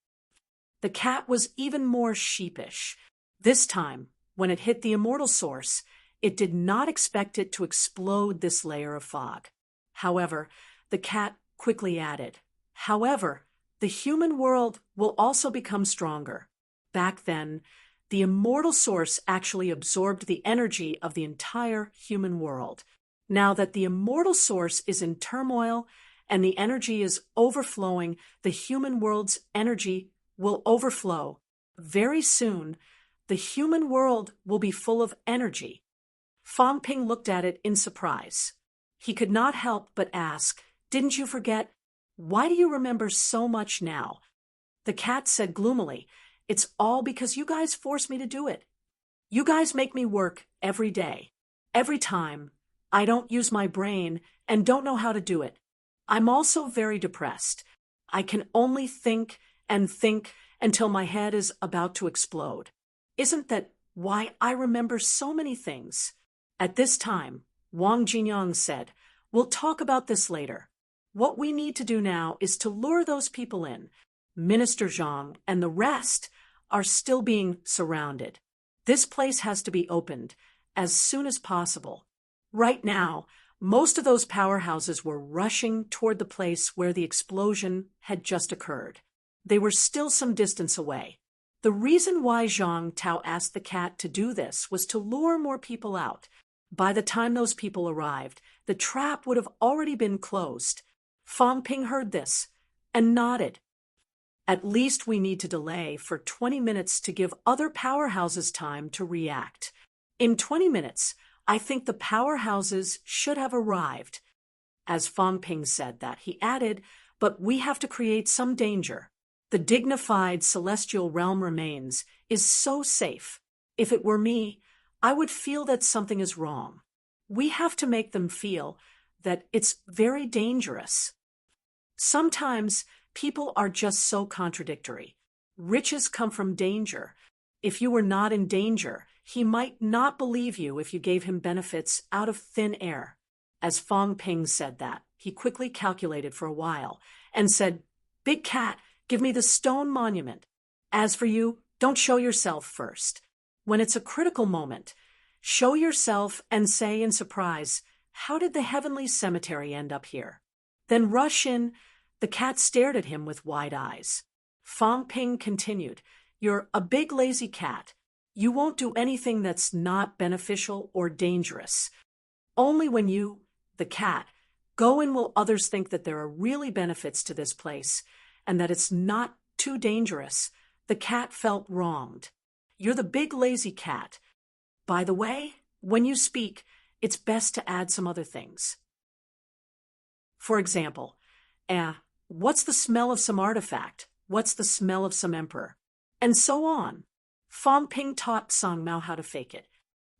The cat was even more sheepish. This time, when it hit the immortal source, it did not expect it to explode this layer of fog. However, the cat quickly added, "However, the human world will also become stronger." Back then, the immortal source actually absorbed the energy of the entire human world. Now that the immortal source is in turmoil and the energy is overflowing, the human world's energy will overflow. Very soon, the human world will be full of energy. Fang Ping looked at it in surprise. He could not help but ask, "Didn't you forget? Why do you remember so much now?" The cat said gloomily, "It's all because you guys force me to do it. You guys make me work every day. Every time, I don't use my brain and don't know how to do it. I'm also very depressed. I can only think and think until my head is about to explode. Isn't that why I remember so many things?" At this time, Wang Jinyang said, "We'll talk about this later. What we need to do now is to lure those people in. Minister Zhang and the rest are still being surrounded. This place has to be opened as soon as possible." Right now, most of those powerhouses were rushing toward the place where the explosion had just occurred. They were still some distance away. The reason why Zhang Tao asked the cat to do this was to lure more people out. By the time those people arrived, the trap would have already been closed. Fang Ping heard this and nodded. "At least we need to delay for 20 minutes to give other powerhouses time to react. In 20 minutes, I think the powerhouses should have arrived." As Fang Ping said that, he added, "But we have to create some danger. The dignified celestial realm remains is so safe. If it were me, I would feel that something is wrong. We have to make them feel that it's very dangerous." Sometimes people are just so contradictory. Riches come from danger. If you were not in danger, he might not believe you if you gave him benefits out of thin air. As Fang Ping said that, he quickly calculated for a while and said, "Big cat, give me the stone monument. As for you, don't show yourself first. When it's a critical moment, show yourself and say in surprise, 'How did the heavenly cemetery end up here?' Then rush in." The cat stared at him with wide eyes. Fang Ping continued, "You're a big lazy cat. You won't do anything that's not beneficial or dangerous. Only when you, the cat, go in will others think that there are really benefits to this place and that it's not too dangerous." The cat felt wronged. "You're the big lazy cat. By the way, when you speak, it's best to add some other things. For example, what's the smell of some artifact? What's the smell of some emperor?" And so on. Fang Ping taught Song Mao how to fake it.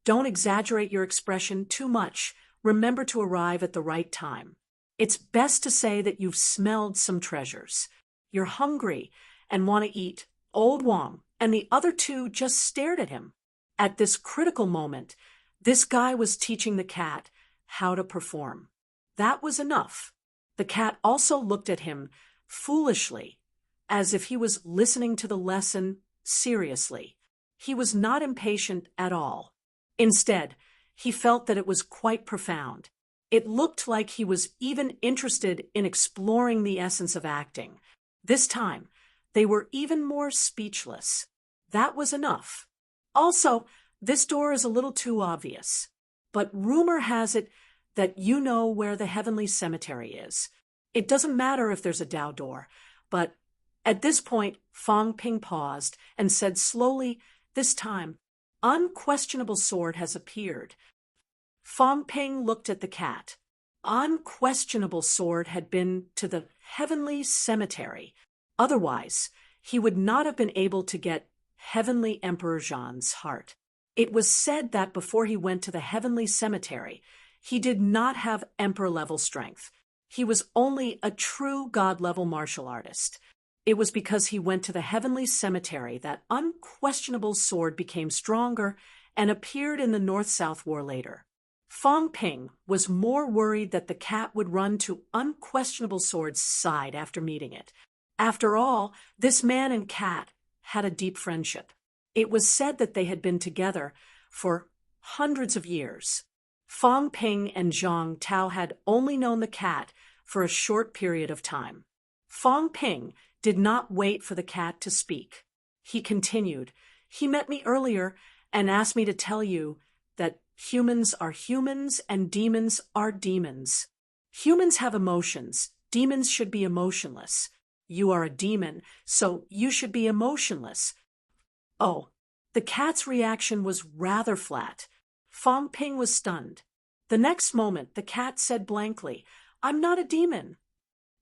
Don't exaggerate your expression too much. Remember to arrive at the right time. It's best to say that you've smelled some treasures. You're hungry and want to eat. Old Wang and the other two just stared at him. At this critical moment, this guy was teaching the cat how to perform. That was enough. The cat also looked at him foolishly, as if he was listening to the lesson seriously. He was not impatient at all. Instead, he felt that it was quite profound. It looked like he was even interested in exploring the essence of acting. This time, they were even more speechless. That was enough. Also, this door is a little too obvious. But rumor has it that you know where the heavenly cemetery is. It doesn't matter if there's a Dao door, but at this point, Fang Ping paused and said slowly, this time, "Unquestionable sword has appeared." Fang Ping looked at the cat. Unquestionable sword had been to the heavenly cemetery. Otherwise, he would not have been able to get Heavenly Emperor Zhan's heart. It was said that before he went to the heavenly cemetery, he did not have emperor-level strength. He was only a true God-level martial artist. It was because he went to the heavenly cemetery that unquestionable sword became stronger and appeared in the North-South War later. Fong Ping was more worried that the cat would run to unquestionable sword's side after meeting it. After all, this man and cat had a deep friendship. It was said that they had been together for hundreds of years. Fong Ping and Zhang Tao had only known the cat for a short period of time. Fong Ping did not wait for the cat to speak. He continued, "He met me earlier and asked me to tell you that humans are humans and demons are demons. Humans have emotions. Demons should be emotionless. You are a demon, so you should be emotionless." Oh, the cat's reaction was rather flat. Fong Ping was stunned. The next moment, the cat said blankly, "I'm not a demon."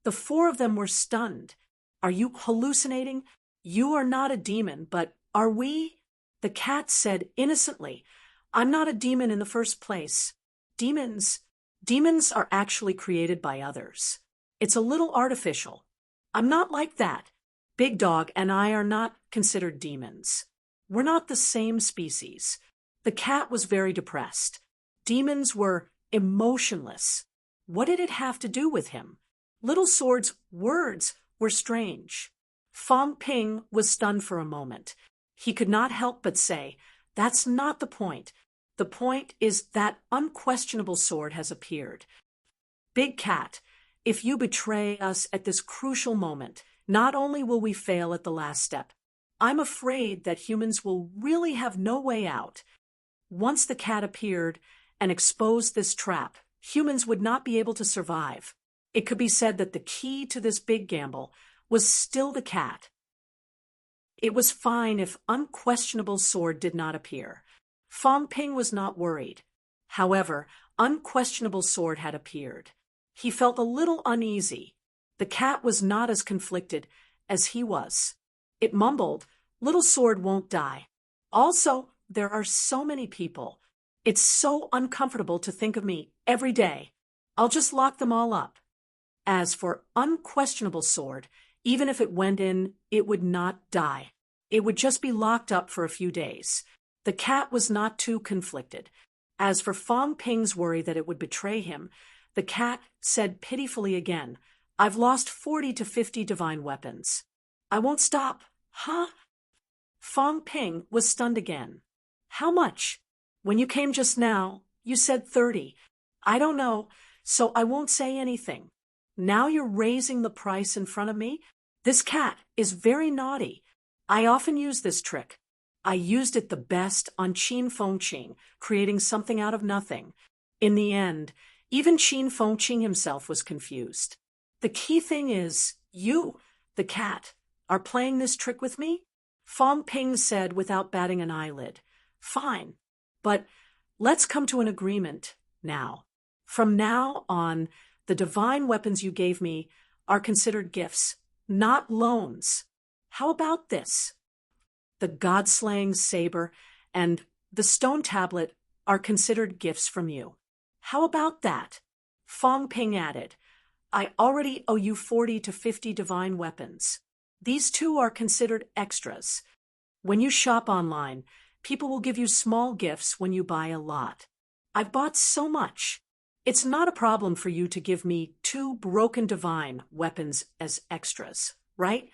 The four of them were stunned. "Are you hallucinating? You are not a demon, but are we?" The cat said innocently, "I'm not a demon in the first place. Demons are actually created by others. It's a little artificial. I'm not like that. Big Dog and I are not considered demons. We're not the same species." The cat was very depressed. Demons were emotionless. What did it have to do with him? Little Sword's words were strange. Fong Ping was stunned for a moment. He could not help but say, "That's not the point. The point is that unquestionable sword has appeared. Big Cat, if you betray us at this crucial moment, not only will we fail at the last step, I'm afraid that humans will really have no way out. Once the cat appeared and exposed this trap, humans would not be able to survive. It could be said that the key to this big gamble was still the cat. It was fine if unquestionable sword did not appear. Fong Ping was not worried. However, unquestionable sword had appeared. He felt a little uneasy. The cat was not as conflicted as he was. It mumbled, "Little Sword won't die. Also, there are so many people. It's so uncomfortable to think of me every day. I'll just lock them all up." As for unquestionable sword, even if it went in, it would not die. It would just be locked up for a few days. The cat was not too conflicted. As for Fong Ping's worry that it would betray him, the cat said pitifully again, "I've lost 40 to 50 divine weapons. I won't stop." "Huh?" Fong Ping was stunned again. "How much? When you came just now, you said 30. I don't know, so I won't say anything. Now you're raising the price in front of me? This cat is very naughty. I often use this trick. I used it the best on Qin Fengqing, creating something out of nothing. In the end, even Qin Fengqing himself was confused. The key thing is, you, the cat, are playing this trick with me?" Fong Ping said without batting an eyelid. "Fine, but let's come to an agreement now. From now on, the divine weapons you gave me are considered gifts, not loans. How about this? The God-slaying saber and the stone tablet are considered gifts from you. How about that?" Fong Ping added, "I already owe you 40 to 50 divine weapons. These two are considered extras. When you shop online, people will give you small gifts when you buy a lot. I've bought so much. It's not a problem for you to give me 2 broken divine weapons as extras, right?"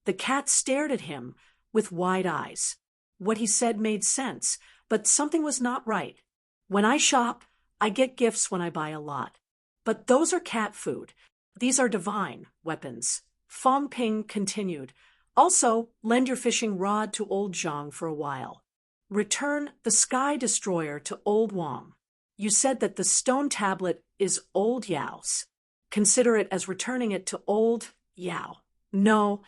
The cat stared at him with wide eyes. What he said made sense, but something was not right. When I shop, I get gifts when I buy a lot. But those are cat food. These are divine weapons. Fong Ping continued. Also, lend your fishing rod to old Zhang for a while. Return the Sky Destroyer to old Wang. You said that the stone tablet is old Yao's. Consider it as returning it to old Yao. No.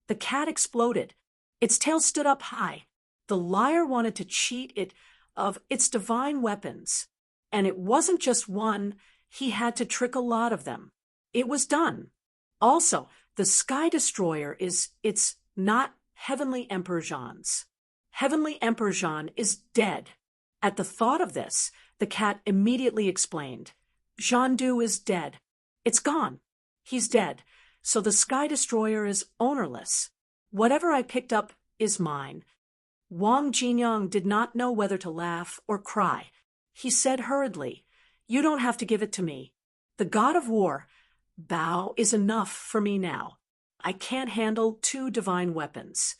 The cat exploded. Its tail stood up high. The liar wanted to cheat it of its divine weapons. And it wasn't just one, he had to trick a lot of them. It was done. Also, the Sky Destroyer it's not Heavenly Emperor Zhan's. Heavenly Emperor Zhan is dead. At the thought of this, the cat immediately explained, Zhandu is dead. It's gone. He's dead, so the Sky Destroyer is ownerless. Whatever I picked up is mine. Wang Jinyang did not know whether to laugh or cry. He said hurriedly, "You don't have to give it to me. The god of war, Bao, is enough for me now. I can't handle 2 divine weapons."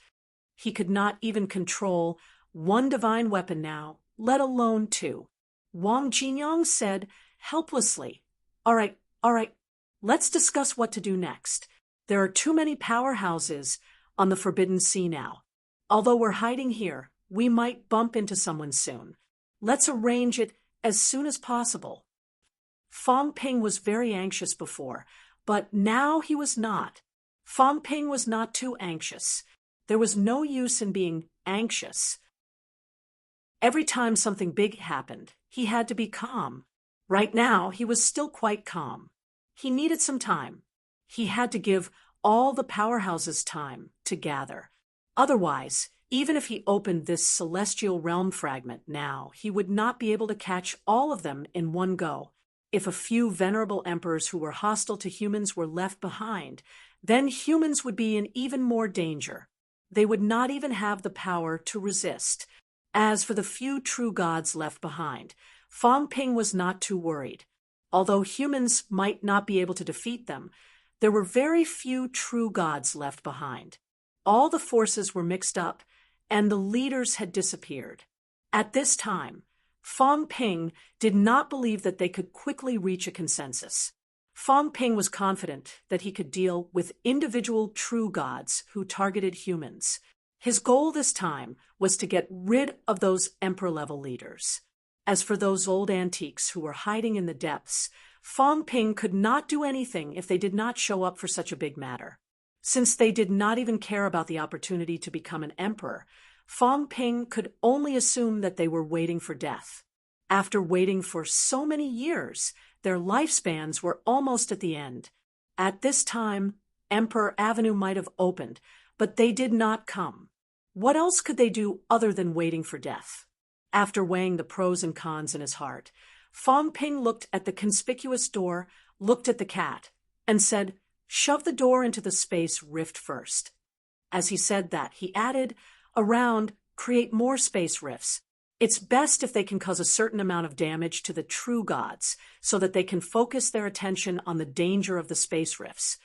He could not even control 1 divine weapon now, let alone 2. Wang Jinyang said helplessly, all right, let's discuss what to do next. There are too many powerhouses on the Forbidden Sea now. Although we're hiding here, we might bump into someone soon. Let's arrange it as soon as possible." Fang Ping was very anxious before, but now he was not. Fang Ping was not too anxious. There was no use in being anxious. Every time something big happened, he had to be calm. Right now, he was still quite calm. He needed some time. He had to give all the powerhouses time to gather. Otherwise, even if he opened this celestial realm fragment now, he would not be able to catch all of them in one go. If a few venerable emperors who were hostile to humans were left behind, then humans would be in even more danger. They would not even have the power to resist. As for the few true gods left behind, Fang Ping was not too worried. Although humans might not be able to defeat them, there were very few true gods left behind. All the forces were mixed up, and the leaders had disappeared. At this time, Fang Ping did not believe that they could quickly reach a consensus. Fang Ping was confident that he could deal with individual true gods who targeted humans. His goal this time was to get rid of those emperor-level leaders. As for those old antiques who were hiding in the depths, Fang Ping could not do anything if they did not show up for such a big matter. Since they did not even care about the opportunity to become an emperor, Fang Ping could only assume that they were waiting for death. After waiting for so many years, their lifespans were almost at the end. At this time, Emperor Avenue might have opened, but they did not come. What else could they do other than waiting for death? After weighing the pros and cons in his heart, Fang Ping looked at the conspicuous door, looked at the cat, and said, "Shove the door into the space rift first." As he said that, he added, "Around, create more space rifts. It's best if they can cause a certain amount of damage to the true gods, so that they can focus their attention on the danger of the space rifts.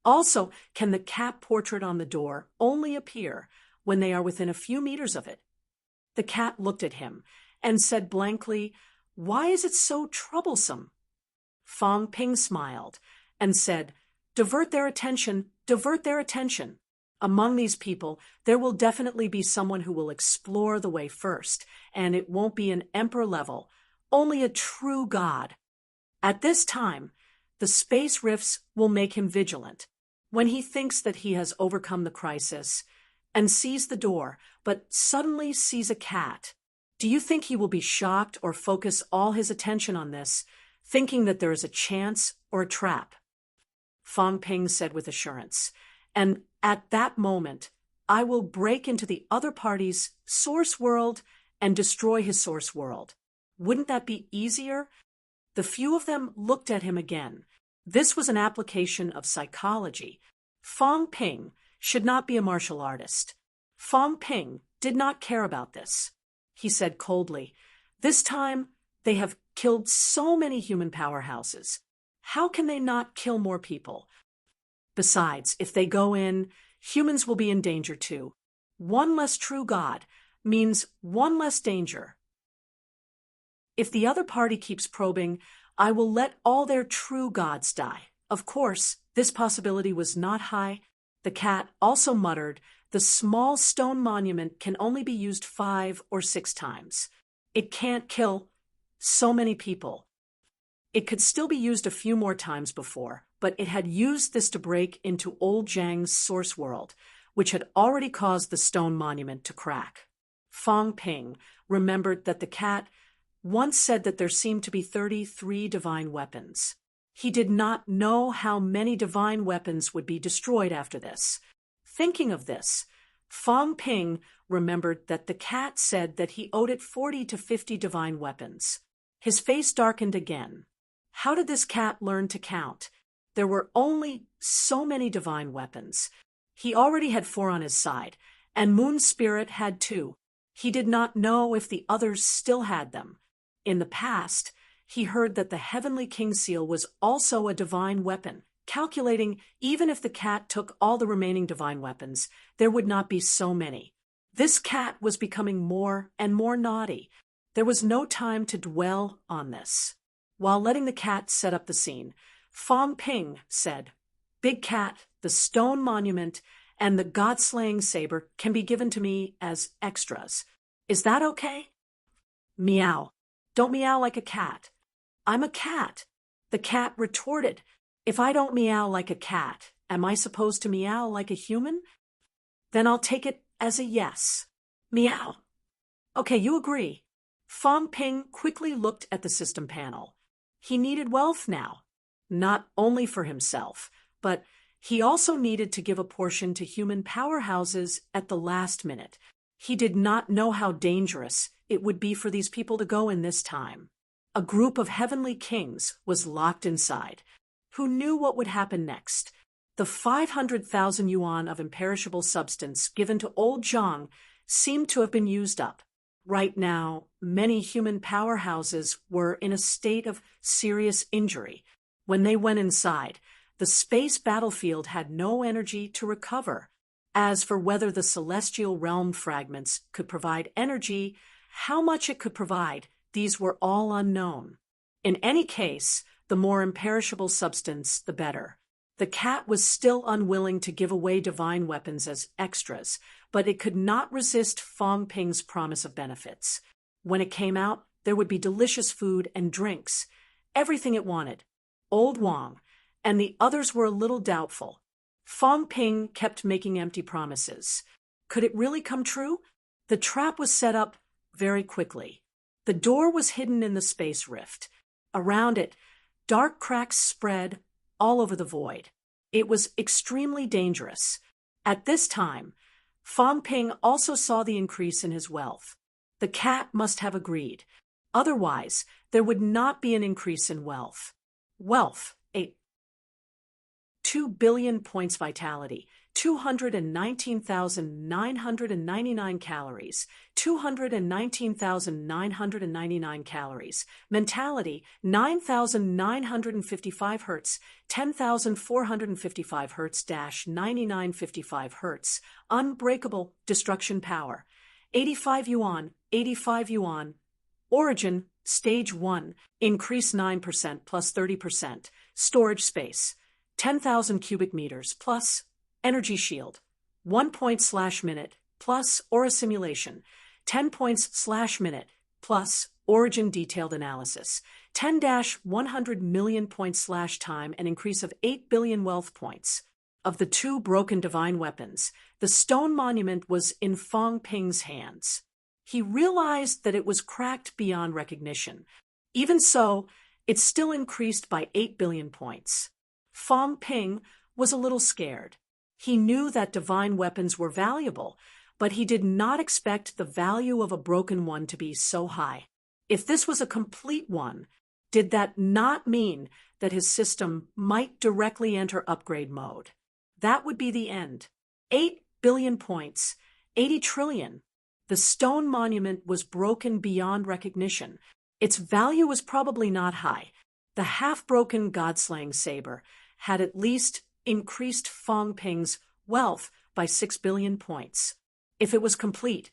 Also, can the cat portrait on the door only appear when they are within a few meters of it?" The cat looked at him and said blankly, "Why is it so troublesome?" Fang Ping smiled and said, divert their attention. Among these people, there will definitely be someone who will explore the way first, and it won't be an emperor level, only a true god. At this time, the space rifts will make him vigilant. When he thinks that he has overcome the crisis and sees the door, but suddenly sees a cat, do you think he will be shocked or focus all his attention on this, thinking that there is a chance or a trap? Fang Ping said with assurance, "And at that moment, I will break into the other party's source world and destroy his source world. Wouldn't that be easier?" The few of them looked at him again. This was an application of psychology. Fang Ping should not be a martial artist. Fang Ping did not care about this. He said coldly, "This time, they have killed so many human powerhouses. How can they not kill more people? Besides, if they go in, humans will be in danger too. One less true god means one less danger. If the other party keeps probing, I will let all their true gods die." Of course, this possibility was not high. The cat also muttered, "The small stone monument can only be used 5 or 6 times. It can't kill so many people." It could still be used a few more times before, but it had used this to break into old Zhang's source world, which had already caused the stone monument to crack. Fang Ping remembered that the cat once said that there seemed to be 33 divine weapons. He did not know how many divine weapons would be destroyed after this. Thinking of this, Fang Ping remembered that the cat said that he owed it 40 to 50 divine weapons. His face darkened again. How did this cat learn to count? There were only so many divine weapons. He already had 4 on his side, and Moon Spirit had 2. He did not know if the others still had them. In the past, he heard that the Heavenly King Seal was also a divine weapon, calculating even if the cat took all the remaining divine weapons, there would not be so many. This cat was becoming more and more naughty. There was no time to dwell on this. While letting the cat set up the scene, Fong Ping said, "Big Cat, the stone monument, and the god-slaying saber can be given to me as extras. Is that okay?" Meow. Don't meow like a cat. I'm a cat. The cat retorted, "If I don't meow like a cat, am I supposed to meow like a human? Then I'll take it as a yes. Meow." Okay, you agree. Fong Ping quickly looked at the system panel. He needed wealth now, not only for himself, but he also needed to give a portion to human powerhouses at the last minute. He did not know how dangerous it would be for these people to go in this time. A group of heavenly kings was locked inside. Who knew what would happen next? The 500,000 yuan of imperishable substance given to old Zhang seemed to have been used up. Right now, many human powerhouses were in a state of serious injury. When they went inside, the space battlefield had no energy to recover. As for whether the celestial realm fragments could provide energy, how much it could provide, these were all unknown. In any case, the more imperishable substance, the better. The cat was still unwilling to give away divine weapons as extras, but it could not resist Fong Ping's promise of benefits. When it came out, there would be delicious food and drinks, everything it wanted. Old Wang and the others were a little doubtful. Fong Ping kept making empty promises. Could it really come true? The trap was set up very quickly. The door was hidden in the space rift. Around it, dark cracks spread all over the void. It was extremely dangerous. At this time, Fong Ping also saw the increase in his wealth. The cat must have agreed. Otherwise, there would not be an increase in wealth. Wealth, 2 billion points vitality, 219,999 calories, 219,999 calories, mentality, 9,955 hertz, 10,455 hertz dash 9955 hertz, unbreakable destruction power, 85 yuan, 85 yuan, origin, stage 1, increase 9% plus 30%, storage space, 10,000 cubic meters plus energy shield, 1 point/minute plus aura simulation, 10 points/minute plus origin detailed analysis, 10-100 million points/time, an increase of 8 billion wealth points. Of the 2 broken divine weapons, the stone monument was in Fong Ping's hands. He realized that it was cracked beyond recognition. Even so, it still increased by 8 billion points. Fong Ping was a little scared. He knew that divine weapons were valuable, but he did not expect the value of a broken one to be so high. If this was a complete one, did that not mean that his system might directly enter upgrade mode? That would be the end. 8 billion points, 80 trillion. The stone monument was broken beyond recognition. Its value was probably not high. The half-broken god-slaying saber had at least increased Fong Ping's wealth by 6 billion points. If it was complete,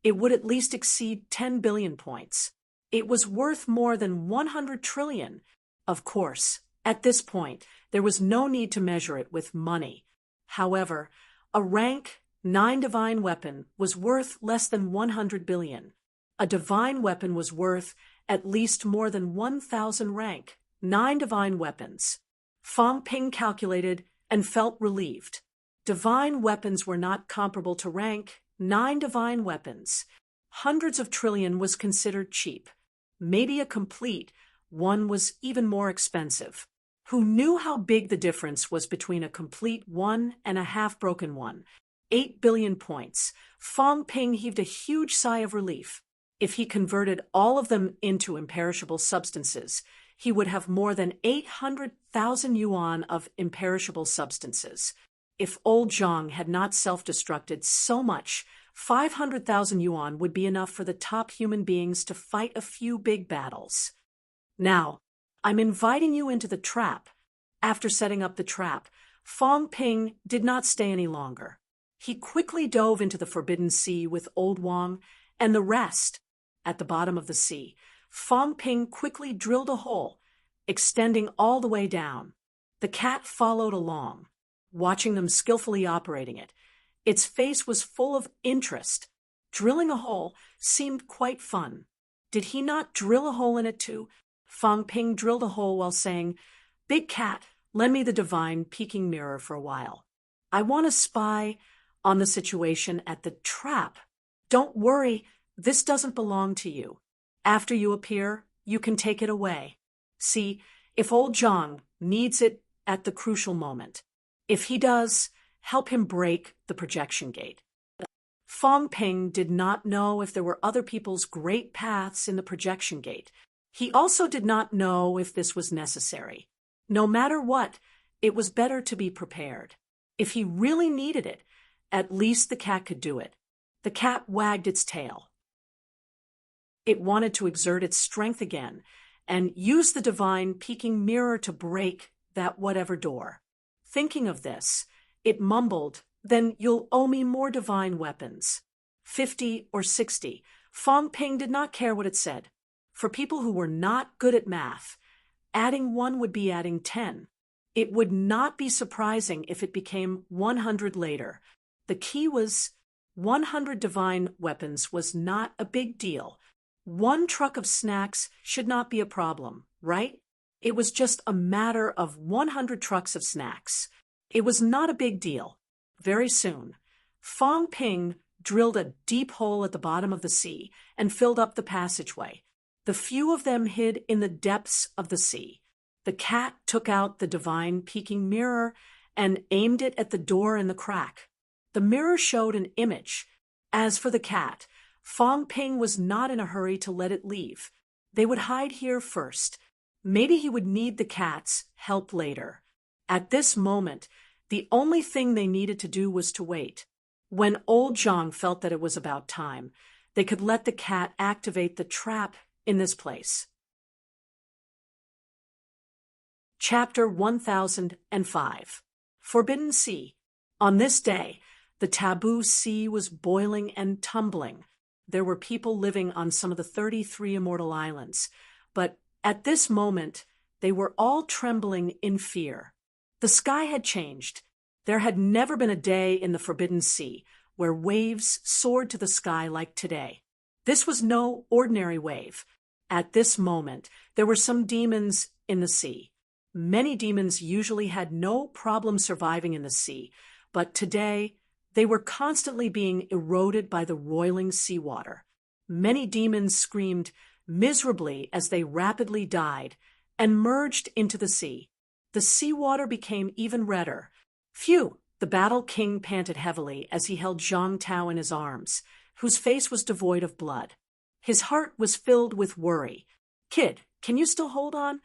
it would at least exceed 10 billion points. It was worth more than 100 trillion. Of course, at this point, there was no need to measure it with money. However, a rank 9 divine weapon was worth less than 100 billion. A divine weapon was worth at least more than 1,000 rank 9 divine weapons. Fong Ping calculated and felt relieved. Divine weapons were not comparable to rank 9 divine weapons. Hundreds of trillion was considered cheap. Maybe a complete one was even more expensive. Who knew how big the difference was between a complete one and a half-broken one? 8 billion points. Fong Ping heaved a huge sigh of relief. If he converted all of them into imperishable substances, he would have more than 800,000 yuan of imperishable substances. If old Zhang had not self-destructed so much, 500,000 yuan would be enough for the top human beings to fight a few big battles. Now, I'm inviting you into the trap. After setting up the trap, Fong Ping did not stay any longer. He quickly dove into the Forbidden Sea with Old Wang and the rest. At the bottom of the sea, Fong Ping quickly drilled a hole, extending all the way down. The cat followed along, watching them skillfully operating it. Its face was full of interest. Drilling a hole seemed quite fun. Did he not drill a hole in it too? Fong Ping drilled a hole while saying, "Big cat, lend me the divine peeking mirror for a while. I want to spy on the situation at the trap. Don't worry, this doesn't belong to you. After you appear, you can take it away. See, if old Zhang needs it at the crucial moment. If he does, help him break the projection gate." Fong Ping did not know if there were other people's great paths in the projection gate. He also did not know if this was necessary. No matter what, it was better to be prepared. If he really needed it, at least the cat could do it. The cat wagged its tail. It wanted to exert its strength again and use the divine peeking mirror to break that whatever door. Thinking of this, it mumbled, "Then you'll owe me more divine weapons. 50 or 60. Fong Ping did not care what it said. For people who were not good at math, adding 1 would be adding 10. It would not be surprising if it became 100 later. The key was 100 divine weapons was not a big deal. 1 truck of snacks should not be a problem, right? It was just a matter of 100 trucks of snacks. It was not a big deal. Very soon, Fong Ping drilled a deep hole at the bottom of the sea and filled up the passageway. The few of them hid in the depths of the sea. The cat took out the divine peeking mirror and aimed it at the door in the crack. The mirror showed an image. As for the cat, Fong Ping was not in a hurry to let it leave. They would hide here first. Maybe he would need the cat's help later. At this moment, the only thing they needed to do was to wait. When old Zhang felt that it was about time, they could let the cat activate the trap in this place. Chapter 1005. Forbidden Sea. On this day, the taboo sea was boiling and tumbling. There were people living on some of the 33 immortal islands, but at this moment, they were all trembling in fear. The sky had changed. There had never been a day in the Forbidden Sea where waves soared to the sky like today. This was no ordinary wave. At this moment, there were some demons in the sea. Many demons usually had no problem surviving in the sea, but today they were constantly being eroded by the roiling seawater. Many demons screamed miserably as they rapidly died and merged into the sea. The seawater became even redder. Phew! The Battle King panted heavily as he held Zhang Tao in his arms, whose face was devoid of blood. His heart was filled with worry. "Kid, can you still hold on?"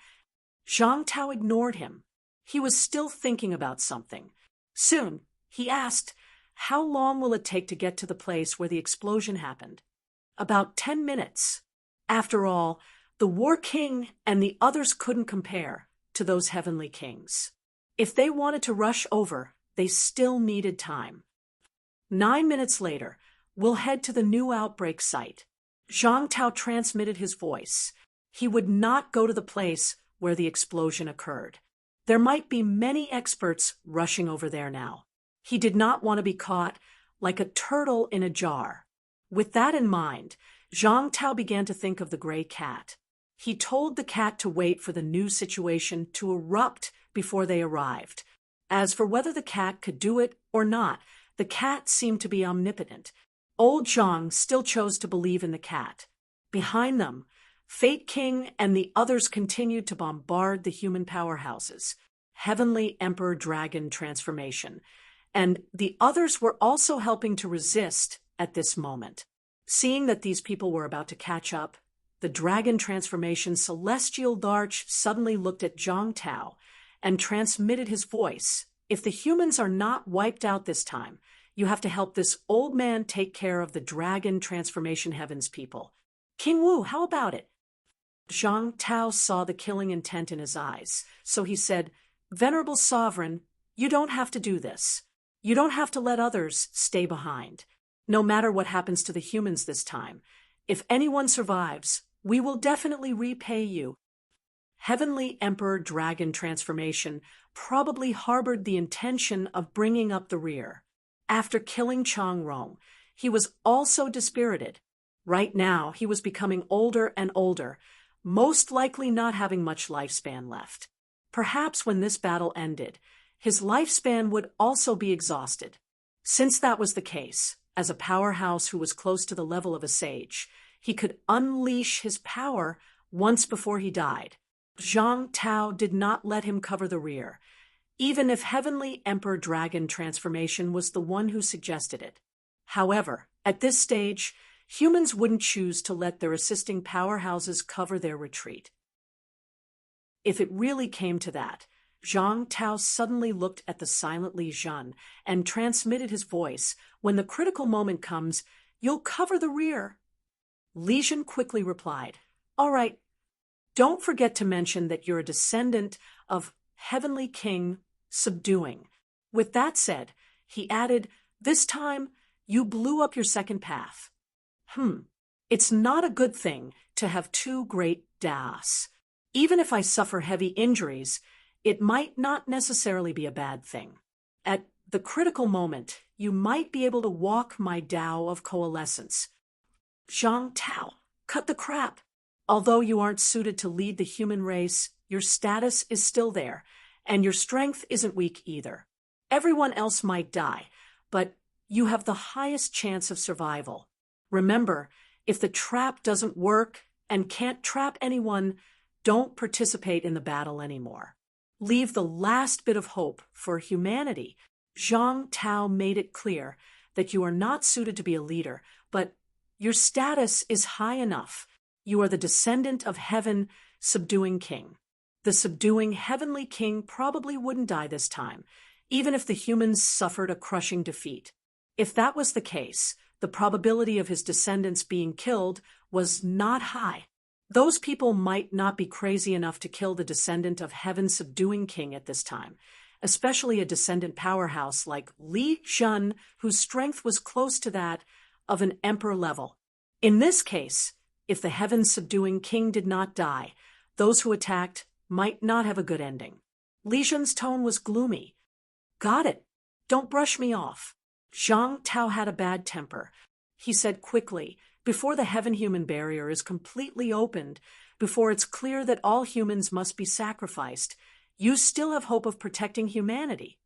Zhang Tao ignored him. He was still thinking about something. Soon, he asked, "How long will it take to get to the place where the explosion happened?" "About 10 minutes. After all, the War King and the others couldn't compare to those heavenly kings. If they wanted to rush over, they still needed time. 9 minutes later, we'll head to the new outbreak site." Zhang Tao transmitted his voice. He would not go to the place where the explosion occurred. There might be many experts rushing over there now. He did not want to be caught like a turtle in a jar. With that in mind, Zhang Tao began to think of the gray cat. He told the cat to wait for the new situation to erupt before they arrived. As for whether the cat could do it or not, the cat seemed to be omnipotent. Old Zhang still chose to believe in the cat. Behind them, Fate King and the others continued to bombard the human powerhouses. Heavenly Emperor Dragon transformation. And the others were also helping to resist at this moment. Seeing that these people were about to catch up, the dragon transformation celestial Darch suddenly looked at Zhang Tao and transmitted his voice. If the humans are not wiped out this time, you have to help this old man take care of the dragon transformation heavens people. King Wu, how about it? Zhang Tao saw the killing intent in his eyes, so he said, Venerable Sovereign, you don't have to do this. You don't have to let others stay behind. No matter what happens to the humans this time, if anyone survives, we will definitely repay you. Heavenly Emperor Dragon Transformation probably harbored the intention of bringing up the rear. After killing Chang Rong, he was also dispirited. Right now, he was becoming older and older, most likely not having much lifespan left. Perhaps when this battle ended, his lifespan would also be exhausted. Since that was the case, as a powerhouse who was close to the level of a sage, he could unleash his power once before he died. Zhang Tao did not let him cover the rear, even if Heavenly Emperor Dragon Transformation was the one who suggested it. However, at this stage, humans wouldn't choose to let their assisting powerhouses cover their retreat. If it really came to that, Zhang Tao suddenly looked at the silent Li Zhen and transmitted his voice. When the critical moment comes, you'll cover the rear. Li Zhen quickly replied, All right. Don't forget to mention that you're a descendant of Heavenly King Subduing. With that said, he added, This time, you blew up your second path. It's not a good thing to have two great das. Even if I suffer heavy injuries, it might not necessarily be a bad thing. At the critical moment, you might be able to walk my Tao of coalescence. Zhang Tao, cut the crap. Although you aren't suited to lead the human race, your status is still there, and your strength isn't weak either. Everyone else might die, but you have the highest chance of survival. Remember, if the trap doesn't work and can't trap anyone, don't participate in the battle anymore. Leave the last bit of hope for humanity. Zhang Tao made it clear that you are not suited to be a leader, but your status is high enough. You are the descendant of Heaven Subduing King. The subduing Heavenly King probably wouldn't die this time, even if the humans suffered a crushing defeat. If that was the case, the probability of his descendants being killed was not high. Those people might not be crazy enough to kill the descendant of Heaven Subduing King at this time, especially a descendant powerhouse like Li Zhen, whose strength was close to that of an emperor level. In this case, if the Heaven Subduing King did not die, those who attacked might not have a good ending. Li Zhen's tone was gloomy. Got it. Don't brush me off. Zhang Tao had a bad temper. He said quickly, before the heaven-human barrier is completely opened, before it's clear that all humans must be sacrificed, you still have hope of protecting humanity.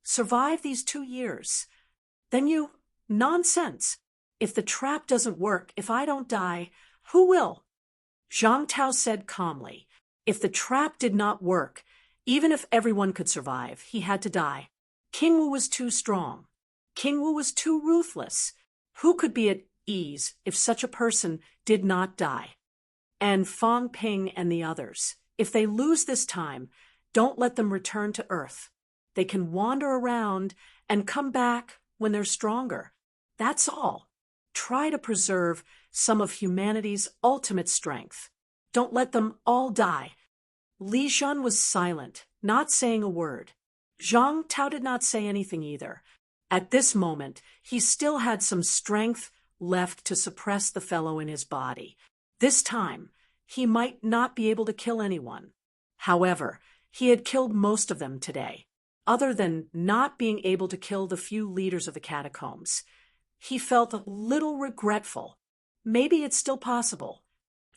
Survive these 2 years. Then you... Nonsense. If the trap doesn't work, if I don't die, who will? Zhang Tao said calmly, if the trap did not work, even if everyone could survive, he had to die. King Wu was too strong. King Wu was too ruthless. Who could be at ease if such a person did not die? And Fang Ping and the others, if they lose this time, don't let them return to Earth. They can wander around and come back when they're stronger. That's all. Try to preserve some of humanity's ultimate strength. Don't let them all die. Li Zhen was silent, not saying a word. Zhang Tao did not say anything either. At this moment, he still had some strength left to suppress the fellow in his body. This time, he might not be able to kill anyone. However, he had killed most of them today. Other than not being able to kill the few leaders of the catacombs, he felt a little regretful. Maybe it's still possible.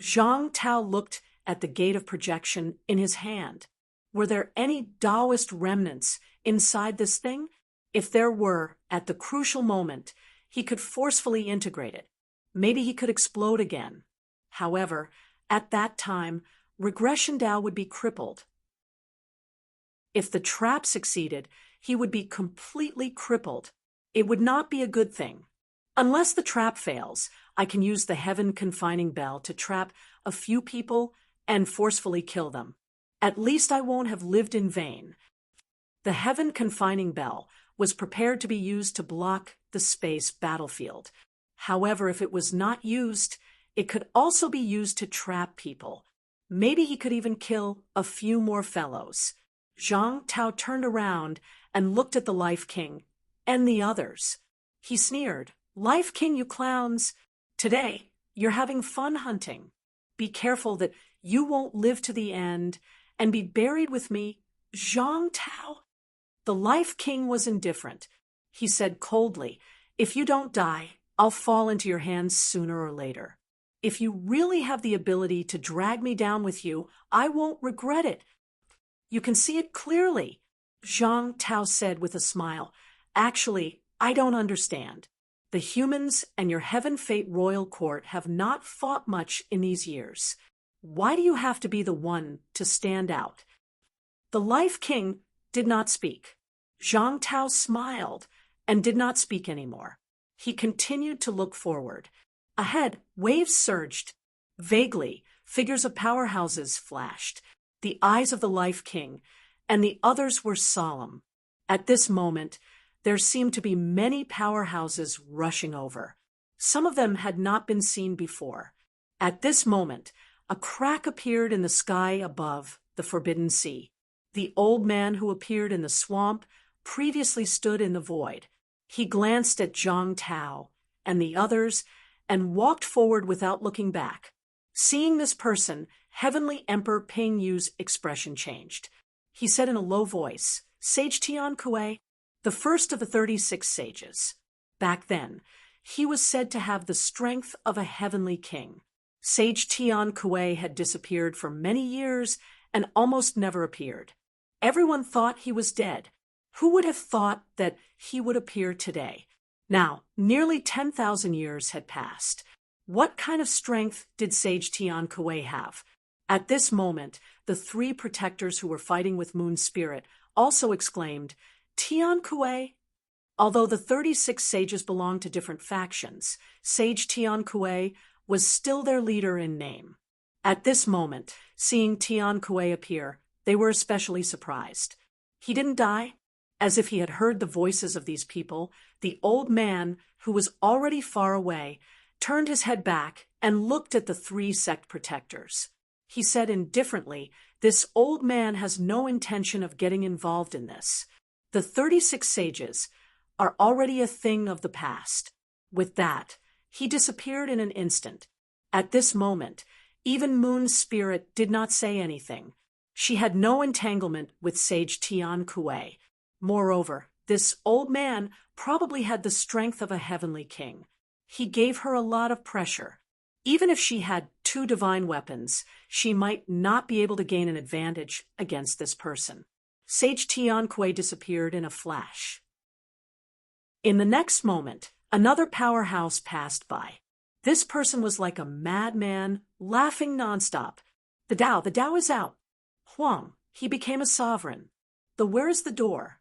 Zhang Tao looked at the gate of projection in his hand. Were there any Taoist remnants inside this thing? If there were, at the crucial moment, he could forcefully integrate it. Maybe he could explode again. However, at that time, regression Tao would be crippled. If the trap succeeded, he would be completely crippled. It would not be a good thing. Unless the trap fails, I can use the heaven confining bell to trap a few people and forcefully kill them. At least I won't have lived in vain. The heaven confining bell was prepared to be used to block the space battlefield. However, if it was not used, it could also be used to trap people. Maybe he could even kill a few more fellows. Zhang Tao turned around and looked at the Life King and the others. He sneered, "Life King, you clowns! Today, you're having fun hunting. Be careful that you won't live to the end and be buried with me, Zhang Tao." The Life King was indifferent. He said coldly, "If you don't die, I'll fall into your hands sooner or later. If you really have the ability to drag me down with you, I won't regret it. You can see it clearly," Zhang Tao said with a smile. "Actually, I don't understand. The humans and your Heaven Fate royal court have not fought much in these years. Why do you have to be the one to stand out?" The Life King did not speak. Zhang Tao smiled and did not speak anymore. He continued to look forward. Ahead, waves surged. Vaguely, figures of powerhouses flashed, the eyes of the Life King, and the others were solemn. At this moment, there seemed to be many powerhouses rushing over. Some of them had not been seen before. At this moment, a crack appeared in the sky above the Forbidden Sea. The old man who appeared in the swamp previously stood in the void. He glanced at Zhang Tao and the others and walked forward without looking back. Seeing this person, Heavenly Emperor Ping Yu's expression changed. He said in a low voice, "Sage Tian Kuei, the first of the 36 sages." Back then, he was said to have the strength of a heavenly king. Sage Tian Kuei had disappeared for many years and almost never appeared. Everyone thought he was dead. Who would have thought that he would appear today? Now, nearly 10,000 years had passed. What kind of strength did Sage Tian Kuei have? At this moment, the three protectors who were fighting with Moon Spirit also exclaimed, "Tian Kuei?" Although the 36 sages belonged to different factions, Sage Tian Kuei was still their leader in name. At this moment, seeing Tian Kuei appear, they were especially surprised. He didn't die. As if he had heard the voices of these people, the old man, who was already far away, turned his head back and looked at the three sect protectors. He said indifferently, "This old man has no intention of getting involved in this. The 36 sages are already a thing of the past." With that, he disappeared in an instant. At this moment, even Moon Spirit did not say anything. She had no entanglement with Sage Tian Kuei. Moreover, this old man probably had the strength of a heavenly king. He gave her a lot of pressure. Even if she had 2 divine weapons, she might not be able to gain an advantage against this person. Sage Tian Kuei disappeared in a flash. In the next moment, another powerhouse passed by. This person was like a madman, laughing nonstop. The Tao is out. Huang, he became a sovereign. Where's the door?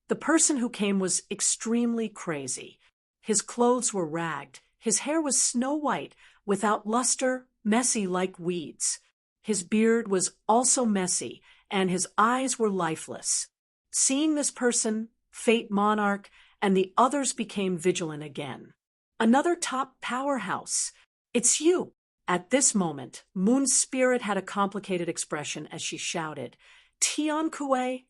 The person who came was extremely crazy. His clothes were ragged. His hair was snow white, without luster, messy like weeds. His beard was also messy, and his eyes were lifeless. Seeing this person, Fate Monarch and the others became vigilant again. "Another top powerhouse. It's you." At this moment, Moon Spirit had a complicated expression as she shouted, "Tian Kuei?"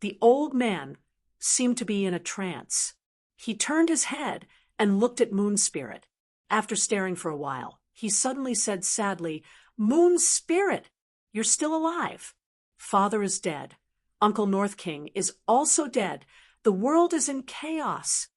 The old man seemed to be in a trance. He turned his head and looked at Moon Spirit. After staring for a while, he suddenly said sadly, "Moon Spirit, you're still alive. Father is dead. Uncle North King is also dead. The world is in chaos."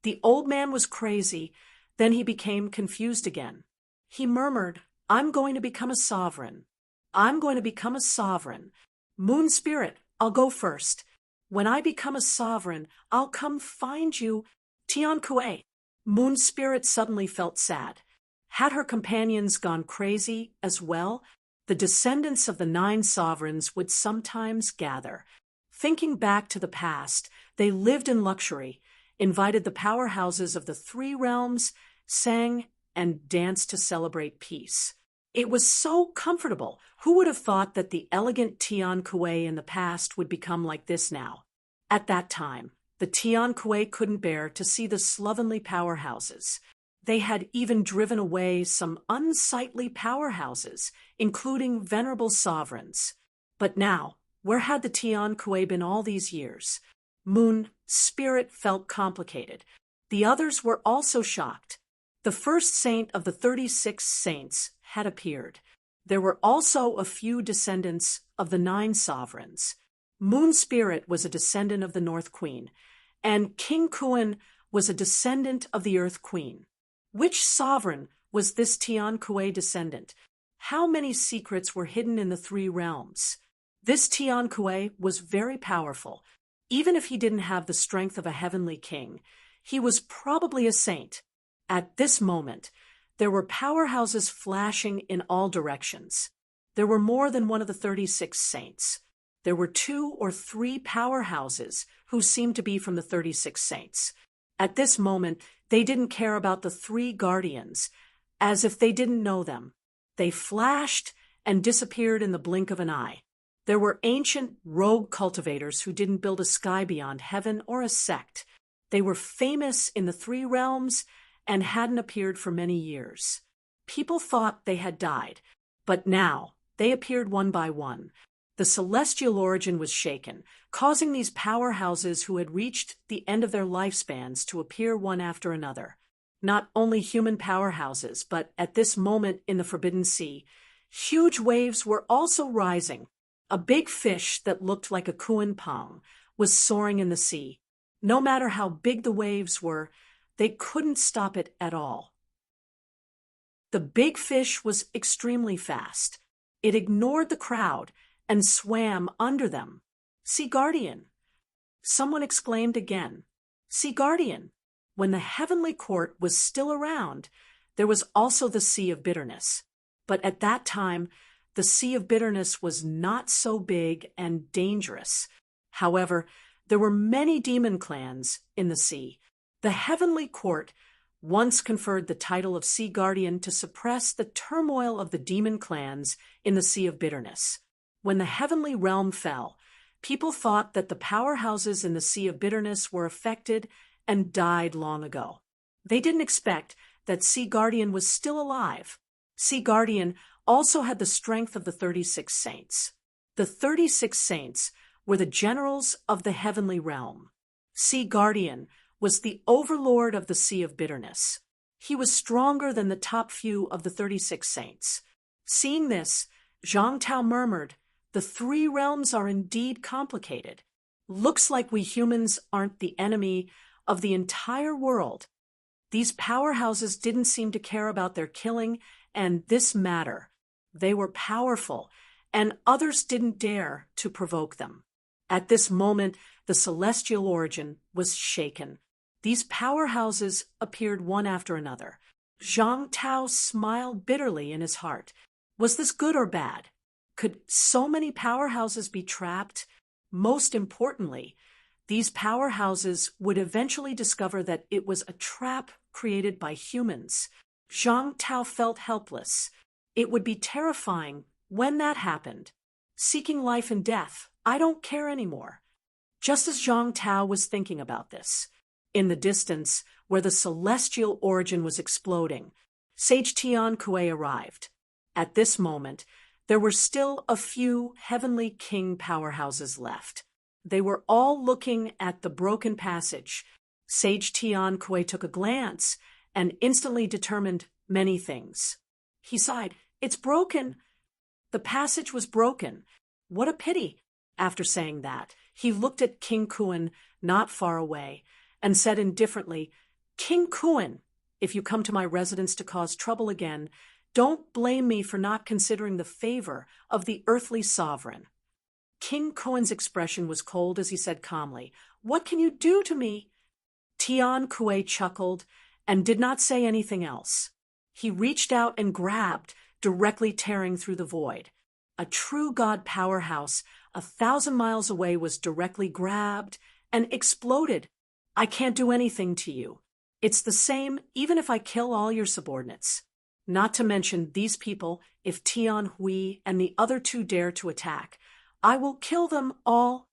The old man was crazy. Then he became confused again. He murmured, "I'm going to become a sovereign. I'm going to become a sovereign. Moon Spirit, I'll go first. When I become a sovereign, I'll come find you, Tian Kuei." Moon Spirit suddenly felt sad. Had her companions gone crazy as well? The descendants of the 9 sovereigns would sometimes gather. Thinking back to the past, they lived in luxury, invited the powerhouses of the 3 realms, sang and danced to celebrate peace. It was so comfortable. Who would have thought that the elegant Tian Kuei in the past would become like this now? At that time, the Tian Kuei couldn't bear to see the slovenly powerhouses. They had even driven away some unsightly powerhouses, including venerable sovereigns. But now, where had the Tian Kuei been all these years? Moon, spirit felt complicated. The others were also shocked. The first saint of the 36 saints had appeared. There were also a few descendants of the 9 sovereigns. Moon Spirit was a descendant of the North Queen, and King Kuan was a descendant of the Earth Queen. Which sovereign was this Tian Kuei descendant? How many secrets were hidden in the 3 realms? This Tian Kuei was very powerful. Even if he didn't have the strength of a heavenly king, he was probably a saint. At this moment, there were powerhouses flashing in all directions. There were more than one of the 36 saints. There were 2 or 3 powerhouses who seemed to be from the 36 saints. At this moment, they didn't care about the 3 guardians, as if they didn't know them. They flashed and disappeared in the blink of an eye. There were ancient rogue cultivators who didn't build a sky beyond heaven or a sect. They were famous in the 3 realms and hadn't appeared for many years. People thought they had died, but now they appeared one by one. The celestial origin was shaken, causing these powerhouses who had reached the end of their lifespans to appear one after another. Not only human powerhouses, but at this moment in the Forbidden Sea, huge waves were also rising. A big fish that looked like a Kuan Pang was soaring in the sea. No matter how big the waves were, they couldn't stop it at all. The big fish was extremely fast. It ignored the crowd and swam under them. Sea Guardian! Someone exclaimed again. Sea Guardian! When the heavenly court was still around, there was also the Sea of Bitterness. But at that time, the Sea of Bitterness was not so big and dangerous. However, there were many demon clans in the sea. The heavenly court once conferred the title of Sea Guardian to suppress the turmoil of the demon clans in the Sea of Bitterness. When the heavenly realm fell, people thought that the powerhouses in the Sea of Bitterness were affected and died long ago. They didn't expect that Sea Guardian was still alive. Sea Guardian also had the strength of the 36 saints. The 36 saints were the generals of the heavenly realm. Sea Guardian was the overlord of the Sea of Bitterness. He was stronger than the top few of the 36 saints. Seeing this, Zhang Tao murmured, "The 3 realms are indeed complicated. Looks like we humans aren't the enemy of the entire world." These powerhouses didn't seem to care about their killing and this matter. They were powerful, and others didn't dare to provoke them. At this moment, the celestial origin was shaken. These powerhouses appeared one after another. Zhang Tao smiled bitterly in his heart. Was this good or bad? Could so many powerhouses be trapped? Most importantly, these powerhouses would eventually discover that it was a trap created by humans. Zhang Tao felt helpless. It would be terrifying when that happened. Seeking life and death, I don't care anymore. Just as Zhang Tao was thinking about this, in the distance, where the celestial origin was exploding, Sage Tian Kuei arrived. At this moment, there were still a few heavenly king powerhouses left. They were all looking at the broken passage. Sage Tian Kuei took a glance and instantly determined many things. He sighed, "It's broken." The passage was broken. What a pity. After saying that, he looked at King Kuan not far away and said indifferently, "King Kuan, if you come to my residence to cause trouble again, don't blame me for not considering the favor of the earthly sovereign." King Kuan's expression was cold as he said calmly, "What can you do to me?" Tian Kuei chuckled and did not say anything else. He reached out and grabbed, directly tearing through the void. A true god powerhouse 1,000 miles away was directly grabbed and exploded. "I can't do anything to you. It's the same even if I kill all your subordinates." Not to mention these people, if Tian Hui and the other two dare to attack, I will kill them all.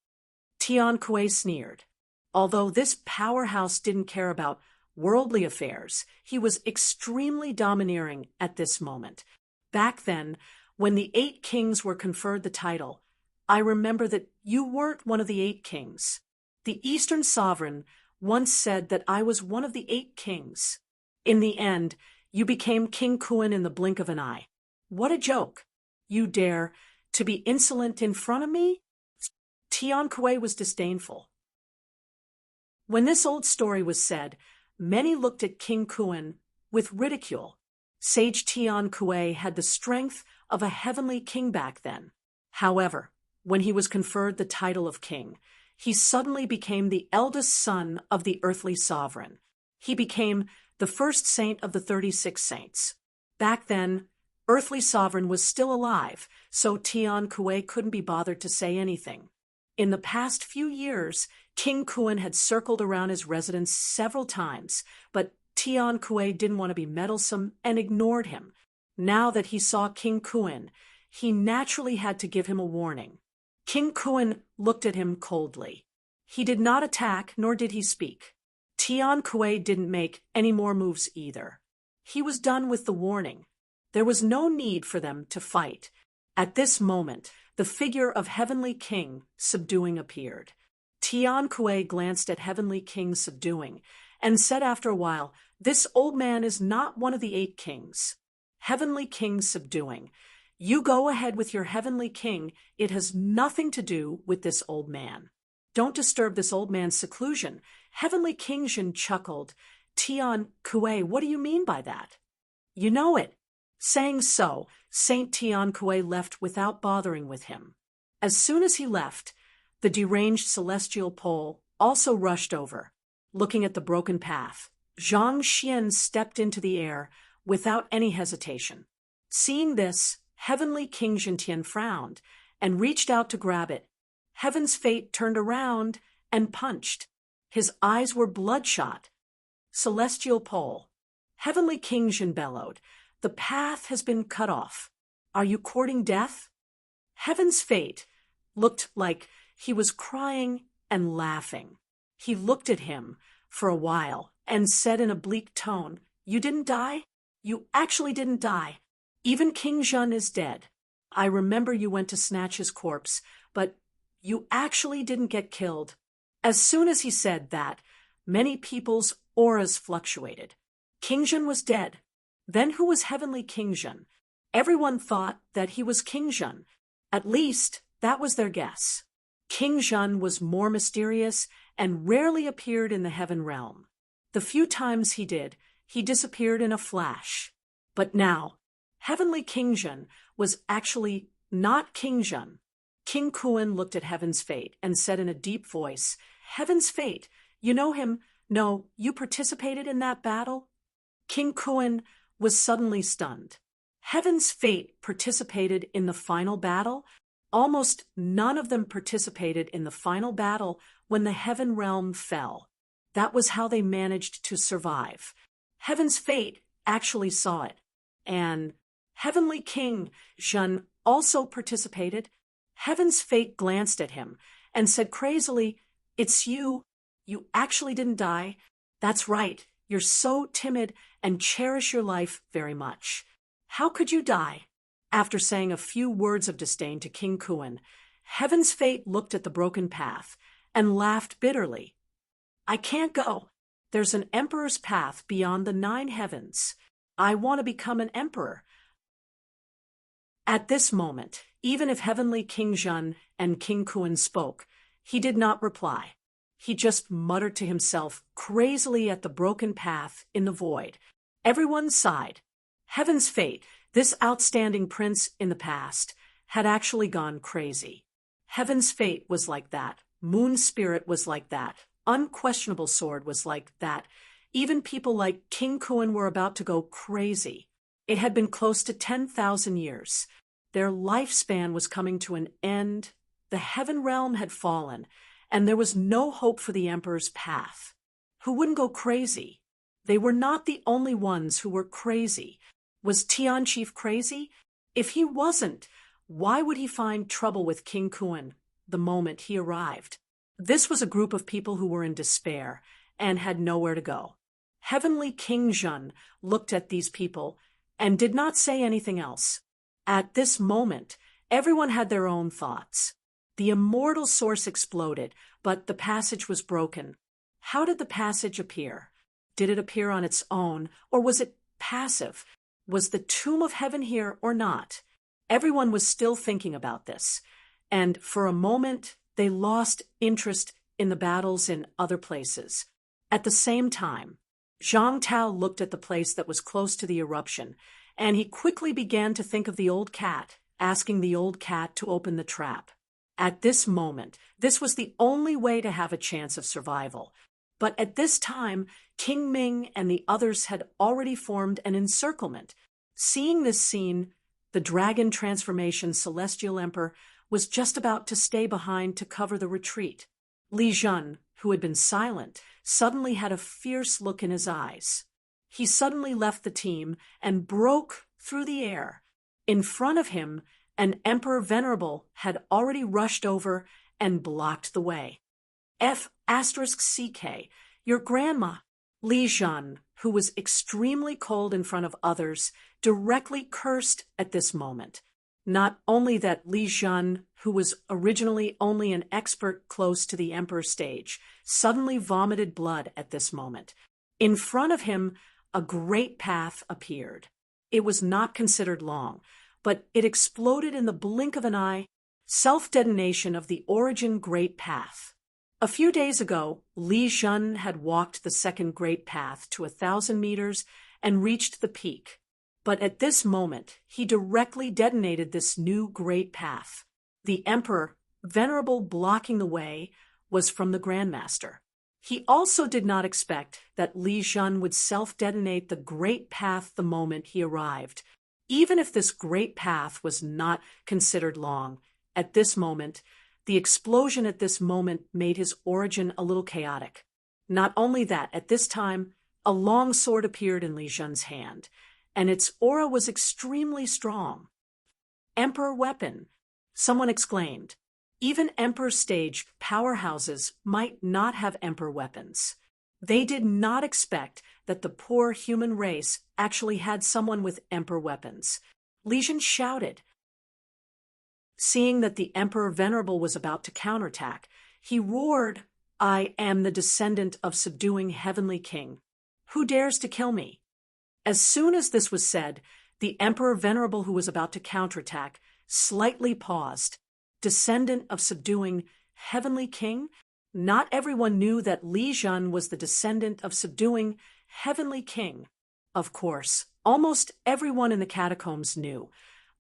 Tian Kuei sneered. Although this powerhouse didn't care about worldly affairs, he was extremely domineering at this moment. Back then, when the 8 kings were conferred the title, I remember that you weren't one of the 8 kings. The Eastern sovereign once said that I was one of the 8 kings. In the end, you became King Kuan in the blink of an eye. What a joke! You dare to be insolent in front of me? Tian Kuei was disdainful. When this old story was said, many looked at King Kuan with ridicule. Sage Tian Kuei had the strength of a heavenly king back then. However, when he was conferred the title of king, he suddenly became the eldest son of the earthly sovereign. He became the first saint of the 36 saints. Back then, earthly sovereign was still alive, so Tian Kuei couldn't be bothered to say anything. In the past few years, King Kuan had circled around his residence several times, but Tian Kuei didn't want to be meddlesome and ignored him. Now that he saw King Kuan, he naturally had to give him a warning. King Kuan looked at him coldly. He did not attack, nor did he speak. Tian Kuei didn't make any more moves either. He was done with the warning. There was no need for them to fight. At this moment, the figure of Heavenly King Subduing appeared. Tian Kuei glanced at Heavenly King Subduing and said after a while, "This old man is not one of the 8 kings." Heavenly King Subduing, you go ahead with your Heavenly King. It has nothing to do with this old man. Don't disturb this old man's seclusion. Heavenly King Jin chuckled. Tian Kuei, what do you mean by that? You know it. Saying so, Saint Tian Kuei left without bothering with him. As soon as he left, the deranged celestial pole also rushed over. Looking at the broken path, Zhang Xian stepped into the air without any hesitation. Seeing this, Heavenly King Jintian frowned and reached out to grab it. Heaven's Fate turned around and punched. His eyes were bloodshot. Celestial pole. Heavenly King Jin bellowed, "The path has been cut off. Are you courting death?" Heaven's Fate looked like he was crying and laughing. He looked at him for a while and said in a bleak tone, "You didn't die? You actually didn't die. Even King Zhen is dead. I remember you went to snatch his corpse, but you actually didn't get killed." As soon as he said that, many people's auras fluctuated. King Zhen was dead. Then who was Heavenly King Zhen? Everyone thought that he was King Zhen. At least, that was their guess. King Zhen was more mysterious and rarely appeared in the heaven realm. The few times he did, he disappeared in a flash. But now, Heavenly King Zhen was actually not King Zhen. King Kuan looked at Heaven's Fate and said in a deep voice, "Heaven's Fate, you know him? No, you participated in that battle?" King Kuan was suddenly stunned. Heaven's Fate participated in the final battle? Almost none of them participated in the final battle when the heaven realm fell. That was how they managed to survive. Heaven's Fate actually saw it. And Heavenly King Zhen also participated. Heaven's Fate glanced at him and said crazily, "It's you. You actually didn't die. That's right. You're so timid and cherish your life very much. How could you die?" After saying a few words of disdain to King Kuan, Heaven's Fate looked at the broken path and laughed bitterly. "I can't go. There's an emperor's path beyond the 9 heavens. I want to become an emperor." At this moment, even if Heavenly King Zhen and King Kuan spoke, he did not reply. He just muttered to himself crazily at the broken path in the void. Everyone sighed. Heaven's Fate, this outstanding prince in the past, had actually gone crazy. Heaven's Fate was like that. Moon Spirit was like that. Unquestionable Sword was like that. Even people like King Kuan were about to go crazy. It had been close to 10,000 years. Their lifespan was coming to an end. The heaven realm had fallen, and there was no hope for the emperor's path. Who wouldn't go crazy? They were not the only ones who were crazy. Was Tianqifu crazy? If he wasn't, why would he find trouble with King Kuan the moment he arrived? This was a group of people who were in despair and had nowhere to go. Heavenly King Zhen looked at these people and did not say anything else. At this moment, everyone had their own thoughts. The immortal source exploded, but the passage was broken. How did the passage appear? Did it appear on its own, or was it passive? Was the tomb of heaven here or not? Everyone was still thinking about this, and for a moment they lost interest in the battles in other places. At the same time, Zhang Tao looked at the place that was close to the eruption, and he quickly began to think of the old cat, asking the old cat to open the trap. At this moment, this was the only way to have a chance of survival. But at this time, King Ming and the others had already formed an encirclement. Seeing this scene, the dragon transformation Celestial Emperor was just about to stay behind to cover the retreat. Li Zhen, who had been silent, suddenly had a fierce look in his eyes. He suddenly left the team and broke through the air. In front of him, an Emperor Venerable had already rushed over and blocked the way. F***CK, your grandma. Li Zhen, who was extremely cold in front of others, directly cursed at this moment. Not only that Li Zhen, who was originally only an expert close to the emperor stage, suddenly vomited blood at this moment. In front of him, a great path appeared. It was not considered long, but it exploded in the blink of an eye. Self-detonation of the origin Great Path. A few days ago, Li Zhen had walked the second Great Path to 1,000 meters and reached the peak. But at this moment, he directly detonated this new Great Path. The Emperor, Venerable blocking the way, was from the Grandmaster. He also did not expect that Li Zhen would self-detonate the Great Path the moment he arrived. Even if this Great Path was not considered long, at this moment, the explosion at this moment made his origin a little chaotic. Not only that, at this time, a long sword appeared in Li Zhen's hand, and its aura was extremely strong. Emperor weapon, someone exclaimed. Even Emperor stage powerhouses might not have Emperor weapons. They did not expect that the poor human race actually had someone with Emperor weapons. Li Zhen shouted. Seeing that the Emperor Venerable was about to counterattack, he roared, "I am the descendant of subduing Heavenly King. Who dares to kill me?" As soon as this was said, the Emperor Venerable, who was about to counterattack, slightly paused. Descendant of subduing Heavenly King? Not everyone knew that Li Zhen was the descendant of subduing Heavenly King. Of course, almost everyone in the catacombs knew,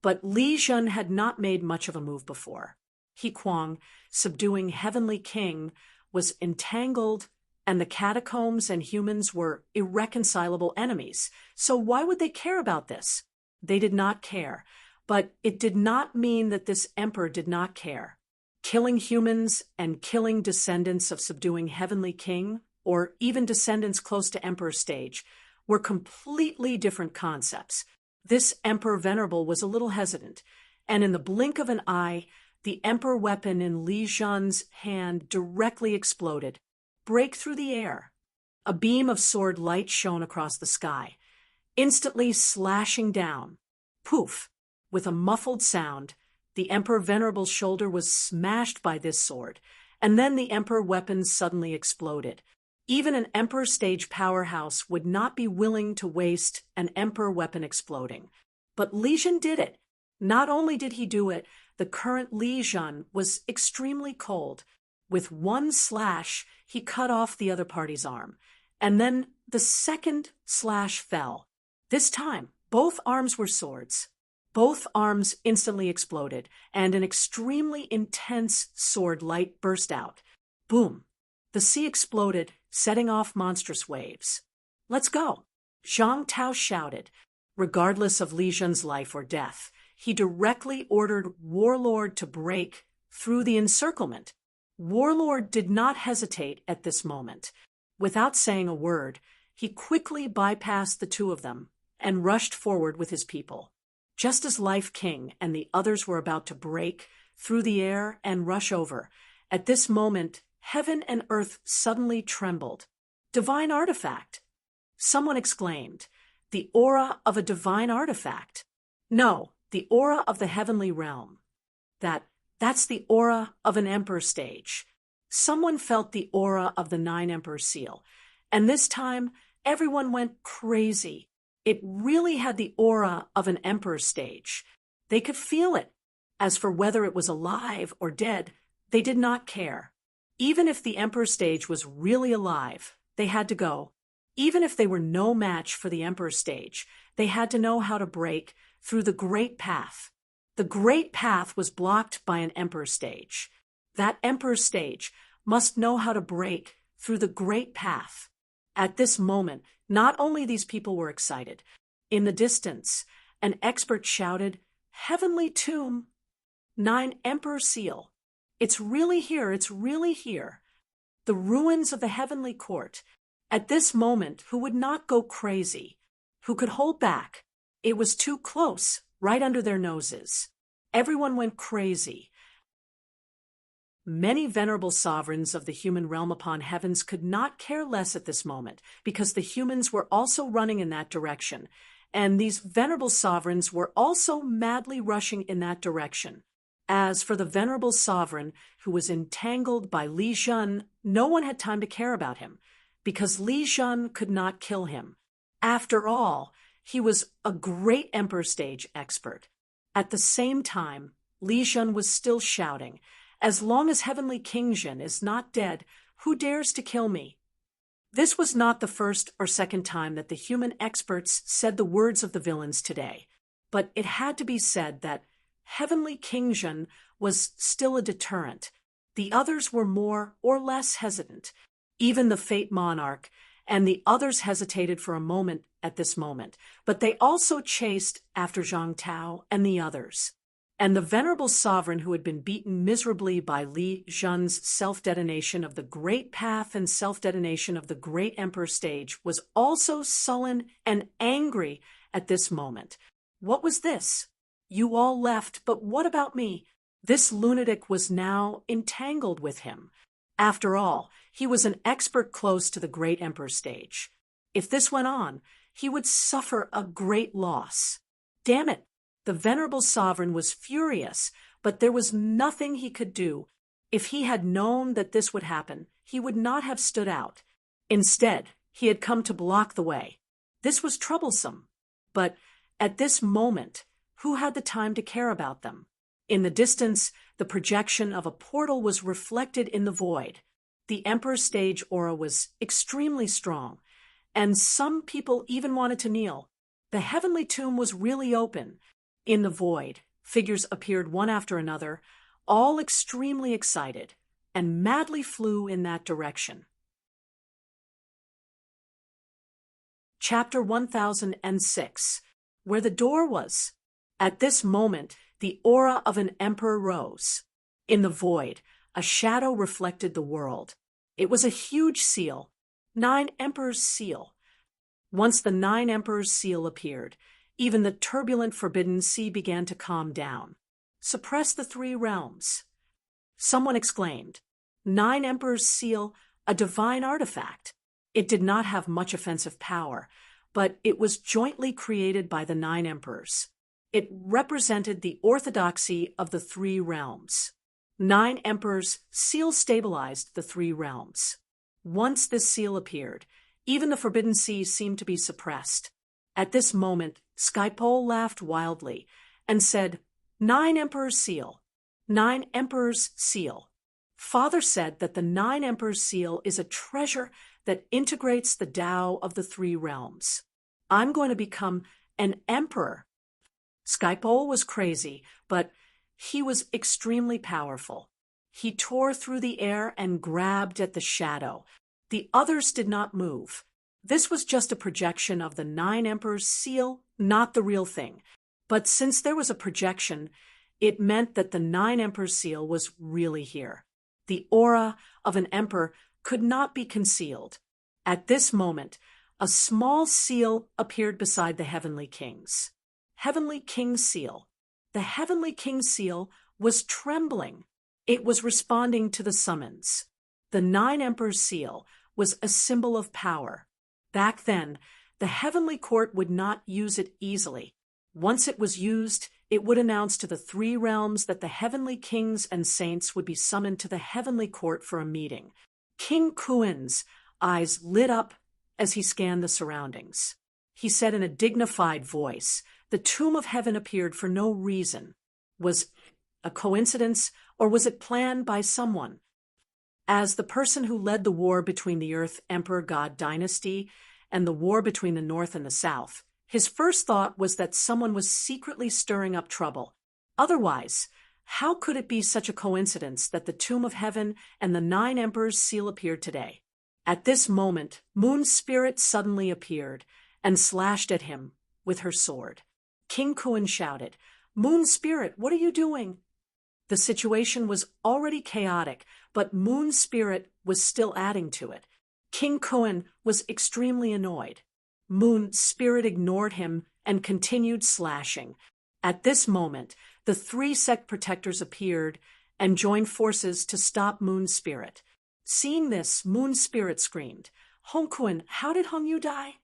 but Li Zhen had not made much of a move before. He Kuang, subduing Heavenly King, was entangled, and the catacombs and humans were irreconcilable enemies. So why would they care about this? They did not care, but it did not mean that this emperor did not care. Killing humans and killing descendants of subduing Heavenly King, or even descendants close to Emperor stage, were completely different concepts. This Emperor Venerable was a little hesitant, and in the blink of an eye, the Emperor weapon in Li Zhen's hand directly exploded. Break through the air. A beam of sword light shone across the sky, instantly slashing down. Poof! With a muffled sound, the Emperor Venerable's shoulder was smashed by this sword, and then the Emperor weapon suddenly exploded. Even an Emperor stage powerhouse would not be willing to waste an Emperor weapon exploding. But Li Zhen did it. Not only did he do it, the current Li Zhen was extremely cold. With one slash, he cut off the other party's arm, and then the second slash fell. This time, both arms were swords. Both arms instantly exploded, and an extremely intense sword light burst out. Boom! The sea exploded, setting off monstrous waves. "Let's go!" Zhang Tao shouted. Regardless of Li Zhen's life or death, he directly ordered Warlord to break through the encirclement. Warlord did not hesitate at this moment. Without saying a word, he quickly bypassed the two of them and rushed forward with his people. Just as Life King and the others were about to break through the air and rush over, at this moment, heaven and earth suddenly trembled. Divine artifact! Someone exclaimed. The aura of a divine artifact. No, the aura of the heavenly realm. That's the aura of an emperor stage. Someone felt the aura of the 9 Emperor seal, and this time everyone went crazy. It really had the aura of an emperor stage. They could feel it. As for whether it was alive or dead, they did not care. Even if the emperor stage was really alive, they had to go. Even if they were no match for the emperor stage, they had to know how to break through the great path. The great path was blocked by an emperor stage. That emperor stage must know how to break through the great path. At this moment, not only these people were excited. In the distance, an expert shouted, "Heavenly tomb! 9 Emperor seal! It's really here, it's really here!" The ruins of the heavenly court. At this moment, who would not go crazy? Who could hold back? It was too close, right under their noses. Everyone went crazy. Many venerable sovereigns of the human realm upon heavens could not care less at this moment, because the humans were also running in that direction, and these venerable sovereigns were also madly rushing in that direction. As for the venerable sovereign who was entangled by Li Jun, no one had time to care about him, because Li Jun could not kill him. After all, he was a great emperor stage expert. At the same time, Li Jun was still shouting, "As long as Heavenly King Jin is not dead, who dares to kill me?" This was not the first or second time that the human experts said the words of the villains today, but it had to be said that Heavenly King Jin was still a deterrent. The others were more or less hesitant. Even the Fate Monarch and the others hesitated for a moment at this moment, but they also chased after Zhang Tao and the others. And the venerable sovereign who had been beaten miserably by Li Jun's self-detonation of the great path and self-detonation of the great emperor stage was also sullen and angry at this moment. What was this? You all left, but what about me? This lunatic was now entangled with him. After all, he was an expert close to the great emperor stage. If this went on, he would suffer a great loss. Damn it! The venerable sovereign was furious, but there was nothing he could do. If he had known that this would happen, he would not have stood out. Instead, he had come to block the way. This was troublesome. But at this moment, who had the time to care about them? In the distance, the projection of a portal was reflected in the void. The Emperor stage aura was extremely strong, and some people even wanted to kneel. The heavenly tomb was really open. In the void, figures appeared one after another, all extremely excited, and madly flew in that direction. Chapter 1006, where the door was. At this moment, the aura of an emperor rose. In the void, a shadow reflected the world. It was a huge seal, 9 Emperors' seal. Once the 9 Emperors' seal appeared, even the turbulent forbidden sea began to calm down. Suppress the 3 realms. Someone exclaimed, 9 Emperors' seal, a divine artifact. It did not have much offensive power, but it was jointly created by the 9 Emperors. It represented the orthodoxy of the 3 realms. 9 Emperors' seal stabilized the 3 realms. Once this seal appeared, even the forbidden sea seemed to be suppressed. At this moment, Skypole laughed wildly and said, 9 Emperors' seal, 9 Emperors' seal. Father said that the 9 Emperors' seal is a treasure that integrates the Tao of the 3 realms. I'm going to become an emperor. Skypole was crazy, but he was extremely powerful. He tore through the air and grabbed at the shadow. The others did not move. This was just a projection of the 9 Emperors' seal, not the real thing. But since there was a projection, it meant that the 9 Emperors' seal was really here. The aura of an emperor could not be concealed. At this moment, a small seal appeared beside the Heavenly King's. Heavenly King's seal. The Heavenly King's seal was trembling. It was responding to the summons. The Nine Emperors' seal was a symbol of power. Back then, the Heavenly Court would not use it easily. Once it was used, it would announce to the three realms that the Heavenly Kings and Saints would be summoned to the Heavenly Court for a meeting. King Kuen's eyes lit up as he scanned the surroundings. He said in a dignified voice, "The tomb of heaven appeared for no reason. Was a coincidence, or was it planned by someone?" As the person who led the war between the Earth Emperor God dynasty and the war between the North and the South, his first thought was that someone was secretly stirring up trouble. Otherwise, how could it be such a coincidence that the tomb of heaven and the Nine Emperors' seal appeared today? At this moment, Moon Spirit suddenly appeared and slashed at him with her sword. King Kuen shouted, "Moon Spirit, what are you doing?" The situation was already chaotic, but Moon Spirit was still adding to it. King Kuen was extremely annoyed. Moon Spirit ignored him and continued slashing. At this moment, the three sect protectors appeared and joined forces to stop Moon Spirit. Seeing this, Moon Spirit screamed, "Hong Kuen, how did Hong Yu die?"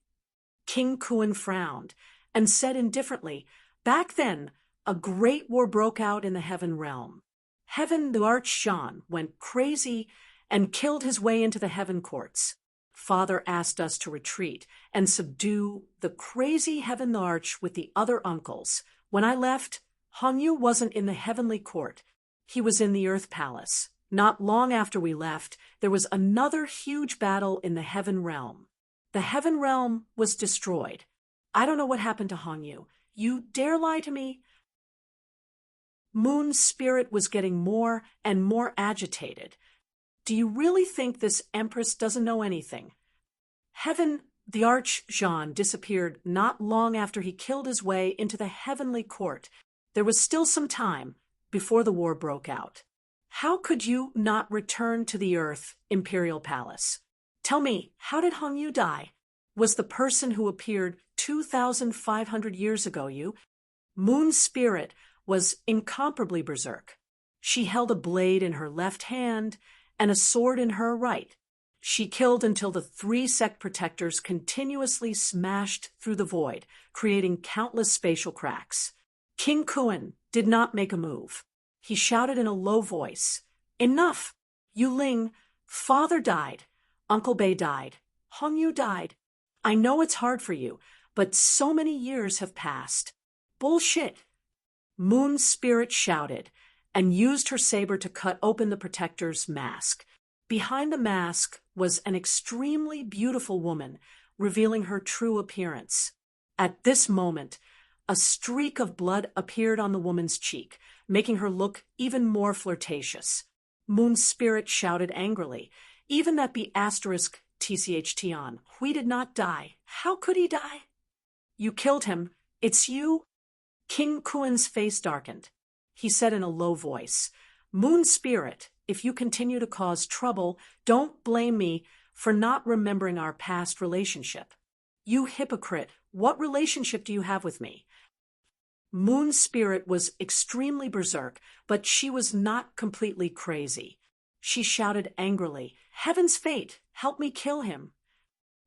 King Kuen frowned and said indifferently, "Back then, a great war broke out in the Heaven realm. Heaven the Archon went crazy and killed his way into the Heaven courts. Father asked us to retreat and subdue the crazy Heaven the Arch with the other uncles. When I left, Hong Yu wasn't in the Heavenly Court. He was in the Earth Palace. Not long after we left, there was another huge battle in the Heaven realm. The Heaven realm was destroyed. I don't know what happened to Hong Yu. You dare lie to me?" Moon Spirit was getting more and more agitated. "Do you really think this Empress doesn't know anything? Heaven, the Archon, disappeared not long after he killed his way into the Heavenly Court. There was still some time before the war broke out. How could you not return to the Earth Imperial Palace? Tell me, how did Hong Yu die? Was the person who appeared 2,500 years ago you?" Moon Spirit was incomparably berserk. She held a blade in her left hand and a sword in her right. She killed until the three sect protectors continuously smashed through the void, creating countless spatial cracks. King Kuen did not make a move. He shouted in a low voice, "Enough! Yu Ling, father died, Uncle Bei died, Hong Yu died. I know it's hard for you, but so many years have passed. Bullshit!" Moon Spirit shouted and used her saber to cut open the protector's mask. Behind the mask was an extremely beautiful woman, revealing her true appearance. At this moment, a streak of blood appeared on the woman's cheek, making her look even more flirtatious. Moon Spirit shouted angrily, "Even that be asterisk TCHT on. We did not die. How could he die?" "You killed him. It's you?" King Kuen's face darkened. He said in a low voice, "Moon Spirit, if you continue to cause trouble, don't blame me for not remembering our past relationship." "You hypocrite, what relationship do you have with me?" Moon Spirit was extremely berserk, but she was not completely crazy. She shouted angrily, "Heaven's fate, help me kill him."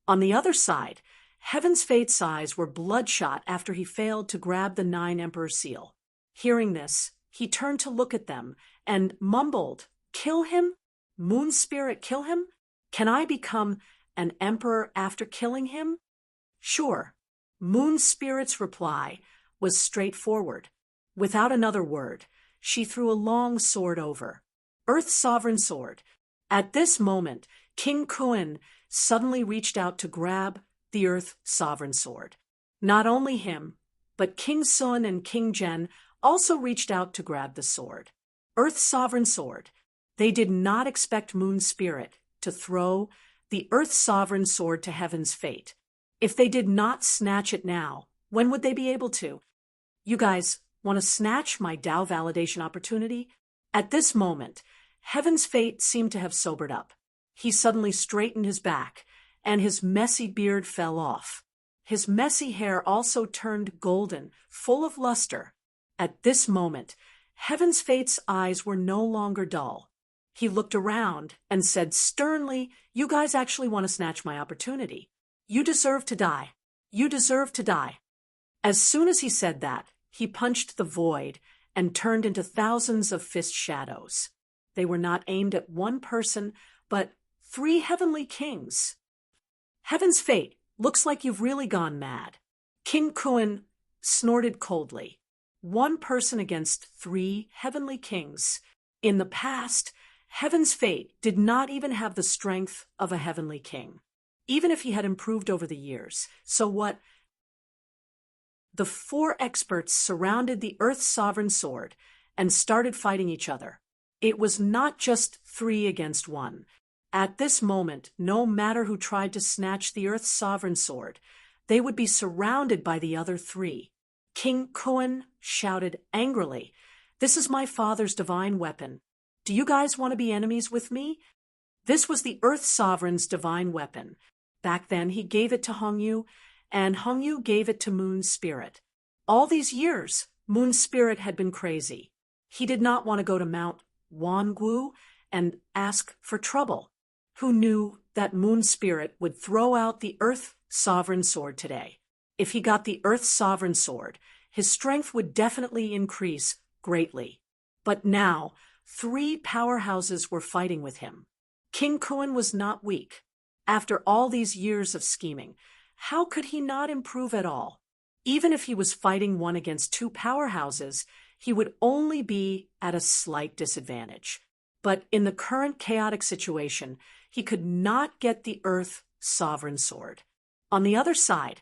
On the other side, Heaven's Fate's eyes were bloodshot after he failed to grab the Nine Emperor seal. Hearing this, he turned to look at them and mumbled, "Kill him? Moon Spirit, kill him? Can I become an emperor after killing him?" "Sure." Moon Spirit's reply was straightforward. Without another word, she threw a long sword over. Earth's sovereign sword. At this moment, King Kuen suddenly reached out to grab the Earth sovereign sword. Not only him, but King Sun and King Jen also reached out to grab the sword. Earth sovereign sword. They did not expect Moon Spirit to throw the Earth sovereign sword to Heaven's Fate. If they did not snatch it now, when would they be able to? "You guys want to snatch my Tao validation opportunity?" At this moment, Heaven's Fate seemed to have sobered up. He suddenly straightened his back and his messy beard fell off. His messy hair also turned golden, full of luster. At this moment, Heaven's Fate's eyes were no longer dull. He looked around and said sternly, "You guys actually want to snatch my opportunity. You deserve to die. You deserve to die." As soon as he said that, he punched the void and turned into thousands of fist shadows. They were not aimed at one person, but 3 heavenly kings. "Heaven's Fate, looks like you've really gone mad." King Kuan snorted coldly. 1 person against 3 heavenly kings. In the past, Heaven's Fate did not even have the strength of a heavenly king, even if he had improved over the years. So what? The 4 experts surrounded the Earth's sovereign sword and started fighting each other. It was not just 3 against 1. At this moment, no matter who tried to snatch the Earth's sovereign sword, they would be surrounded by the other 3. King Kuan shouted angrily, "This is my father's divine weapon. Do you guys want to be enemies with me?" This was the Earth Sovereign's divine weapon. Back then, he gave it to Hongyu, and Hongyu gave it to Moon Spirit. All these years, Moon Spirit had been crazy. He did not want to go to Mount Wangu and ask for trouble. Who knew that Moon Spirit would throw out the Earth Sovereign Sword today? If he got the Earth Sovereign Sword, his strength would definitely increase greatly. But now, 3 powerhouses were fighting with him. King Kuan was not weak. After all these years of scheming, how could he not improve at all? Even if he was fighting 1 against 2 powerhouses, he would only be at a slight disadvantage. But in the current chaotic situation, he could not get the Earth Sovereign Sword. On the other side,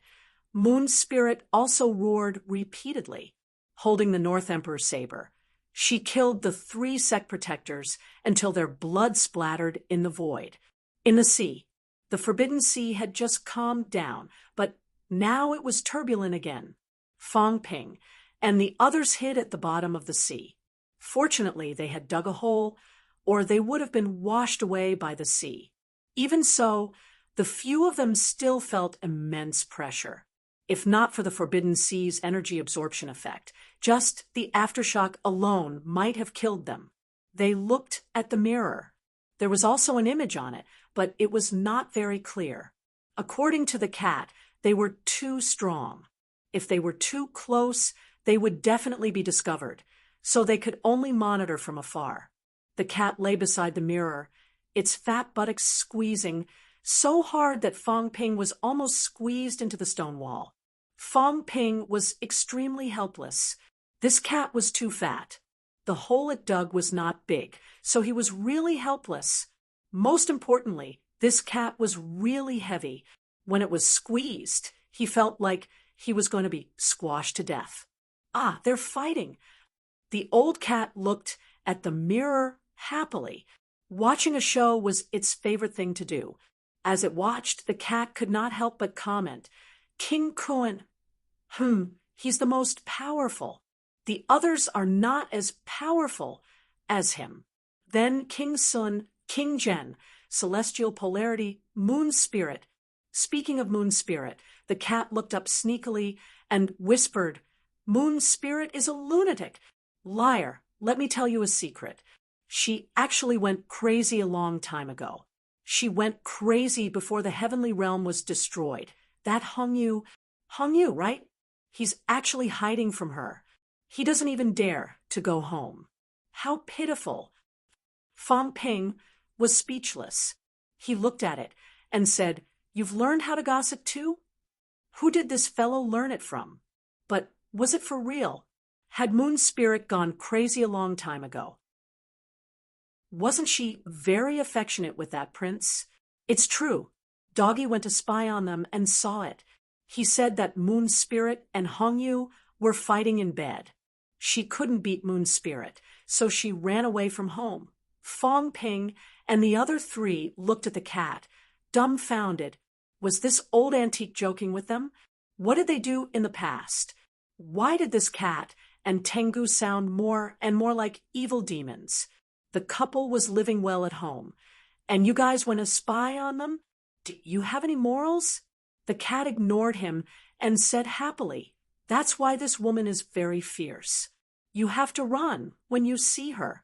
Moon Spirit also roared repeatedly, holding the North Emperor's saber. She killed the 3 sect protectors until their blood splattered in the void. In the sea, the Forbidden Sea had just calmed down, but now it was turbulent again. Fong Ping and the others hid at the bottom of the sea. Fortunately, they had dug a hole, or they would have been washed away by the sea. Even so, the few of them still felt immense pressure. If not for the Forbidden Sea's energy absorption effect, just the aftershock alone might have killed them. They looked at the mirror. There was also an image on it, but it was not very clear. According to the cat, they were too strong. If they were too close, they would definitely be discovered, so they could only monitor from afar. The cat lay beside the mirror, its fat buttocks squeezing so hard that Fong Ping was almost squeezed into the stone wall. Fong Ping was extremely helpless. This cat was too fat. The hole it dug was not big, so he was really helpless. Most importantly, this cat was really heavy. When it was squeezed, he felt like he was going to be squashed to death. Ah, they're fighting. The old cat looked at the mirror happily. Watching a show was its favorite thing to do. As it watched, the cat could not help but comment, "King Kuan, he's the most powerful. The others are not as powerful as him." Then King Sun, King Zhen, Celestial Polarity, Moon Spirit. Speaking of Moon Spirit, the cat looked up sneakily and whispered, "Moon Spirit is a lunatic. Liar, let me tell you a secret. She actually went crazy a long time ago. She went crazy before the heavenly realm was destroyed. That Hongyu, right? He's actually hiding from her. He doesn't even dare to go home." How pitiful. Fong Ping was speechless. He looked at it and said, "You've learned how to gossip too? Who did this fellow learn it from? But was it for real? Had Moon Spirit gone crazy a long time ago? Wasn't she very affectionate with that prince? It's true. Doggy went to spy on them and saw it. He said that Moon Spirit and Hongyu were fighting in bed. She couldn't beat Moon Spirit, so she ran away from home." Fong Ping and the other 3 looked at the cat, dumbfounded. Was this old antique joking with them? What did they do in the past? Why did this cat and Tengu sound more and more like evil demons? The couple was living well at home, and you guys went to spy on them? "Do you have any morals?" The cat ignored him and said happily, "That's why this woman is very fierce. You have to run when you see her."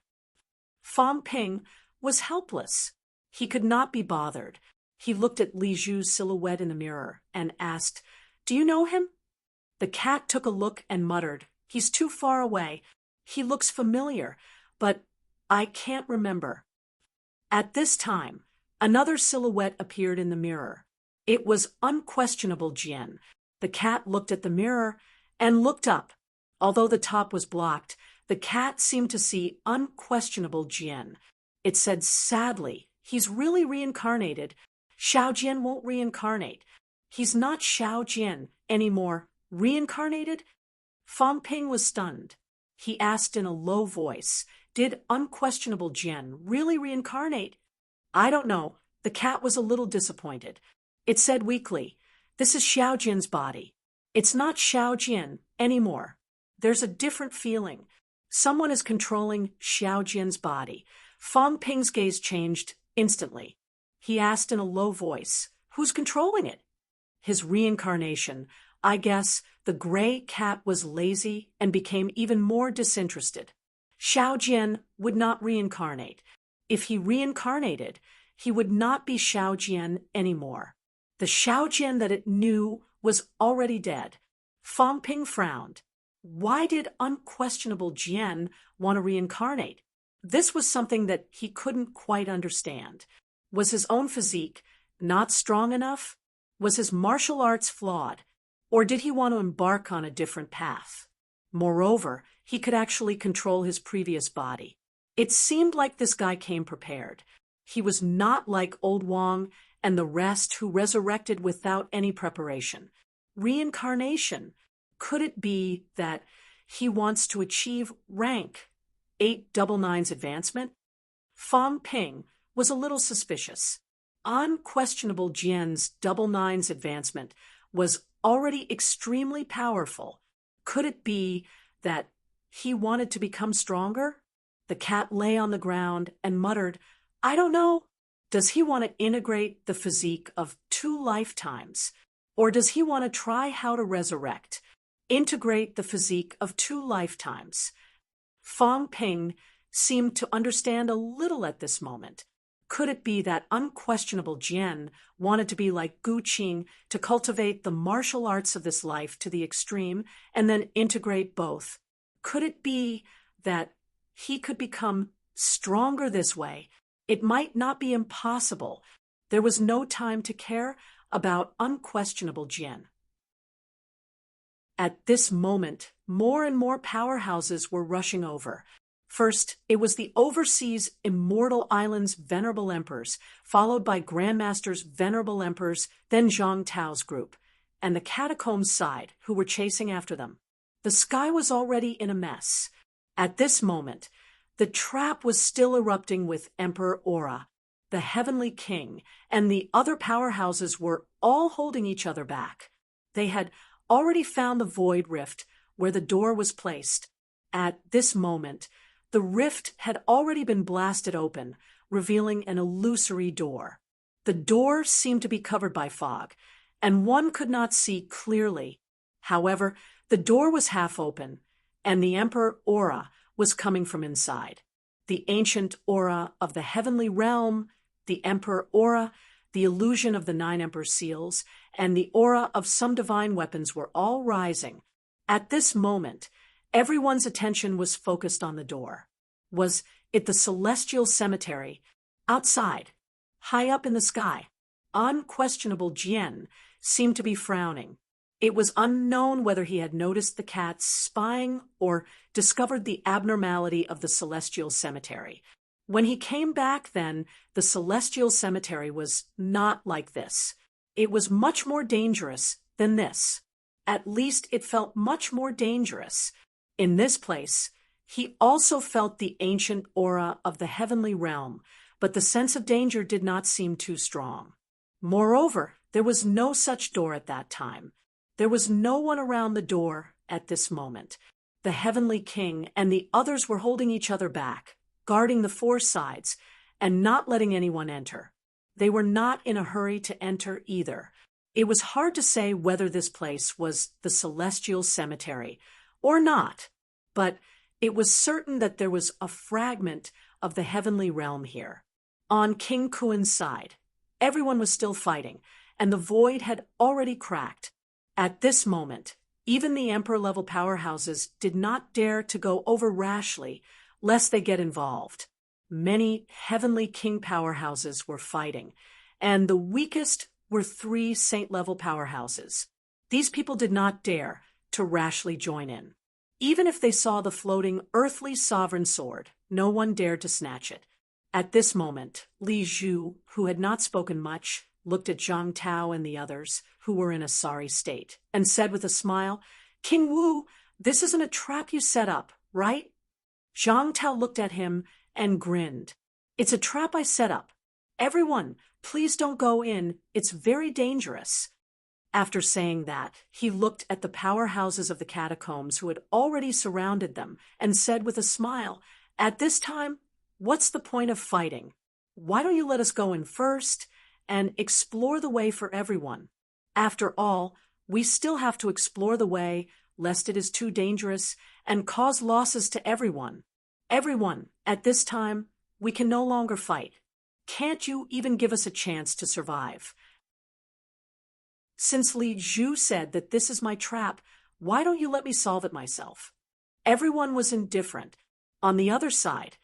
Fong Ping was helpless. He could not be bothered. He looked at Li Zhu's silhouette in the mirror and asked, "Do you know him?" The cat took a look and muttered, "He's too far away. He looks familiar, but I can't remember." At this time, another silhouette appeared in the mirror. It was unquestionable Jian. The cat looked at the mirror and looked up. Although the top was blocked, the cat seemed to see unquestionable Jian. It said sadly, "He's really reincarnated. Xiao Jian won't reincarnate. He's not Xiao Jian anymore. Reincarnated?" Fong Ping was stunned. He asked in a low voice, "Did unquestionable Jian really reincarnate?" "I don't know." The cat was a little disappointed. It said weakly, "This is Xiao Jian's body. It's not Xiao Jian anymore. There's a different feeling. Someone is controlling Xiao Jian's body." Fong Ping's gaze changed instantly. He asked in a low voice, "Who's controlling it?" "His reincarnation. I guess the gray cat was lazy and became even more disinterested. Xiao Jian would not reincarnate. If he reincarnated, he would not be Xiao Jian anymore. The Xiao Jian that it knew was already dead." Fong Ping frowned. Why did unquestionable Jian want to reincarnate? This was something that he couldn't quite understand. Was his own physique not strong enough? Was his martial arts flawed? Or did he want to embark on a different path? Moreover, he could actually control his previous body. It seemed like this guy came prepared. He was not like Old Wang and the rest who resurrected without any preparation. Reincarnation. Could it be that he wants to achieve rank 899's advancement? Fong Ping was a little suspicious. Unquestionable Jian's 999's advancement was already extremely powerful. Could it be that he wanted to become stronger? The cat lay on the ground and muttered, "I don't know. Does he want to integrate the physique of 2 lifetimes? Or does he want to try how to resurrect? Integrate the physique of 2 lifetimes?" Fong Ping seemed to understand a little at this moment. Could it be that unquestionable Jian wanted to be like Gu Qing, to cultivate the martial arts of this life to the extreme and then integrate both? Could it be that he could become stronger this way? It might not be impossible. There was no time to care about unquestionable Jian. At this moment, more and more powerhouses were rushing over. First, it was the overseas Immortal Islands' venerable emperors, followed by Grandmaster's venerable emperors, then Zhang Tao's group, and the catacombs side, who were chasing after them. The sky was already in a mess. At this moment, the trap was still erupting with Emperor Aura. The Heavenly King and the other powerhouses were all holding each other back. They had already found the void rift where the door was placed. At this moment, the rift had already been blasted open, revealing an illusory door. The door seemed to be covered by fog, and one could not see clearly. However, the door was half open, and the Emperor Aura was coming from inside. The ancient aura of the heavenly realm, the Emperor Aura, the illusion of the 9 Emperor seals, and the aura of some divine weapons were all rising. At this moment, everyone's attention was focused on the door. Was it the celestial cemetery? Outside, high up in the sky, unquestionable Jian seemed to be frowning. It was unknown whether he had noticed the cats spying or discovered the abnormality of the celestial cemetery. When he came back then, the celestial cemetery was not like this. It was much more dangerous than this. At least it felt much more dangerous. In this place, he also felt the ancient aura of the heavenly realm, but the sense of danger did not seem too strong. Moreover, there was no such door at that time. There was no one around the door at this moment. The Heavenly King and the others were holding each other back, guarding the 4 sides, and not letting anyone enter. They were not in a hurry to enter either. It was hard to say whether this place was the celestial cemetery or not, but it was certain that there was a fragment of the heavenly realm here. On King Kuan's side, everyone was still fighting, and the void had already cracked. At this moment, even the emperor-level powerhouses did not dare to go over rashly, lest they get involved. Many heavenly king powerhouses were fighting, and the weakest were 3 saint-level powerhouses. These people did not dare to rashly join in. Even if they saw the floating earthly sovereign sword, no one dared to snatch it. At this moment, Li Zhu, who had not spoken much, looked at Zhang Tao and the others, who were in a sorry state, and said with a smile, "King Wu, this isn't a trap you set up, right?" Zhang Tao looked at him and grinned. "It's a trap I set up. Everyone, please don't go in. It's very dangerous." After saying that, he looked at the powerhouses of the catacombs who had already surrounded them and said with a smile, "At this time, what's the point of fighting? Why don't you let us go in first and explore the way for everyone? After all, we still have to explore the way, lest it is too dangerous and cause losses to everyone. Everyone, at this time, we can no longer fight. Can't you even give us a chance to survive?" "Since Li Zhu said that this is my trap, why don't you let me solve it myself?" Everyone was indifferent. On the other side,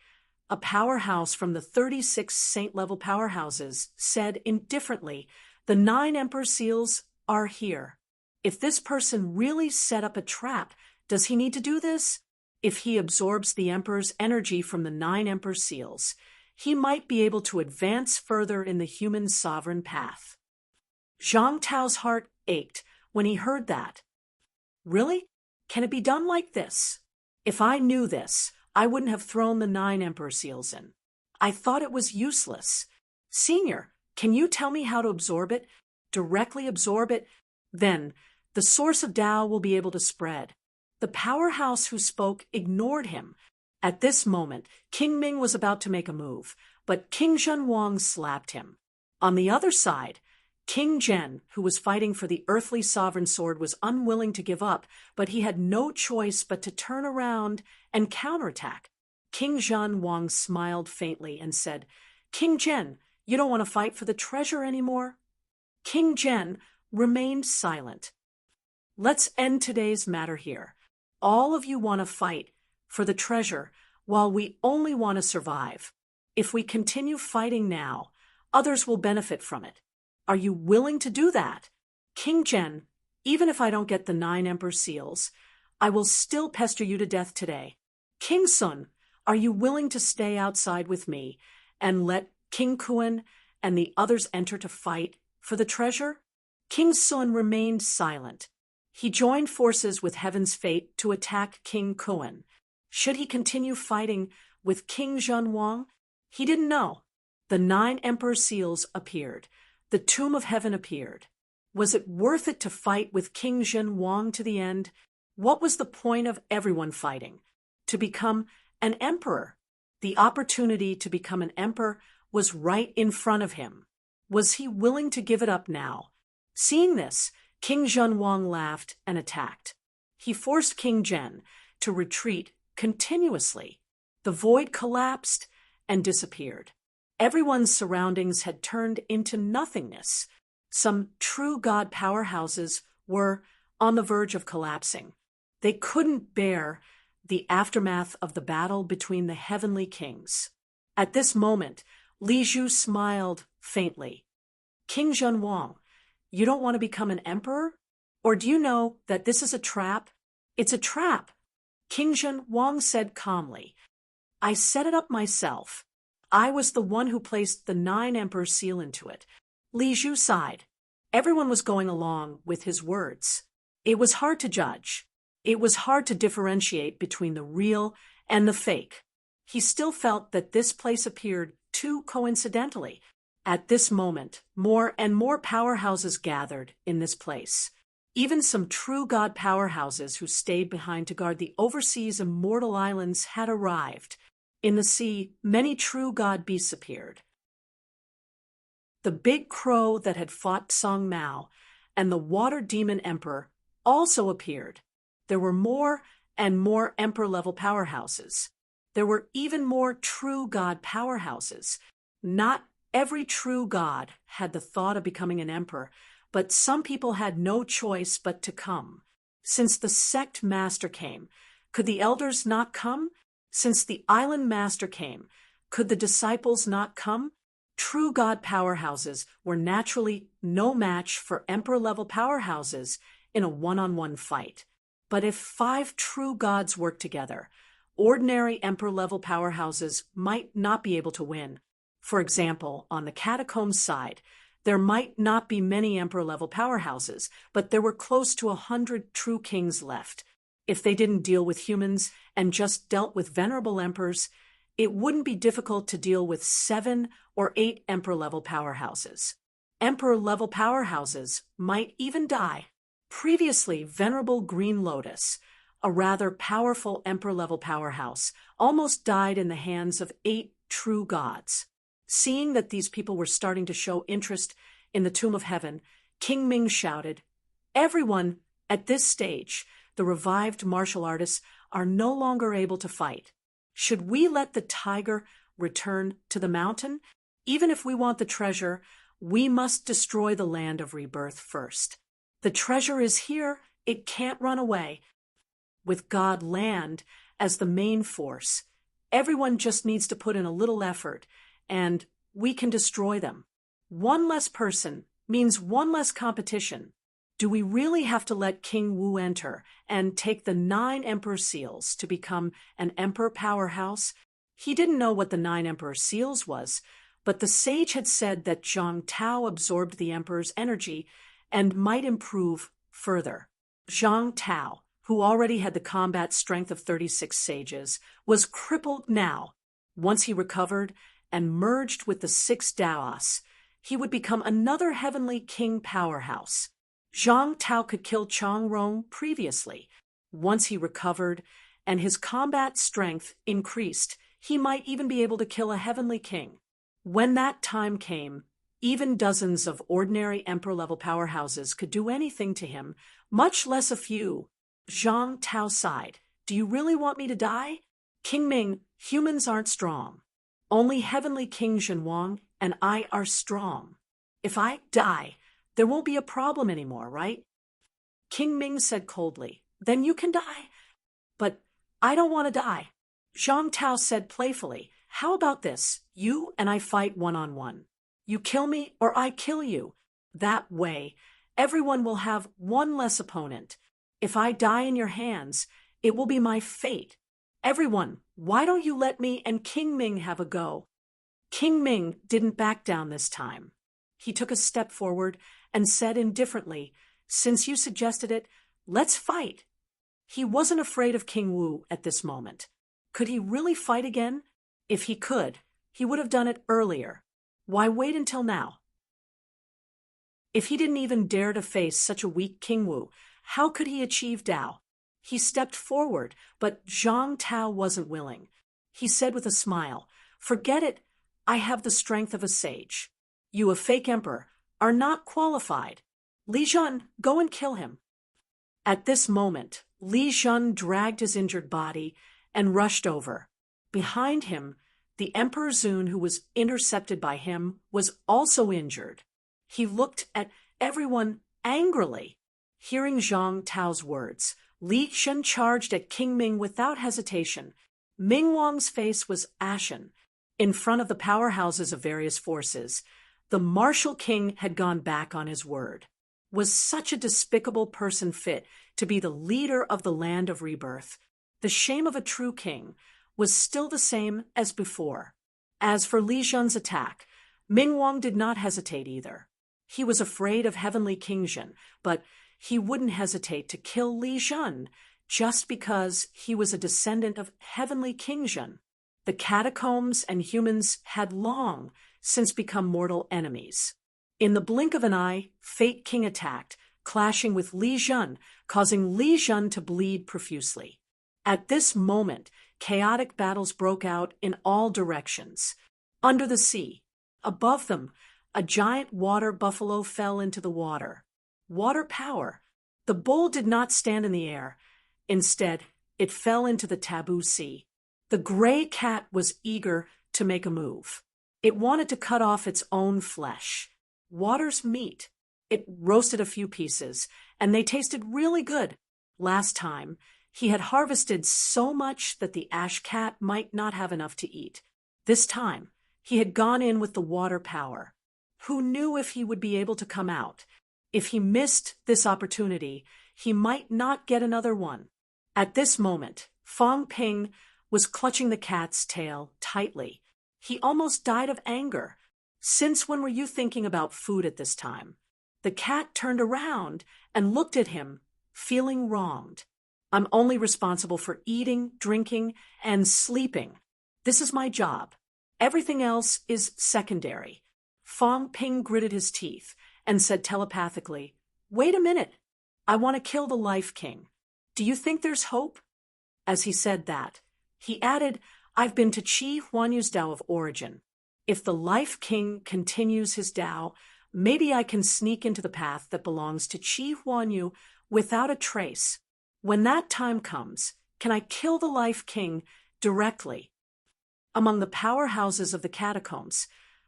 a powerhouse from the 36 saint-level powerhouses said indifferently, "The 9 Emperor Seals are here. If this person really set up a trap, does he need to do this? If he absorbs the Emperor's energy from the 9 Emperor Seals, he might be able to advance further in the human sovereign path." Zhang Tao's heart ached when he heard that. "Really? Can it be done like this? If I knew this, I wouldn't have thrown the 9 Emperor Seals in. I thought it was useless. Senior, can you tell me how to absorb it? Directly absorb it? Then the source of Tao will be able to spread." The powerhouse who spoke ignored him. At this moment, King Ming was about to make a move, but King Zhenwang slapped him. On the other side, King Zhen, who was fighting for the earthly sovereign sword, was unwilling to give up, but he had no choice but to turn around and counterattack. King Zhenwang smiled faintly and said, "King Zhen, you don't want to fight for the treasure anymore?" King Zhen remained silent. "Let's end today's matter here. All of you want to fight for the treasure, while we only want to survive. If we continue fighting now, others will benefit from it. Are you willing to do that? King Zhen, even if I don't get the 9 Emperor Seals, I will still pester you to death today. King Sun, are you willing to stay outside with me and let King Kuan and the others enter to fight for the treasure?" King Sun remained silent. He joined forces with Heaven's Fate to attack King Kuan. Should he continue fighting with King Zhenwang? He didn't know. The 9 Emperor Seals appeared. The Tomb of Heaven appeared. Was it worth it to fight with King Zhenwang to the end? What was the point of everyone fighting? To become an emperor. The opportunity to become an emperor was right in front of him. Was he willing to give it up now? Seeing this, King Zhenwang laughed and attacked. He forced King Zhen to retreat continuously. The void collapsed and disappeared. Everyone's surroundings had turned into nothingness. Some true god powerhouses were on the verge of collapsing. They couldn't bear the aftermath of the battle between the heavenly kings. At this moment, Li Zhu smiled faintly. "King Zhenwang, you don't want to become an emperor? Or do you know that this is a trap?" "It's a trap," King Zhenwang said calmly. "I set it up myself. I was the one who placed the 9 Emperor Seal into it." Li Zhu sighed. Everyone was going along with his words. It was hard to judge. It was hard to differentiate between the real and the fake. He still felt that this place appeared too coincidentally. At this moment, more and more powerhouses gathered in this place. Even some true god powerhouses who stayed behind to guard the overseas immortal islands had arrived. In the sea, many true god beasts appeared. The big crow that had fought Song Mao and the water demon emperor also appeared. There were more and more emperor-level powerhouses. There were even more true god powerhouses. Not every true god had the thought of becoming an emperor, but some people had no choice but to come. Since the sect master came, could the elders not come? Since the island master came, could the disciples not come? True god powerhouses were naturally no match for emperor-level powerhouses in a one-on-one fight. But if 5 true gods worked together, ordinary emperor-level powerhouses might not be able to win. For example, on the catacombs side, there might not be many emperor-level powerhouses, but there were close to 100 true kings left. If they didn't deal with humans and just dealt with venerable emperors, it wouldn't be difficult to deal with 7 or 8 emperor-level powerhouses. Emperor-level powerhouses might even die. Previously, Venerable Green Lotus, a rather powerful emperor-level powerhouse, almost died in the hands of 8 true gods. Seeing that these people were starting to show interest in the Tomb of Heaven, King Ming shouted, "Everyone, at this stage, the revived martial artists are no longer able to fight. Should we let the tiger return to the mountain? Even if we want the treasure, we must destroy the land of rebirth first. The treasure is here, it can't run away. With God land as the main force, everyone just needs to put in a little effort, and we can destroy them. One less person means one less competition. Do we really have to let King Wu enter and take the 9 emperor seals to become an emperor powerhouse?" He didn't know what the 9 emperor seals was, but the sage had said that Zhang Tao absorbed the emperor's energy and might improve further. Zhang Tao, who already had the combat strength of 36 sages, was crippled now. Once he recovered and merged with the 6 Daos, he would become another heavenly king powerhouse. Zhang Tao could kill Chong Rong previously. Once he recovered and his combat strength increased, he might even be able to kill a heavenly king. When that time came, even dozens of ordinary emperor-level powerhouses could do anything to him, much less a few. Zhang Tao sighed. "Do you really want me to die?" "King Ming, humans aren't strong. Only heavenly King Zhenwang and I are strong. If I die, there won't be a problem anymore, right?" King Ming said coldly, "Then you can die." "But I don't want to die." Zhang Tao said playfully, "How about this? You and I fight one-on-one. You kill me or I kill you. That way, everyone will have one less opponent. If I die in your hands, it will be my fate. Everyone, why don't you let me and King Ming have a go?" King Ming didn't back down this time. He took a step forward and said indifferently, "Since you suggested it, let's fight." He wasn't afraid of King Wu at this moment. Could he really fight again? If he could, he would have done it earlier. Why wait until now? If he didn't even dare to face such a weak King Wu, how could he achieve Dao? He stepped forward, but Zhang Tao wasn't willing. He said with a smile, "Forget it, I have the strength of a sage. You, a fake emperor, are not qualified. Li Jun, go and kill him." At this moment, Li Jun dragged his injured body and rushed over. Behind him, the Emperor Zun, who was intercepted by him, was also injured. He looked at everyone angrily. Hearing Zhang Tao's words, Li Jun charged at King Ming without hesitation. Ming Wang's face was ashen. In front of the powerhouses of various forces, the martial king had gone back on his word. Was such a despicable person fit to be the leader of the land of rebirth? The shame of a true king was still the same as before. As for Li Jun's attack, Ming Wang did not hesitate either. He was afraid of heavenly King Zhen, but he wouldn't hesitate to kill Li Jun just because he was a descendant of heavenly King Zhen. The catacombs and humans had long since become mortal enemies. In the blink of an eye, Fate King attacked, clashing with Li Jun, causing Li Jun to bleed profusely. At this moment, chaotic battles broke out in all directions. Under the sea, above them, A giant water buffalo fell into the water. Water power. The bull did not stand in the air. Instead, it fell into the taboo sea. The gray cat was eager to make a move. It wanted to cut off its own flesh. Water's meat. It roasted a few pieces, and they tasted really good. Last time, he had harvested so much that the ash cat might not have enough to eat. This time, he had gone in with the water power. Who knew if he would be able to come out? If he missed this opportunity, he might not get another one. At this moment, Fong Ping was clutching the cat's tail tightly. He almost died of anger. Since when were you thinking about food at this time? The cat turned around and looked at him, feeling wronged. I'm only responsible for eating, drinking, and sleeping. This is my job. Everything else is secondary. Fong Ping gritted his teeth and said telepathically, "Wait a minute. I want to kill the Life King. Do you think there's hope?" As he said that, he added, "I've been to Qi Huanyu's Tao of origin. If the Life King continues his Tao, maybe I can sneak into the path that belongs to Qi Huanyu without a trace. When that time comes, can I kill the Life King directly?" Among the powerhouses of the catacombs,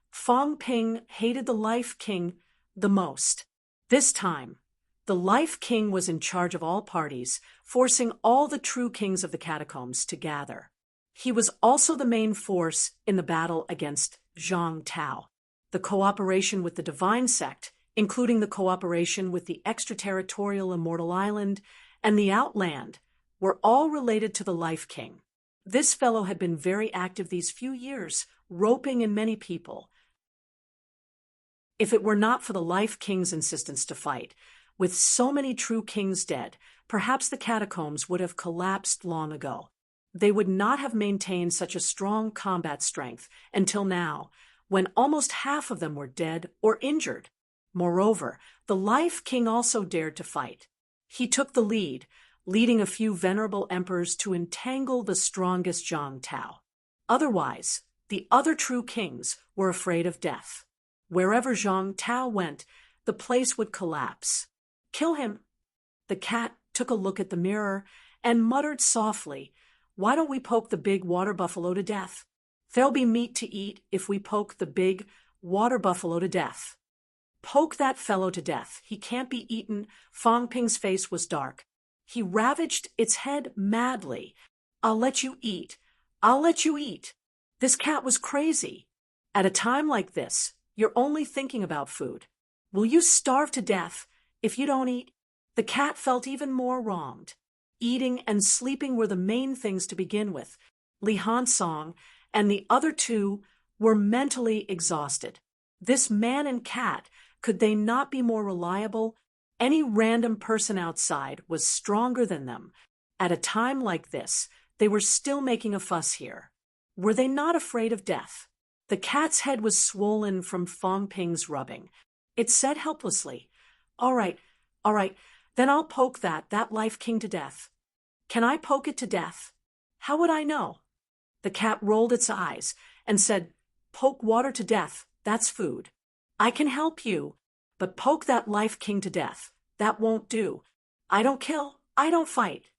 Fong Ping hated the Life King the most. This time, the Life King was in charge of all parties, forcing all the true kings of the catacombs to gather. He was also the main force in the battle against Zhang Tao. The cooperation with the Divine Sect, including the cooperation with the extraterritorial Immortal Island and the Outland, were all related to the Life King. This fellow had been very active these few years, roping in many people. If it were not for the Life King's insistence to fight, with so many true kings dead, perhaps the catacombs would have collapsed long ago. They would not have maintained such a strong combat strength until now, when almost half of them were dead or injured. Moreover, the Life King also dared to fight. He took the lead, leading a few venerable emperors to entangle the strongest Zhang Tao. Otherwise, the other true kings were afraid of death. Wherever Zhang Tao went, the place would collapse. "Kill him." The cat took a look at the mirror and muttered softly, "Why don't we poke the big water buffalo to death? There'll be meat to eat if we poke the big water buffalo to death." "Poke that fellow to death. He can't be eaten." Fong Ping's face was dark. He ravaged its head madly. "I'll let you eat. I'll let you eat." This cat was crazy. At a time like this, you're only thinking about food. Will you starve to death if you don't eat? The cat felt even more wronged. Eating and sleeping were the main things to begin with. Li Hansong and the other two were mentally exhausted. This man and cat, could they not be more reliable? Any random person outside was stronger than them. At a time like this, they were still making a fuss here. Were they not afraid of death? The cat's head was swollen from Fong Ping's rubbing. It said helplessly, all right, then I'll poke that Life King to death." "Can I poke it to death?" "How would I know?" The cat rolled its eyes and said, "Poke water to death, that's food." "I can help you, but poke that Life King to death, that won't do. I don't kill, I don't fight."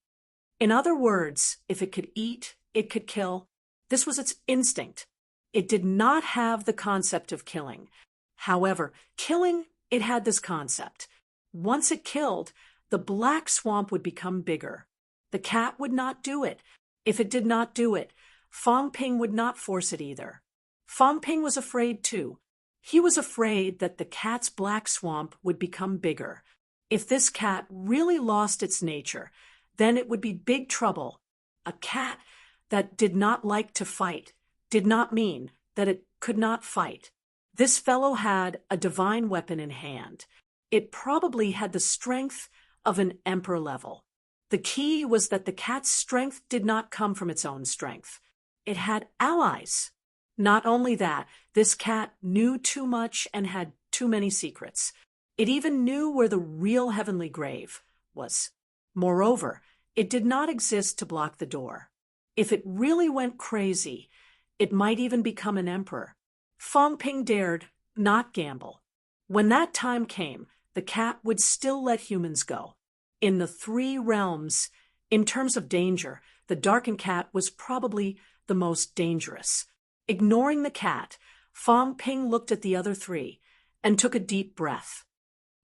In other words, if it could eat, it could kill. This was its instinct. It did not have the concept of killing. However, killing, it had this concept. Once it killed, the black swamp would become bigger. The cat would not do it. If it did not do it, Fong Ping would not force it either. Fong Ping was afraid too. He was afraid that the cat's black swamp would become bigger. If this cat really lost its nature, then it would be big trouble. A cat that did not like to fight did not mean that it could not fight. This fellow had a divine weapon in hand. It probably had the strength of an emperor level. The key was that the cat's strength did not come from its own strength. It had allies. Not only that, this cat knew too much and had too many secrets. It even knew where the real heavenly grave was. Moreover, it did not exist to block the door. If it really went crazy, it might even become an emperor. Fong Ping dared not gamble. When that time came, the cat would still let humans go. In the three realms, in terms of danger, the darkened cat was probably the most dangerous. Ignoring the cat, Fong Ping looked at the other three and took a deep breath.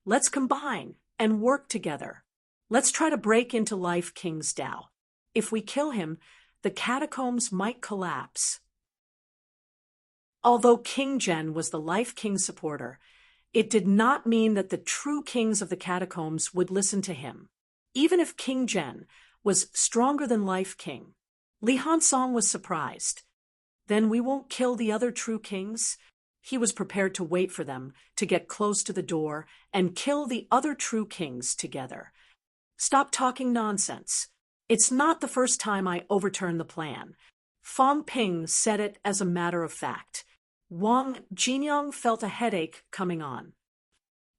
Let's combine and work together. Let's try to break into Life King's Dao. If we kill him, the catacombs might collapse. Although King Zhen was the Life King's supporter, it did not mean that the true kings of the catacombs would listen to him. Even if King Zhen was stronger than Life King, Li Hansong was surprised. Then we won't kill the other true kings? He was prepared to wait for them to get close to the door and kill the other true kings together. Stop talking nonsense. It's not the first time I overturned the plan. Fong Ping said it as a matter of fact. Wang Jinyang felt a headache coming on.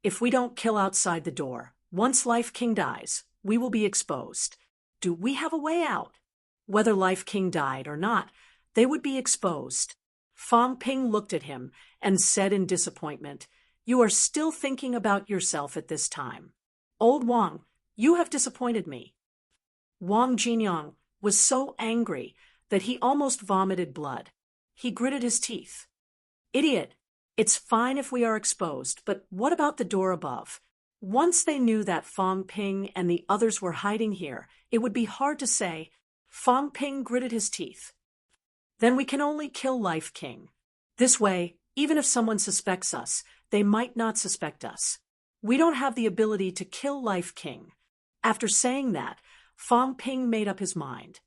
If we don't kill outside the door, once Life King dies, we will be exposed. Do we have a way out? Whether Life King died or not, they would be exposed. Fong Ping looked at him and said in disappointment, "You are still thinking about yourself at this time. Old Wang, you have disappointed me." Wang Jinyang was so angry that he almost vomited blood. He gritted his teeth. "Idiot! It's fine if we are exposed, but what about the door above?" Once they knew that Fong Ping and the others were hiding here, it would be hard to say. Fong Ping gritted his teeth. "Then we can only kill Life King. This way, even if someone suspects us, they might not suspect us. We don't have the ability to kill Life King." After saying that, Fong Ping made up his mind.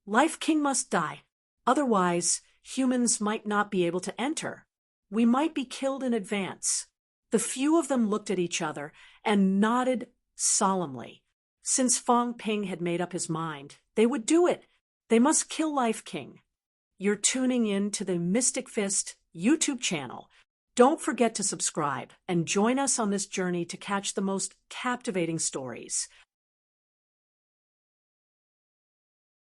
Life King must die. Otherwise, humans might not be able to enter. We might be killed in advance. The few of them looked at each other and nodded solemnly. Since Fong Ping had made up his mind, they would do it. They must kill Life King. You're tuning in to the Mystic Fist YouTube channel. Don't forget to subscribe and join us on this journey to catch the most captivating stories.